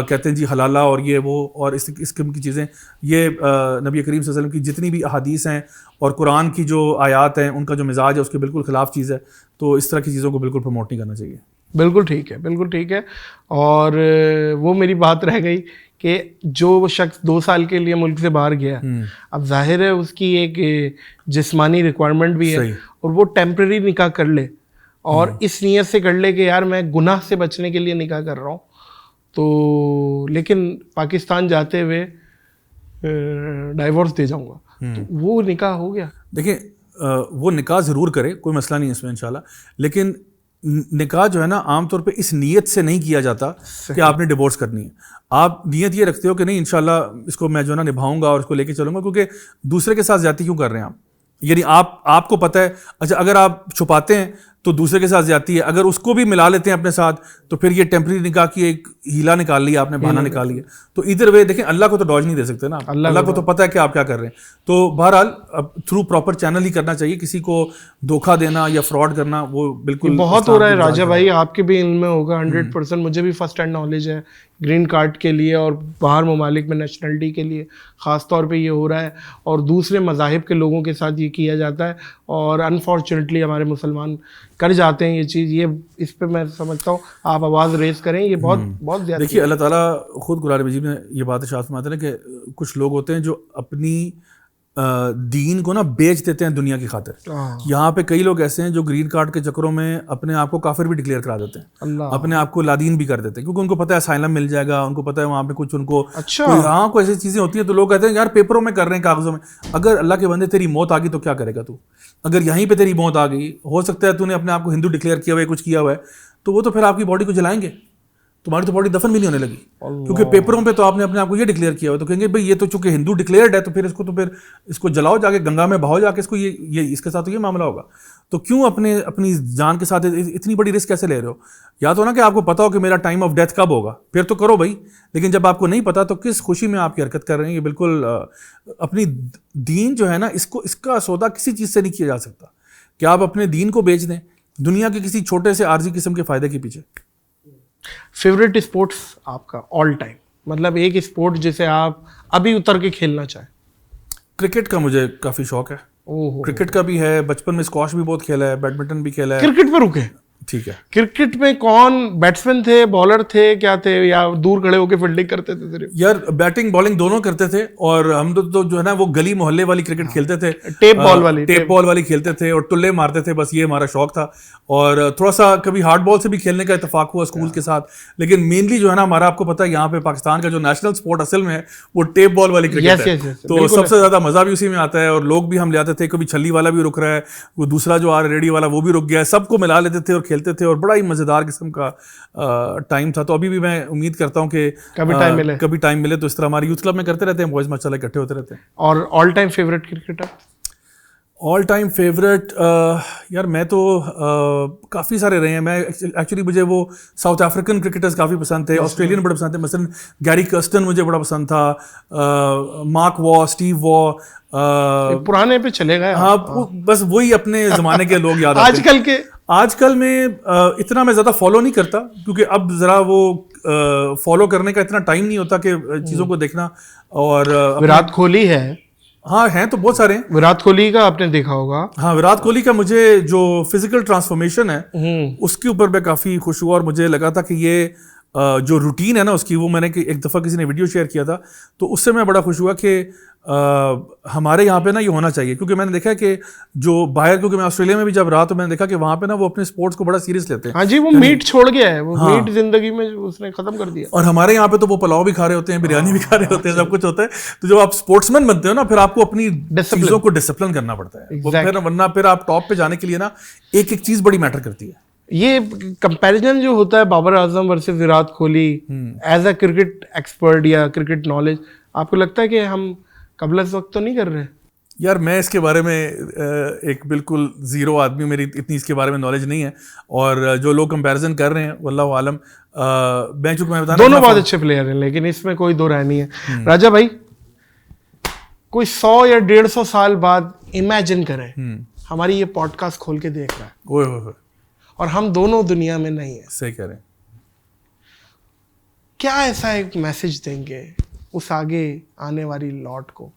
کہتے ہیں جی حلالہ اور یہ وہ اور اس قسم کی چیزیں. یہ نبی کریم صلی اللہ علیہ وسلم کی جتنی بھی احادیث ہیں اور قرآن کی جو آیات ہیں ان کا جو مزاج ہے اس کے بالکل خلاف چیز ہے. تو اس طرح کی چیزوں کو بالکل پروموٹ نہیں کرنا چاہیے. بالکل ٹھیک ہے, بالکل ٹھیک ہے. اور وہ میری بات رہ گئی کہ جو شخص 2 سال کے لیے ملک سے باہر گیا, اب ظاہر ہے اس کی ایک جسمانی ریکوائرمنٹ بھی ہے, اور وہ ٹیمپرری نکاح کر لے اور اس نیت سے کر لے کہ یار میں گناہ سے بچنے کے لیے نکاح کر رہا ہوں, تو لیکن پاکستان جاتے ہوئے ڈائیورس دے جاؤں گا, تو وہ نکاح ہو گیا. دیکھیں وہ نکاح ضرور کرے, کوئی مسئلہ نہیں ہے اس میں انشاءاللہ, لیکن نکاح جو ہے نا عام طور پہ اس نیت سے نہیں کیا جاتا کہ آپ نے ڈیورس کرنی ہے. آپ نیت یہ رکھتے ہو کہ نہیں انشاءاللہ اس کو میں جو ہے نا نبھاؤں گا اور اس کو لے کے چلوں گا, کیونکہ دوسرے کے ساتھ زیادتی کیوں کر رہے ہیں آپ, یعنی آپ کو پتہ ہے. اچھا اگر آپ چھپاتے ہیں تو دوسرے کے ساتھ زیادتی ہے, اگر اس کو بھی ملا لیتے ہیں اپنے ساتھ تو پھر یہ ٹیمپرری نکاح کی ایک ہیلا نکال لیا آپ نے, بہانہ نکال لیا. تو ادھر وے دیکھیں اللہ کو تو ڈاج نہیں دے سکتے نا, اللہ کو تو پتہ ہے کہ آپ کیا کر رہے ہیں. تو بہرحال تھرو پراپر چینل ہی کرنا چاہیے. کسی کو دھوکہ دینا یا فراڈ کرنا وہ بالکل بہت ہو رہا ہے. راجہ بھائی آپ کے بھی علم میں ہوگا 100%, مجھے بھی فرسٹ ہینڈ نالج ہے گرین کارڈ کے لیے اور باہر ممالک میں نیشنلٹی کے لیے خاص طور پہ یہ ہو رہا ہے, اور دوسرے مذاہب کے لوگوں کے ساتھ یہ کیا جاتا ہے, اور انفارچونیٹلی ہمارے مسلمان کر جاتے ہیں یہ چیز. یہ اس پہ میں سمجھتا ہوں آپ آواز ریز کریں, یہ بہت زیادہ. دیکھیے اللہ تعالیٰ خود قرآن مجید میں یہ بات ارشاد فرماتے ہیں کہ کچھ لوگ ہوتے ہیں جو اپنی دین کو نا بیچ دیتے ہیں دنیا کی خاطر. یہاں پہ کئی لوگ ایسے ہیں جو گرین کارڈ کے چکروں میں اپنے آپ کو کافر بھی ڈکلیئر کرا دیتے ہیں, اپنے آپ کو لادین بھی کر دیتے ہیں, کیونکہ ان کو پتہ ہے اسائلم مل جائے گا, ان کو پتہ ہے وہاں پہ کچھ ان کو ہاں کوئی ایسی چیزیں ہوتی ہیں. تو لوگ کہتے ہیں یار پیپروں میں کر رہے ہیں, کاغذوں میں. اگر اللہ کے بندے تیری موت آ گئی تو کیا کرے گا تو؟ اگر یہیں پہ تیری موت آ گئی, ہو سکتا ہے تو نے اپنے آپ کو ہندو ڈکلیئر کیا ہوا ہے, کچھ کیا ہوا ہے, تو وہ تو پھر آپ کی باڈی کو جلائیں گے, تمہاری تو باڈی دفن بھی نہیں ہونے لگی, کیونکہ پیپروں پہ تو آپ نے اپنے آپ کو یہ ڈکلیئر کیا ہوا ہے. تو کہیں گے بھائی یہ تو چونکہ ہندو ڈکلیئرڈ ہے تو پھر اس کو جلاؤ جا کے, گنگا میں بہاؤ جا کے, اس کو یہ اس کے ساتھ یہ معاملہ ہوگا. تو کیوں اپنی جان کے ساتھ اتنی بڑی رسک کیسے لے رہے ہو؟ یا تو نا کہ آپ کو پتا ہو کہ میرا ٹائم آف ڈیتھ کب ہوگا, پھر تو کرو بھائی. لیکن جب آپ کو نہیں پتا تو کس خوشی میں آپ کی حرکت کر رہے ہیں؟ یہ بالکل اپنی دین جو ہے نا اس کا سودا کسی چیز سے نہیں کیا جا سکتا کہ آپ اپنے دین کو بیچ دیں دنیا کے کسی چھوٹے سے عارضی قسم کے فائدے کے پیچھے. فیوریٹ اسپورٹس آپ کا آل ٹائم, مطلب ایک اسپورٹ جسے آپ ابھی اتر کے کھیلنا چاہیں؟ کرکٹ کا مجھے کافی شوق ہے. کرکٹ کا بھی ہے, بچپن میں اسکواش بھی بہت کھیلا ہے, بیڈمنٹن بھی کھیلا ہے. کرکٹ پہ رکے, ٹھیک ہے. کرکٹ میں کون بیٹسمین تھے, بالر تھے, کیا تھے, یا دور کھڑے ہو کے فیلڈنگ کرتے تھے صرف؟ یار بیٹنگ بالنگ دونوں کرتے تھے, اور ہم تو جو ہے نا وہ گلی محلے والی کرکٹ کھیلتے تھے, ٹیپ بال والی کھیلتے تھے اور ٹلے مارتے تھے, بس یہ ہمارا شوق تھا. اور تھوڑا سا کبھی ہارڈ بال سے بھی کھیلنے کا اتفاق ہوا اسکول کے ساتھ, لیکن مینلی جو ہے نا ہمارا آپ کو پتا ہے یہاں پہ پاکستان کا جو نیشنل اسپورٹ اصل میں ہے وہ ٹیپ بال والی کرکٹ ہے. تو سب سے زیادہ مزہ بھی اسی میں آتا ہے, اور لوگ بھی ہم لے آتے تھے, کبھی چھلی والا بھی رک رہا ہے, وہ دوسرا جو آ رہا ہے ریڈی والا وہ بھی رک گیا ہے, سب کو ملا لیتے تھے اور کھیلتے تھے, اور بڑا ہی مزیدار قسم کا ٹائم تھا. تو ابھی بھی میں امید کرتا ہوں کہ کبھی ٹائم ملے تو اس طرح ہماری یوتھ کلب میں کرتے رہتے ہیں, بوائز ماشاءاللہ اکٹھے ہوتے رہتے ہیں. اور all time favourite cricketer? All time favourite یار میں تو کافی سارے رہے ہیں. میں ایکچولی مجھے وہ ساؤتھ افریقن کرکٹرز کافی پسند تھے, آسٹریلین بڑے پسند تھے. مثلا گیری کرسٹن مجھے بڑا پسند تھا, مارک وا, اسٹیو وا, پرانے پہ چلے گئے. ہاں بس وہی اپنے زمانے کے لوگ یاد آتے ہیں. آج کل میں اتنا میں زیادہ فالو نہیں کرتا, کیونکہ اب ذرا وہ فالو کرنے کا اتنا ٹائم نہیں ہوتا کہ چیزوں کو دیکھنا. اور وراٹ کوہلی ہے, ہاں ہیں تو بہت سارے ہیں. وراٹ کوہلی کا آپ نے دیکھا ہوگا. ہاں وراٹ کوہلی کا مجھے جو فزیکل ٹرانسفارمیشن ہے اس کے اوپر میں کافی خوش ہوا, اور مجھے لگا تھا کہ یہ جو روٹین ہے نا اس کی, وہ میں نے ایک دفعہ کسی نے ویڈیو شیئر کیا تھا, تو اس سے میں بڑا خوش ہوا کہ ہمارے یہاں پہ نا یہ ہونا چاہیے. کیونکہ میں نے دیکھا کہ جو باہر, کیونکہ میں آسٹریلیا میں بھی جب رہا تو میں نے دیکھا کہ وہاں پہ نا وہ اپنے اسپورٹس کو بڑا سیریس لیتے ہیں. ہاں جی, وہ میٹ چھوڑ گیا ہے, وہ میٹ زندگی میں اس نے ختم کر دیا. اور ہمارے یہاں پہ تو وہ پلاؤ بھی کھا رہے ہوتے ہیں, بریانی بھی کھا رہے ہوتے ہیں, سب کچھ ہوتا ہے. تو جب آپ اسپورٹس مین بنتے ہو نا پھر آپ کو اپنی چیزوں کو ڈسپلن کرنا پڑتا ہے, ورنہ پھر آپ ٹاپ پہ جانے کے لیے نا ایک ایک چیز بڑی میٹر کرتی ہے. یہ کمپیریزن جو ہوتا ہے Babar Azam versus Virat Kohli as a cricket expert یا کرکٹ نالج, آپ کو لگتا ہے کہ ہم قبل از وقت تو نہیں کر رہے؟ یار میں اس کے بارے میں ایک بالکل زیرو آدمی, میری اتنی اس کے بارے میں نالج نہیں ہے, اور جو لوگ کمپیریزن کر رہے ہیں واللہ عالم. میں چونکہ میں بتا دونوں بہت اچھے پلیئر ہیں, لیکن اس میں کوئی دو رائے نہیں ہے. راجہ بھائی, کوئی 100 یا 150 سال بعد امیجن کریں ہماری یہ پوڈ کاسٹ کھول کے دیکھ رہا ہے اور ہم دونوں دنیا میں نہیں ہیں, صحیح کہہ رہے ہیں, کیا ایسا ایک میسج دیں گے اس آگے آنے والی لاٹ کو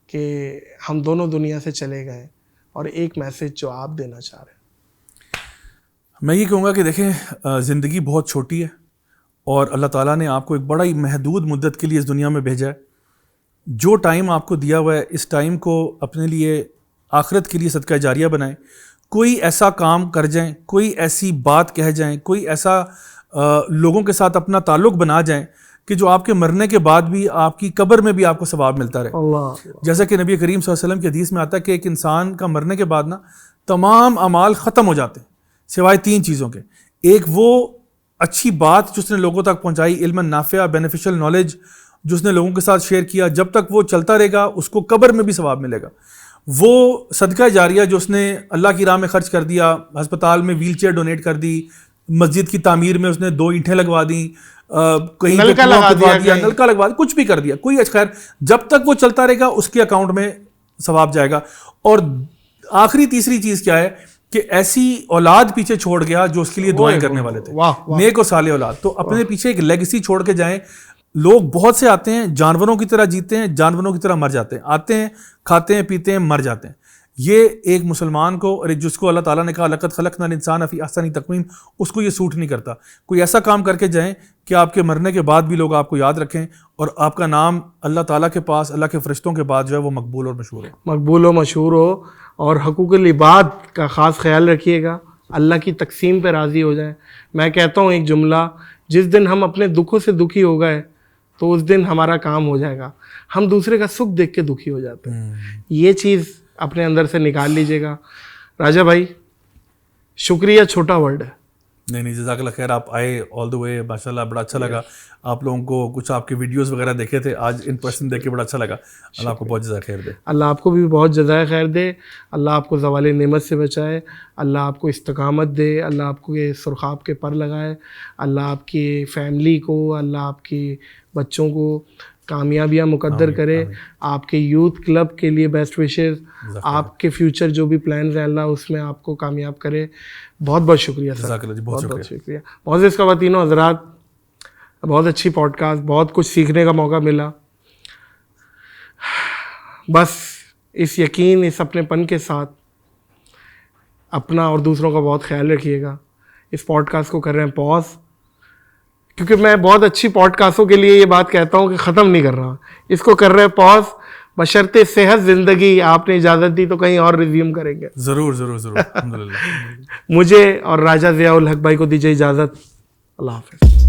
کہ ہم دونوں دنیا سے چلے گئے, اور ایک میسج جو آپ دینا چاہ رہے ہیں؟ میں یہ کہوں گا کہ دیکھیں زندگی بہت چھوٹی ہے, اور اللہ تعالیٰ نے آپ کو ایک بڑا ہی محدود مدت کے لیے اس دنیا میں بھیجا ہے. جو ٹائم آپ کو دیا ہوا ہے اس ٹائم کو اپنے لیے آخرت کے لیے صدقہ جاریہ بنائیں. کوئی ایسا کام کر جائیں, کوئی ایسی بات کہہ جائیں, کوئی ایسا لوگوں کے ساتھ اپنا تعلق بنا جائیں کہ جو آپ کے مرنے کے بعد بھی آپ کی قبر میں بھی آپ کو ثواب ملتا رہے. جیسا کہ نبی کریم صلی اللہ علیہ وسلم کی حدیث میں آتا ہے کہ ایک انسان کا مرنے کے بعد نا تمام اعمال ختم ہو جاتے ہیں, سوائے 3 چیزوں کے. ایک وہ اچھی بات جو اس نے لوگوں تک پہنچائی, علم نافع, بینیفیشل نالج جو اس نے لوگوں کے ساتھ شیئر کیا, جب تک وہ چلتا رہے گا اس کو قبر میں بھی ثواب ملے گا. وہ صدقہ جاریہ جو اس نے اللہ کی راہ میں خرچ کر دیا, ہسپتال میں ویل چیئر ڈونیٹ کر دی, مسجد کی تعمیر میں اس نے 2 اینٹیں لگوا دیں, کہیں نلکا لگوا دیا, کچھ بھی کر دیا, کوئی خیر جب تک وہ چلتا رہے گا اس کے اکاؤنٹ میں ثواب جائے گا. اور آخری تیسری چیز کیا ہے کہ ایسی اولاد پیچھے چھوڑ گیا جو اس کے لیے دعائیں کرنے والے تھے, نیک و صالح اولاد. تو اپنے پیچھے ایک لیگیسی چھوڑ کے جائیں. لوگ بہت سے آتے ہیں جانوروں کی طرح جیتے ہیں, جانوروں کی طرح مر جاتے ہیں, آتے ہیں کھاتے ہیں پیتے ہیں مر جاتے ہیں. یہ ایک مسلمان کو, اور جس کو اللہ تعالیٰ نے کہا لقد خلقنا الانسان فی احسن تقویم, اس کو یہ سوٹ نہیں کرتا. کوئی ایسا کام کر کے جائیں کہ آپ کے مرنے کے بعد بھی لوگ آپ کو یاد رکھیں اور آپ کا نام اللہ تعالیٰ کے پاس, اللہ کے فرشتوں کے بعد جو ہے وہ مقبول اور مشہور ہو. مقبول و مشہور ہو. اور حقوق العباد کا خاص خیال رکھیے گا, اللہ کی تقسیم پہ راضی ہو جائیں. میں کہتا ہوں ایک جملہ, جس دن ہم اپنے دکھوں سے دکھی ہو گئے تو اس دن ہمارا کام ہو جائے گا. ہم دوسرے کا سکھ دیکھ کے دکھی ہو جاتے ہیں. یہ چیز اپنے اندر سے نکال لیجیے گا. راجا بھائی شکریہ, چھوٹا ورڈ ہے. نہیں جزاک اللہ خیر, آپ آئے آل دا وے, ماشاء اللہ بڑا اچھا لگا. آپ لوگوں کو کچھ آپ کے ویڈیوز وغیرہ دیکھے تھے, آج ان پرسن دیکھ کے بڑا اچھا لگا. اللہ آپ کو بہت جزائے خیر دے. اللہ آپ کو بھی بہت جزائے خیر دے. اللہ آپ کو زوال نعمت سے بچائے. اللہ آپ کو استقامت دے. اللہ آپ کو یہ سرخاب کے پر لگائے. اللہ آپ کی فیملی کو, اللہ آپ کی بچوں کو کامیابیاں مقدر کرے. آپ کے یوتھ کلب کے لیے بیسٹ وشز. آپ کے فیوچر جو بھی پلانز ہیں اللہ اس میں آپ کو کامیاب کرے. بہت بہت شکریہ سر, بہت بہت شکریہ. معزز خواتین و حضرات, بہت اچھی پوڈ کاسٹ, بہت کچھ سیکھنے کا موقع ملا. بس اس یقین, اس اپنے پن کے ساتھ اپنا اور دوسروں کا بہت خیال رکھیے گا. اس پوڈ کاسٹ کو کر رہے ہیں پاز, کیونکہ میں بہت اچھی پوڈ کاسٹوں کے لیے یہ بات کہتا ہوں کہ ختم نہیں کر رہا, اس کو کر رہے ہیں پاز. بشرطِ صحت زندگی آپ نے اجازت دی تو کہیں اور ریزیوم کریں گے. ضرور ضرور ضرور. الحمدللہ. مجھے اور راجہ ضیاء الحق بھائی کو دیجیے اجازت. اللہ حافظ.